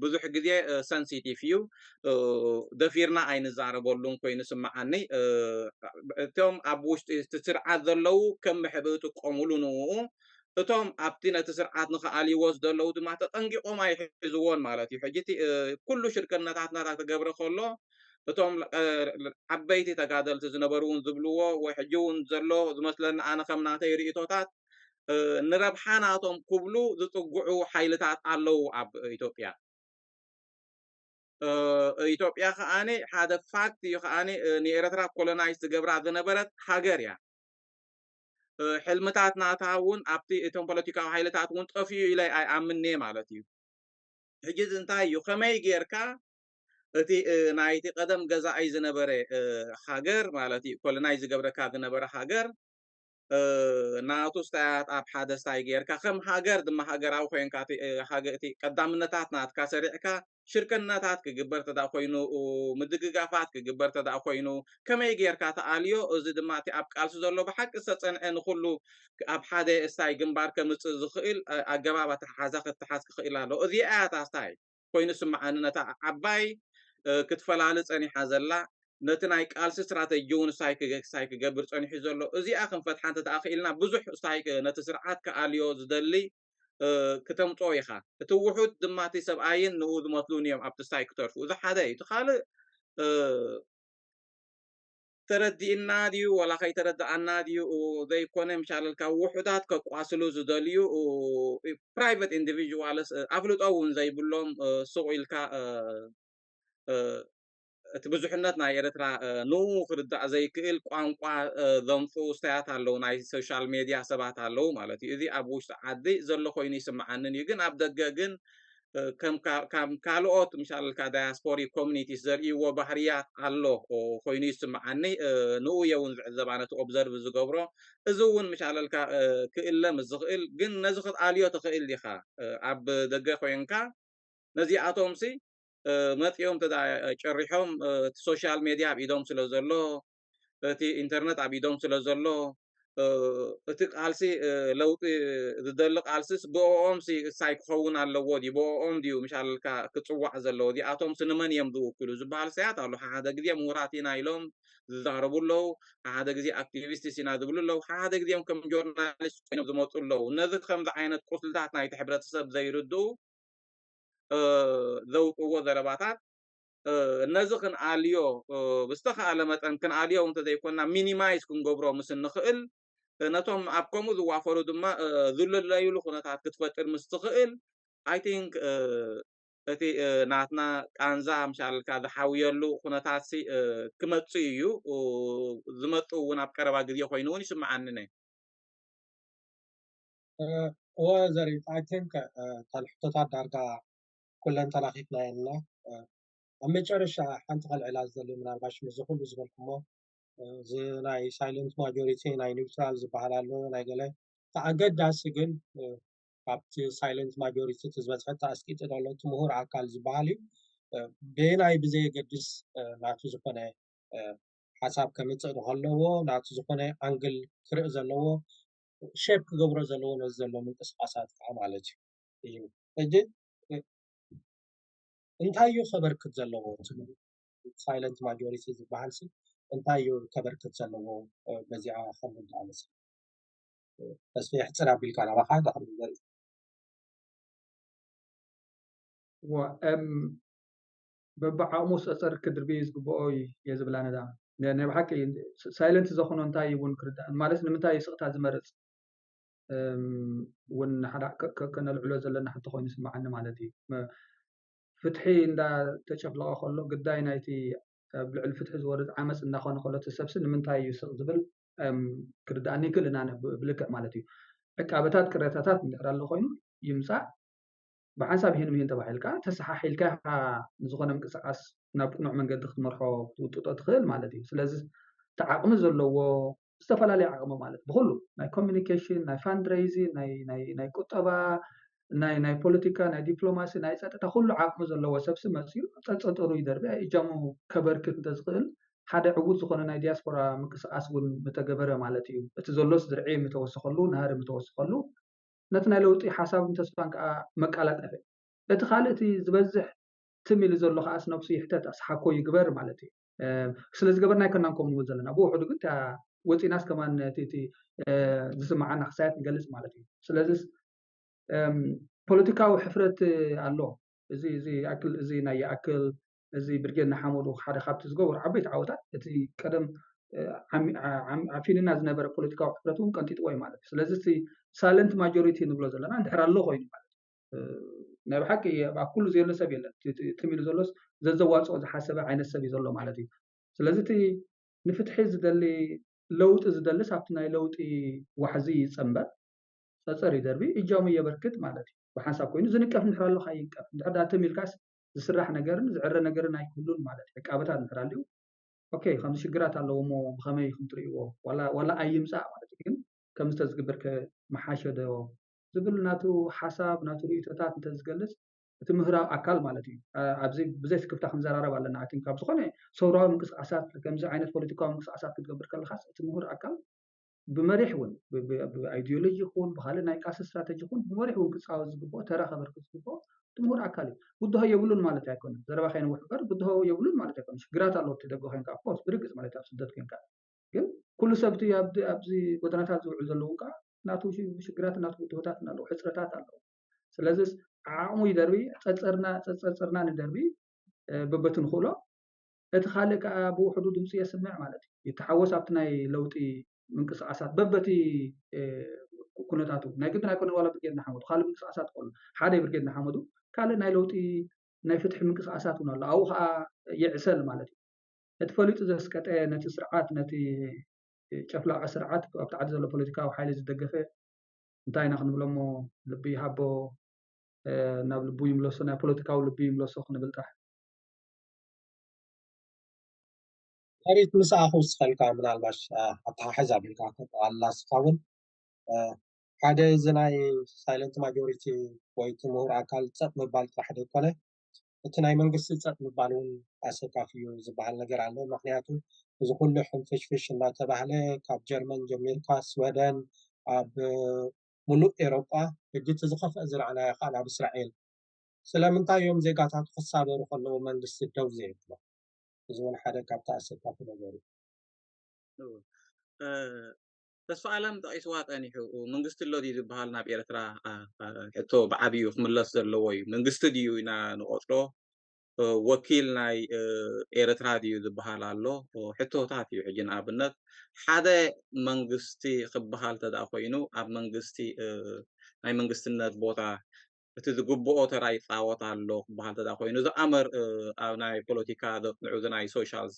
ብዙሕ ግዜ ሰንሲቲቭ እዩ ደፊርና ኣይንዛረበሉን ኮይኑ ስምዓኒ እቶም ኣብ ውሽጢ እቲ ስርዓት ዘለው ከም ምሕብእ ጥቀሙሉ ንኡ እቶም ኣብቲ ነቲ ስርዓት ንኽኣልይዎ ዘለዉ ድማ ተጠንቂቖም ኣይሕዝዎን ማለት እዩ ሕጂ እቲ ኩሉ ሽርክነታት ናታት ክገብረ ከሎ እቶም ዓበይቲ ተጋደልቲ ዝነበሩ እውን ዝብልዎ ወይ ሕጂ እውን ዘሎ ዝመስለኒ ኣነ ከም ናተይ ርእቶታት ንረብሓ ናቶም ክብሉ ዝፅጉዑ ሓይልታት ኣለው ኣብ ኢትዮጵያ ኢትዮጵያ ከዓኒ ሓደ ፋክት እዩ ከዓኒ ንኤርትራ ኮሎናይዝ ትገብራ ዝነበረት ሃገር እያ ሕልምታት ናታ እውን ኣብቲ እቶም ፖለቲካዊ ሓይልታት እውን ጠፍዩ ኢለይ ኣይኣምነ ማለት እዩ ሕጂ እንታይ እዩ ከመይ ጌርካ እቲ ናይቲ ቀደም ገዛኢ ዝነበረ ሃገር ማለት እዩ ኮሎናይዝ ዝገብረካ ዝነበረ ሃገር ናቱ ስታያት ኣብ ሓደ ስታይ ጌርካ ከም ሃገር ድማ ሃገራዊ ኮይንካ እቲ ቀዳምነታት ናትካ ሰሪዕካ ሽርክነታት ክግበር ተዳ ኮይኑ ምድግጋፋት ክግበር ተዳ ኮይኑ ከመይ ጌርካ ተኣልዮ እዚ ድማ እቲ ኣብ ቃልሲ ዘሎ ብሓቂ ዝተፀንዐ ንኩሉ ኣብ ሓደ ስታይ ግንባር ከምፅእ ዝኽእል ኣገባብ ኣተሓሓዛ ክትሓዝ ክኽእል ኣሎ እዚኣ እታ ስታይ ኮይኑ ስምዓኒ ነታ ዓባይ ክትፈላሊ ፀኒሓ ዘላ ነቲ ናይ ቃልሲ ስትራቴጂ እውን ስታይ ክገብር ፀኒሑ ዘሎ እዚኣ ክንፈትሓ እንተተኣኺልና ብዙሕ ስታይ ነቲ ስርዓት ከኣልዮ ዝደሊ ከተምጦ ኢኻ እቲ ውሑድ ድማ እቲ ሰብኣይን ንኡ ዝመስሉን እዮም ኣብቲ ስታይ ክተርፉ እዚ ሓደ እዩ እቲ ካልእ ተረዲእና ድዩ ወላ ከይተረዳእና ድዩ ዘይኮነ ምሻለልካ ውሑዳት ከቋስሉ ዝደልዩ ፕራይቬት ኢንዲቪዥዋልስ ኣፍልጦ እውን ዘይብሎም ሱቕ ኢልካ እቲ ብዙሕነት ናይ ኤርትራ ንኡ ክርዳእ ዘይክእል ቋንቋ ዘምፅኡ ስተያት ኣለው ናይ ሶሻል ሜድያ ሰባት ኣለው ማለት እዩ እዚ ኣብ ውሽጢ ዓዲ ዘሎ ኮይኑ ይስምዓንን እዩ ግን ኣብ ደገ ግን ከም ካልኦት ምሻልካ ዳያስፖሪክ ኮሚኒቲስ ዘርእይዎ ባህርያት ኣሎ ኮይኑ ይስምዓኒ ንኡ የውን ዝዕዘባ ነቲ ኦብዘርቭ ዝገብሮ እዚ እውን ምሻለልካ ክእለም ዝኽእል ግን ነዚ ክትኣልዮ ትኽእል ዲኻ ኣብ ደገ ኮይንካ ነዚኣቶምሲ መፂኦም ተዳ ጨሪሖም እቲ ሶሻል ሜድያ ኣብ ኢዶም ስለ ዘሎ እቲ ኢንተርነት ኣብ ኢዶም ስለ ዘሎ እቲ ቃልሲ ለውጢ ዝደሊ ቃልሲስ ብኦም ሳይ ክኸውን ኣለዎ ድዩ ብኦም ድዩ ምሻልካ ክፅዋዕ ዘለዎ እዚኣቶም ንመን እዮም ዝውክሉ ዝበሃል ሰያት ኣሎ ሓደ ግዜ ምሁራት ኢና ኢሎም ዝዛረቡ ኣለው ሓደ ግዜ ኣክቲቪስት ኢና ዝብሉ ኣለው ሓደ ግዜም ከም ጆርናሊስት ኮይኖም ዝመፁ ኣለው ነዚ ከምዚ ዓይነት ቁስልታት ናይቲ ሕብረተሰብ ዘይርድኡ ዘውፅዎ ዘረባታት ነዚ ክንኣልዮ ብዝተኸኣለ መጠን ክንኣልዮ እንተዘይኮንና ሚኒማይዝ ክንገብሮ ምስ ንኽእል ነቶም ኣብ ከምኡ ዝዋፈሩ ድማ ዝልለይሉ ኩነታት ክትፈጥር ምስ ትኽእል ኣይ ቲንክ እቲ ናትና ቃንዛ ምሻልካ ዝሓውየሉ ኩነታት ክመፅእ እዩ ዝመፁ እውን ኣብ ቀረባ ግዜ ኮይኑ እውን ይስምዓኒ ዘሪፍ ኣይ ቲንክ ታልሕቶታት ዳርጋ ኩለን ተላኺፍና የና ኣብ መጨረሻ ሓንቲ ከልዕላ ዝደሊ ምናልባሽ ምስ ኩሉ ዝበልኩሞ እዚ ናይ ሳይለንት ማጆሪቲ ናይ ኒውትራል ዝበሃል ኣሎ ናይ ገለ ተኣገዳሲ ግን ካብቲ ሳይለንት ማጆሪቲ እቲ ዝበዝሐ ተኣስቂጢ ዘሎ እቲ ምሁር ኣካል ዝበሃል እዩ ብናይ ብዘየገድስ ናቱ ዝኾነ ሓሳብ ከምፅእ ንከለዎ ናቱ ዝኾነ ኣንግል ክርኢ ዘለዎ ሼፕ ክገብሮ ዘለዎ ነዚ ዘሎ ምንቅስቃሳት ከዓ ማለት እዩ ሕጂ እንታይ እዩ ከበርክት ዘለዎ ሳይለንት ማጆሪቲ ዝበሃል እንታይ እዩ ከበርክት ዘለዎ በዚኣ ከምንታ ኣመስ ተስፋ ሕፅር ኣቢልካ ናባኻ ድሕሪ ዘርኢ በብዓቕሙ ፀፀር ክድርቢ ዝግብኦ እየ ዝብላ ነዳ ናይ ብሓቂ ሳይለንት ዘኾኖ እንታይ እውን ክርዳእ ማለት ንምንታይ ስቕታ ዝመርፅ እውን ሓደ ከነልዕሎ ዘለና ሕቶ ኮይኑ ይስምዓኒ ማለት እዩ ፍትሒ እንዳተጨፍለቐ ከሎ ግዳይ ናይቲ ኣብ ልዕሊ ፍትሒ ዝወርድ ዓመፅ እናኾነ ከሎ ተሰብሲ ንምንታይ እዩ ስቕ ዝብል ክርዳእኒ ይክእል ኢና ብልክዕ ማለት እዩ ዕቃበታት ቅሬታታት እንድሕር ኣሎ ኮይኑ ይምፃእ ብሓንሳብ ይህን ተባሂልካ ተሰሓሒልካ ንዝኾነ ምንቅስቃስ ናብ ቅኑዕ መንገዲ ክትመርሖ ክትውጥጦ ትኽእል ማለት እዩ ስለዚ ተዓቅሚ ዘለዎ استفلا عقم ማለት بخلو ናይ ኮሚኒኬሽን ናይ ፋንድሬይዚንግ ናይ ቁጠባ ናይ ፖለቲካ ናይ ዲፕሎማሲ ናይ ፀጥታ ኩሉ ዓቅሚ ዘለዎ ሰብ መፅዩ ፀፀጠሩ ይደርቢ እጃሙ ከበርክት እንተዝኽእል ሓደ ዕዉት ዝኾነ ናይ ዲያስፖራ ምንቅስቃስ እውን ምተገበረ ማለት እዩ እቲ ዘሎስ ዝርዒ ምተወሰኸሉ ናሃሪ ምተወሰኸሉ ነቲ ናይ ለውጢ ሓሳብን ተስፋን ከዓ መቃላጠፈ እቲ ካልእቲ ዝበዝሕ ትሚል ዘሎ ከዓስ ነብሱ ይሕተት ኣስሓኮ ይግበር ማለት እዩ ስለ ዝገበርና ይከናንኩም ንብል ዘለና ብውሕዱ ግን ወፂናስ ከማን እቲ ዝስማዓና ክሳያት ንገልጽ ማለት እዩ ስለዚ ፖለቲካዊ ሕፍረት ኣሎ እዚ ኣክል እዚ ናይ ኣክል እዚ ብርጌድ ናሓመዱ ሓደ ካብቲ ዝገበሩ ዓበይቲ ዓወታት እቲ ቀደም ዓፊንና ዝነበረ ፖለቲካዊ ሕፍረት እውን ቀንጢጥዎ እዩ ማለት ስለዚ እቲ ሳይለንት ማጆሪቲ ንብሎ ዘለና እንድሕር ኣሎ ኮይኑ ማለት ናይ ብሓቂ ኣብ ኩሉ ዘየለ ሰብ የለን ትሚሉ ዘሎስ ዘዘዋፅኦ ዝሓሰበ ዓይነት ሰብ እዩ ዘሎ ማለት እዩ ስለዚ እቲ ንፍትሒ ዝደሊ ለውጢ ዝደልስ ኣብቲ ናይ ለውጢ ዋሕዚ ይፀምበር ፀፀር ይደርቢ እጃሙ የበርክት ማለት እዩ ብሓንሳብ ኮይኑ ዝንቀፍ እንድሕር ኣሎ ካይንቀፍ እንድሕር ዳ ተሚልካስ ዝስራሕ ነገርን ዝዕረ ነገርን ኣይክህሉን ማለት እዩ ዕቃበታት እንድሕር ኣልዩ ኦኬ ከምዚ ሽግራት ኣለዎ እሞ ብኸመይ ክንትርእይዎ ዋላ ኣይምፃእ ማለት እዩ ግን ከም ዝተዝግበር ከመሓሸ ዶ ዝብል ናቱ ሓሳብ ናቱ ርእቶታት እንተዝገልጽ እቲ ምህራዊ ኣካል ማለት እዩ ኣብዚ ብዘይ ስክፍታ ክንዘራረብ ኣለና ኣይ ቲንክ ኣብ ዝኾነ ሰውራዊ ምንቅስቃሳት ከምዚ ዓይነት ፖለቲካዊ ምንቅስቃሳት ክትገብር ከለኻስ እቲ ምሁር ኣካል ብመሪሕ እውን ብኣይዲዮሎጂ ይኹን ብካልእ ናይ ቃሲ ስትራቴጂ ይኹን ብመሪሕ እውን ክፃወት ዝግብኦ ተራ ከበርክት ዝግብኦ እቲ ምሁር ኣካል እዩ ውድሆ የብሉን ማለት ኣይኮነን ዘረባ ኸይነ ውሕበር ውድሆ የብሉን ማለት ኣይኮነን ሽግራት ኣሎ እትደጎ ኮንካ ኣፍኮርስ ብርግፅ ማለት ኣብ ስደት ኮንካ ግን ኩሉ ሰብቲ ኣብዚ ጎደናታት ዝውዕሉ ዘለዉ ከዓ ናቱ ሽግራት ናቱ ውድሆታት ኣለዉ ሕፅረታት ኣለዉ ስለዚ ዓቕሙ ይደርቢ ፀፀርና ንደርቢ በበት ንኽእሎ እቲ ካልእ ከዓ ብውሕዱ ድምፂ የስምዕ ማለት እዩ ይተሓወስ ኣብቲ ናይ ለውጢ ምንቅስቃሳት በበቲ ኩነታቱ ናይ ግድን ኣይኮነን ዋላ ብርጌድ ናሓመዱ ካልእ ምንቅስቃሳት ከሉ ሓደ ብርጌድ ናሓመዱ ካልእ ናይ ለውጢ ናይ ፍትሒ ምንቅስቃሳት እውን ኣሎ ኣብኡ ከዓ ይዕሰል ማለት እዩ እቲ ፈሊጡ ዘስቀጠ ነቲ ስርዓት ነቲ ጨፍላቐ ስርዓት ኣብቲ ዓዲ ዘሎ ፖለቲካዊ ሓይሊ ዝደገፈ እንታይ ኢና ክንብሎ እሞ ልቢ ይሃቦ ናብ ልቡ ይምለሶ ናይ ፖለቲካዊ ልቢ ይምለሶ ክንብል ጥራሕ ታሪክ ምስኣኹ ስኸልካ ምናልባሽ ኣተሓሕዛ ብልካ ተጠቓልላ ስኻውን ሓደ እዚ ናይ ሳይለንት ማጆሪቲ ወይ እቲ ምሁር ኣካል ፀጥ ምባል ጥራሕ ደይኮነ እቲ ናይ መንግስቲ ፀጥ ምባል እውን ኣሰካፍ እዩ ዝበሃል ነገር ኣሎ ምክንያቱ እዚ ኩሉ ሕንፍሽፍሽ እናተባህለ ካብ ጀርመን ጀሚርካ ስወደን ኣብ ሙሉእ ኤሮጳ ሕጂ እቲ ዝኸፍአ ዝረኣናዮ ከዓ ናብ እስራኤል ስለምንታይ እዮም ዜጋታት ክሳበሩ ከለዉ መንግስቲ ደው ዘይብሎ እዚ እውን ሓደ ካብቲ ኣሰካፊ ነገር እዩ ተስፋ ዓለም ጠቂስዋ ጠኒሑ መንግስቲ ኣሎ ድዩ ዝበሃል ናብ ኤርትራ ሕቶ ብዓብዩ ክምለስ ዘለዎ እዩ መንግስቲ ድዩ ኢና ንቆፅሮ ወኪል ናይ ኤርትራ ድዩ ዝበሃል ኣሎ ሕቶታት እዩ ሕጂ ንኣብነት ሓደ መንግስቲ ክበሃል ተዳ ኮይኑ ኣብ መንግስቲ ናይ መንግስትነት ቦታ እቲ ዝግብኦ ተራ ይፃወት ኣሎ ክበሃል ተዳ ኮይኑ ዝኣመር ኣብ ናይ ፖለቲካ ዘጥንዑ ናይ ሶሻል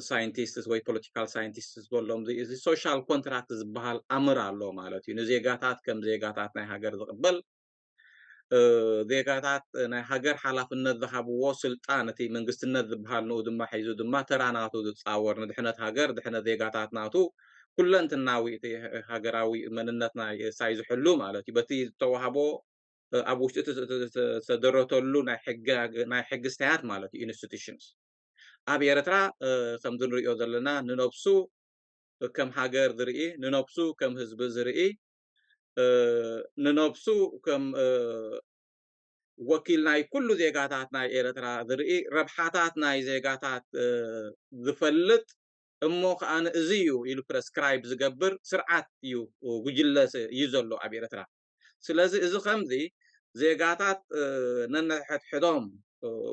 ሳይንቲስትስ ወይ ፖለቲካል ሳይንቲስትስ ዝበሎም እዚ ሶሻል ኮንትራክት ዝበሃል ኣምር ኣሎ ማለት እዩ ንዜጋታት ከም ዜጋታት ናይ ሃገር ዝቕበል ዜጋታት ናይ ሃገር ሓላፍነት ዝሃብዎ ስልጣን እቲ መንግስትነት ዝበሃል ንኡ ድማ ሒዙ ድማ ተራ ናቱ ዝፃወር ንድሕነት ሃገር ድሕነት ዜጋታት ናቱ ኩለንትናዊ እቲ ሃገራዊ መንነት ናይ ሳይ ዝሕሉ ማለት እዩ በቲ ዝተዋሃቦ ኣብ ውሽጢ ዝተደረተሉ ናይ ሕጊ ስታያት ማለት እዩ ኢንስቲቱሽንስ ኣብ ኤርትራ ከም ዝንሪኦ ዘለና ንነብሱ ከም ሃገር ዝርኢ ንነብሱ ከም ህዝቢ ዝርኢ ንነብሱ ከም ወኪል ናይ ኩሉ ዜጋታት ናይ ኤርትራ ዝርኢ ረብሓታት ናይ ዜጋታት ዝፈልጥ እሞ ከዓ እዚ እዩ ኢሉ ፕረስክራይብ ዝገብር ስርዓት እዩ ጉጅለ እዩ ዘሎ ኣብ ኤርትራ ስለዚ እዚ ከምዚ ዜጋታት ነንሕድሕዶም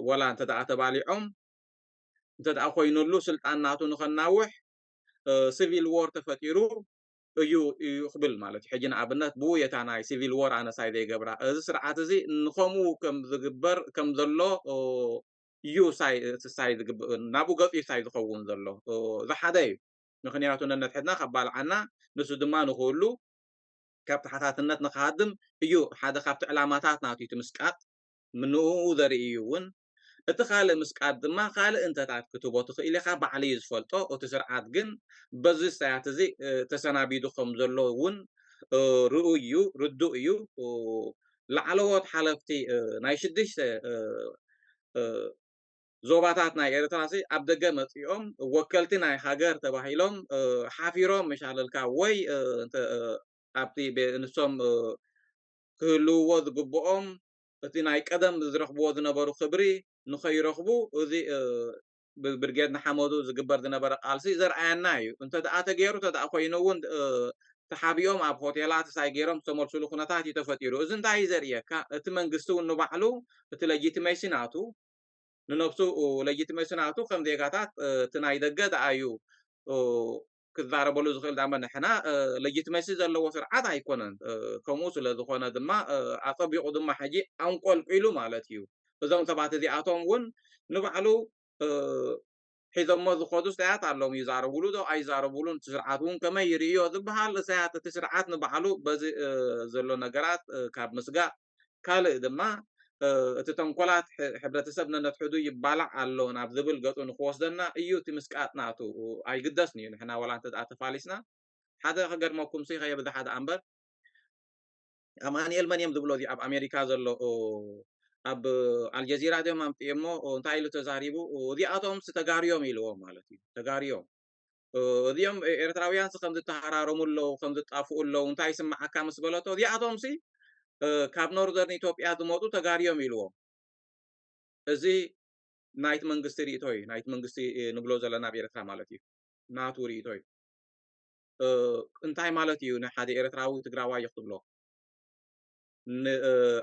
ወላ እንተደኣ ተባሊዖም እንተደኣ ኮይኑሉ ስልጣን ናቱ ንኸናውሕ ሲቪል ዎር ተፈጢሩ እዩ ክብል ማለት እዩ ሕጂ ንኣብነት ብውየታ ናይ ሲቪል ዎር ኣነ ሳይ ዘይገብራ እዚ ስርዓት እዚ ንከምኡ ከም ዝግበር ከም ዘሎ እዩ ሳይ ዝግበር ናብኡ ገፂ ሳይ ዝኸውን ዘሎ ዝሓደ እዩ ምክንያቱ ነንሕድና ከባልዓና ንሱ ድማ ንክህሉ ካብ ተሓታትነት ንክሃድም እዩ ሓደ ካብቲ ዕላማታት ናቱ እቲ ምስቃጥ ምንኡ ዘርኢ እዩ እውን اتخال مسقاد ما خال انت تاعت كتبو تخيل خا بعلي زفلطو او تسرعات جن بزي ساعات زي تسنابيدو خمزلو ون رؤيو ردؤيو لعلوات حلفتي ناي شدش زوباتات ناي إرتراسي أبدأ متيوم وكلتي ناي حجر تباهيلهم حافيرهم مش على الكاوي أنت أبتي بنسوم كلوا ذقبهم أتي ناي قدم زرخبوا ذنبرو خبري نخيرخبو وذي برجعنا حمودو زقبر ذنبر قالسي زرعان نايو أنت أتجيرو تدأخوينون تحابيهم أب هوتيلات سايجيرهم سمرسلو خناتاتي تفتيرو إذن داي زريا تمنقستو إنه بعلو تلاقيت ميسيناتو ننبسو لجيتيميشناتو كم ديغاتات تناي دغه دايو كزاربلو زخل داما نحنا لجيتيميشن زلو سرعات ايكونن كمو سلا زخونه دما اطبيقو دما حجي انقل قيلو مالتيو بزام تبعت دي اتوم ون نبعلو حيزم زخودو ساعات علوم يزاربلو دو اي زاربلون سرعاتون كما يريو دبحال ساعات تسرعات نبعلو بز زلو نغرات كاب مسغا كال دما تتنقلات حبرتسبنا نتحدو يبالع علو ناب ذبل قطو نخوصدنا ايو تمسكات ناتو اي قدسني نحنا ولا انت اتفاليسنا حدا خقر موكم سي خيا بدا حدا انبر اماني المانيام ذبلو دي اب امريكا زلو اب الجزيرة دي مامتيمو انتايلو تزاريبو ودي اتوم ستغاريوم يلو مالتي تغاريوم ديوم إرتراويان سخمد تحرارهم اللو خمد تافو اللو انتاي سمع كامس بلوتو دي اتوم سي كاب نوردرن إثيوبيا دموتو تغاريوم يلو ازي نايت منغستي ريتوي نايت منغستي نبلو زلنا بيرترا مالتي ناتو ريتوي انتاي مالتي نحادي إرتراوي تغراوا يخطبلو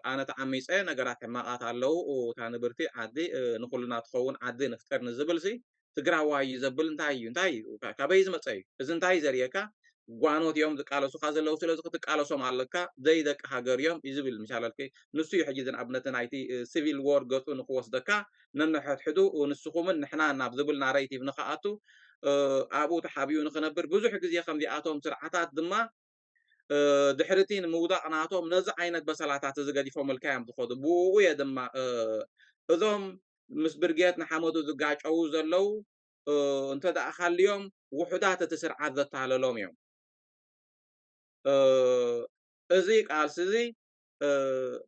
أنا تعميس نجارات حماقات علو وتعنبرتي عدي نقولنا تخون عدي نفتكر نزبلسي تغراوا يزبل انتاي كابيز مصاي إذا انتاي زريكا غوانوت يوم دقالسو خازلو سلازو تقالسو مالكا زي دق هاجريوم يزبل مشالالكي نسو يحجزن ابنتن ايتي سيفيل وور غطو نخوس دكا ننحد حدو ونسخومن نحنا نابزبل ناريتي بنخاتو ابو تحابيو نخنبر بزح غزي خمدي اتوم سرعتات دما دحرتين موضع ناتوم نز عينت بسلاتات زغديفهم الكام تخود بو يا دما اذم مس برجيتنا حمودو زغاچو زلو انت دا خليهم وحدات تسرعات ذتاللوم يوم ازي قال سزي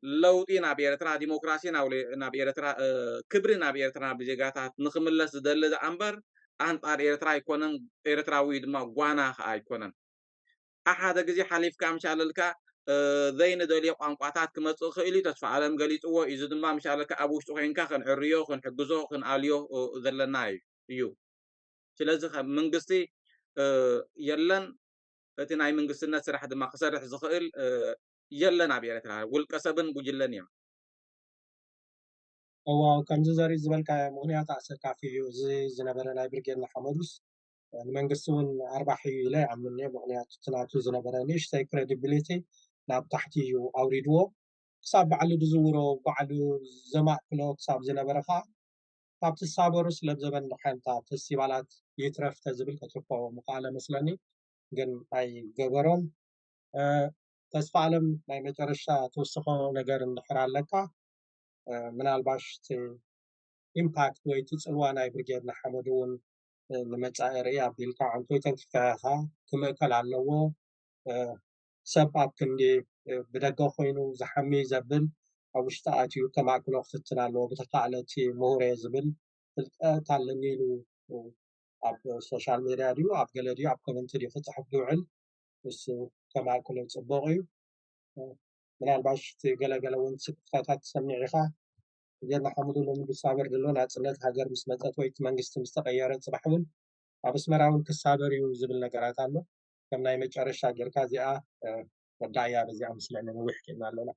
لوطي ناب إرترا ديمقراسي ناب إرترا كبر ناب إرترا بجيغاتات نخملس زدل أمبر أنطار إرترا يكونن إرتراوي دما غوانا يكونن أحد غزي حليف كام شاللكا ذين دولي قانقاتات كمصو خيلي تدفع عالم غليطو إذا دما مشالكا أبوش توخينكا خن عريو خن حجزو خن آليو ذلناي يو سلازي منغستي يلن أتي ناي منغستنا سرح دما خسرح زخيل يلن عبي إرترا والقسبن بجلن يم هو كان زاري زبالكا مغنيات عسر كافي زي زنبرا ناي برجينا حمدوس المنقسون أربع حيلة عملنا مغنيات تناتو زنبرا نيش تاي كريديبيليتي ناب تحتي أوريدو كساب بعلو دزورو بعلو زماء كلو كساب زنبرا خا فابت السابروس لبزبن نحنتا تسيبالات يترف تزبل كترفو مقالة مثلاني جن أي جبرون تسفى علم ناي مجرشة توسخو نجر نحرال لكا من الباش إمباكت ويتوس الوانا برجينا حمدون نمتصائر أبيلكا عن تويتن كفاها كما كل علوه سبب كندي بدقة خوينو زحمي زبل أو اشتاعتيو كما كل وقت تنالو بتقالتي مهوري زبل تعلنيلو أب سوشال ميديا ديو أب جاليريو أب كومنتري فتح بدوعل بس كما كل تصبغي من الباش تجلا ونسك فتات سميعها جينا حمدون من بالصابر دلون عصلت هاجر مسمطت ويت منግስት مستقيرت صباحون أبسمراون كسابريو زبل نجارات الله كم ناي مجرشة جركا زيا ودايا بزيا مسلمين ويحكينا لنا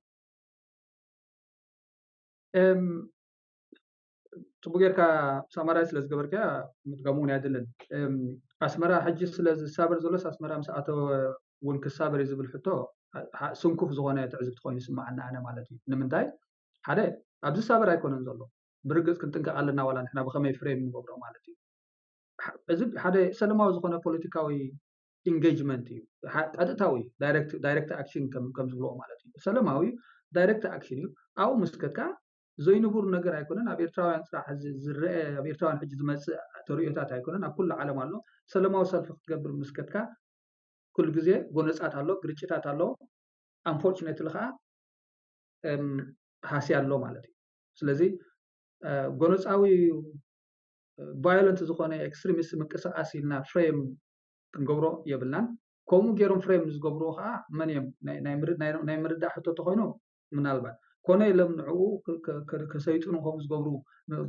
تبغيركا سامراي سلاز غبركا متغمون يادلن اسمرا حجي سلاز سابر زلس اسمرا مساتو ون كسابر يزبل حتو سنكوف زغونه تعزب تخوين يسمعنا انا مالتي نمنتاي حدا ابز سابر ايكونن زلو برغز كنتنك علنا ولا نحنا بخمي فريم نغبرو مالتي ازب حدا سلماو زغونه بوليتيكاوي engagement قدتاوي دايركت اكشن كم زبلو مالتي سلماوي دايركت اكشن او مسكتكا ዘይንቡር ነገር ኣይኮነን ኣብ ኤርትራውያን ጥራሕ ዝርአ ኣብ ኤርትራውያን ሕጂ ዝመፅእ ተርእዮታት ኣይኮነን ኣብ ኩሉ ዓለም ኣሎ ሰላማዊ ሰልፊ ክትገብር ምስከትካ ኩሉ ግዜ ጎነፃት ኣሎ ግርጭታት ኣሎ አንፎርቹኔትሊ ከዓ ሃስያ ኣሎ ማለት እዩ ስለዚ ጎነፃዊ ቫዮለንት ዝኾነ ኤክስትሪሚስት ምንቅስቃስ ኢልና ፍሬም ክንገብሮ የብልናን ከምኡ ገይሮም ፍሬም ዝገብሩ ከዓ መን እዮም ናይ ምርዳእ ሕቶ ተኮይኑ ምናልባት ኮነ ኢሎም ንዕኡ ከሰይጥኑ ከም ዝገብሩ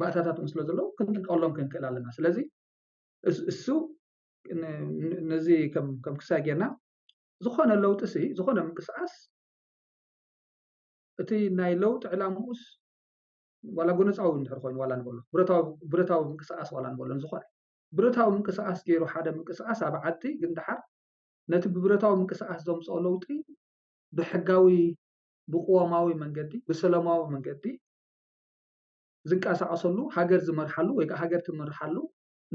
ባእታታት ምስለ ዘሎ ክንጥቀሎም ክንክእል ኣለና ስለዚ እሱ ነዚ ከም ክሳይ ጌርና ዝኾነ ለውጢ ሲ ዝኾነ ምንቅስቃስ እቲ ናይ ለውጢ ዕላምኡስ ዋላ ጎነፃዊ እንድሕር ኮይኑ ዋላ ንበሎ ብረታዊ ምንቅስቃስ ዋላ ንበሎ ዝኾነ ብረታዊ ምንቅስቃስ ገይሩ ሓደ ምንቅስቃስ ኣብ ዓዲ ግን ድሓር ነቲ ብብረታዊ ምንቅስቃስ ዘምፅኦ ለውጢ ብሕጋዊ ብቁዋማዊ መንገዲ ብሰላማዊ መንገዲ ዝንቀሳቀሰሉ ሃገር ዝመርሓሉ ወይ ከዓ ሃገር ትመርሓሉ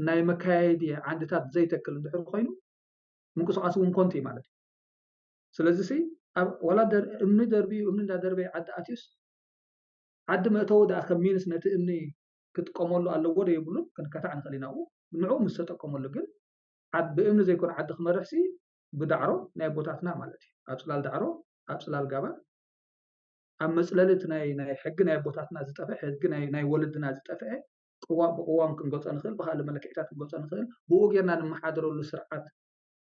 ናይ መካየዲ ዓንድታት ዘይተክል እንድሕር ኮይኑ ምንቅስቃስ እውን ኮንቲ ማለት እዩ ስለዚ ሲ ዋላ እምኒ ደርቢኡ እምኒ እንዳደርበየ ዓዲ ኣትዩስ ዓዲ መእተው ዳ ከም ሚንስ ነቲ እምኒ ክትጥቀመሉ ኣለዎ ዶ ይብሉን ክንከታዕ ንኽእል ኢና ንዑ ምስ ተጠቀመሉ ግን ብእምኒ ዘይኮነ ዓዲ ክመርሕ ሲ ብዳዕሮ ናይ ቦታትና ማለት እዩ ኣብ ፅላል ዳዕሮ ኣብ ፅላል ጋባ ኣብ መፅለሊት ናይ ሕጊ ናይ ቦታትና ዝጠፍዐ ሕጊ ናይ ወለድና ዝጠፍዐ ብቅዋም ክንገፆ ንኽእል ብካልእ መለክዕታት ክንገፆ ንኽእል ብኡ ጌርና ንመሓደረሉ ስርዓት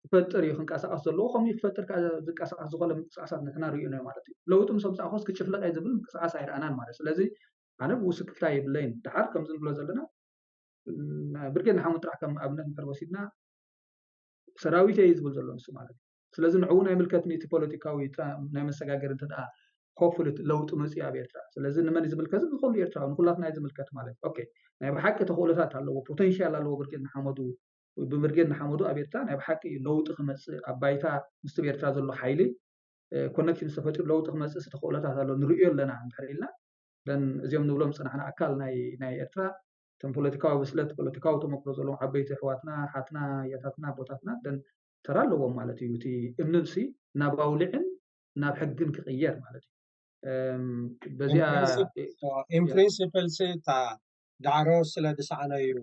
ክፈጥር እዩ ክንቀሳቀስ ዘለዎ ከምኡ ክፈጥር ዝንቀሳቀስ ዝኾነ ምንቅስቃሳት ንሕና ርኢና ማለት እዩ ለውጢ ምስ ኣምፃእኮስ ክጭፍለቀ ዝብል ምንቅስቃስ ኣይረኣናን ማለት ስለዚ ኣነ ብውስክልታ የብለይን ድሓር ከም ዝንብሎ ዘለና ብርጌድ ንሓሙድ ጥራሕ ከም ኣብነት እንድሕር ወሲድና ሰራዊት እዩ ዝብል ዘሎ ንሱ ማለት እዩ ስለዚ ንዕኡ ናይ ምልከት ነቲ ፖለቲካዊ ናይ መሰጋገር እንተ ደኣ ሆፕፉሊ ለውጢ መፅኡ ኣብ ኤርትራ ስለዚ ንመን ዝምልከት ዝኮኑ ኤርትራ ንኩላትና ዝምልከት ማለት ኦኬ ናይ ብሓቂ ተኽእሎታት ኣለዎ ፖቴንሻል ኣለዎ ብርጌድ ንሓመዱ ብብርጌድ ንሓመዱ ኣብ ኤርትራ ናይ ብሓቂ ለውጢ ክመፅእ ኣብ ባይታ ምስቲ ኤርትራ ዘሎ ሓይሊ ኮኔክሽን ዝተፈጥሩ ለውጢ ክመፅእ ተኽእሎታት ኣሎ ንሪኦ ኣለና እንድሕር ኢልና እዚኦም ንብሎም ፅናሕና ኣካል ናይ ኤርትራ እቶም ፖለቲካዊ ብስለት ፖለቲካዊ ተመክሮ ዘለዎም ዓበይቲ ኣሕዋትና ሓትና የታትና ቦታትና ተራ ኣለዎም ማለት እዩ እቲ እምንሲ ናብ ኣውሊዕን ናብ ሕግን ክቅየር ማለት እዩ በዚኣ ኢን ፕሪንሲፕል ታ ዳዕሮ ስለ ድሰዓነዩ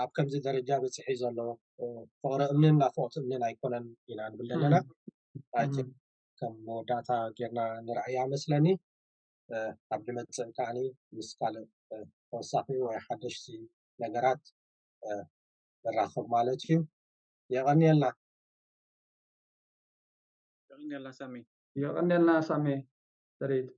ኣብ ከምዚ ደረጃ በፂሒ ዘሎ ፍቅሪ እምንን ናፍቆት እምንን ኣይኮነን ኢና ንብል ዘለና ከም መወዳእታ ጌርና ንርአያ መስለኒ ኣብ ልመፅእ ከዓኒ ምስ ካልእ ተወሳኺ ወይ ሓደሽቲ ነገራት ንራኸብ ማለት እዩ የቀኒየልና ሳሚ ሰሬት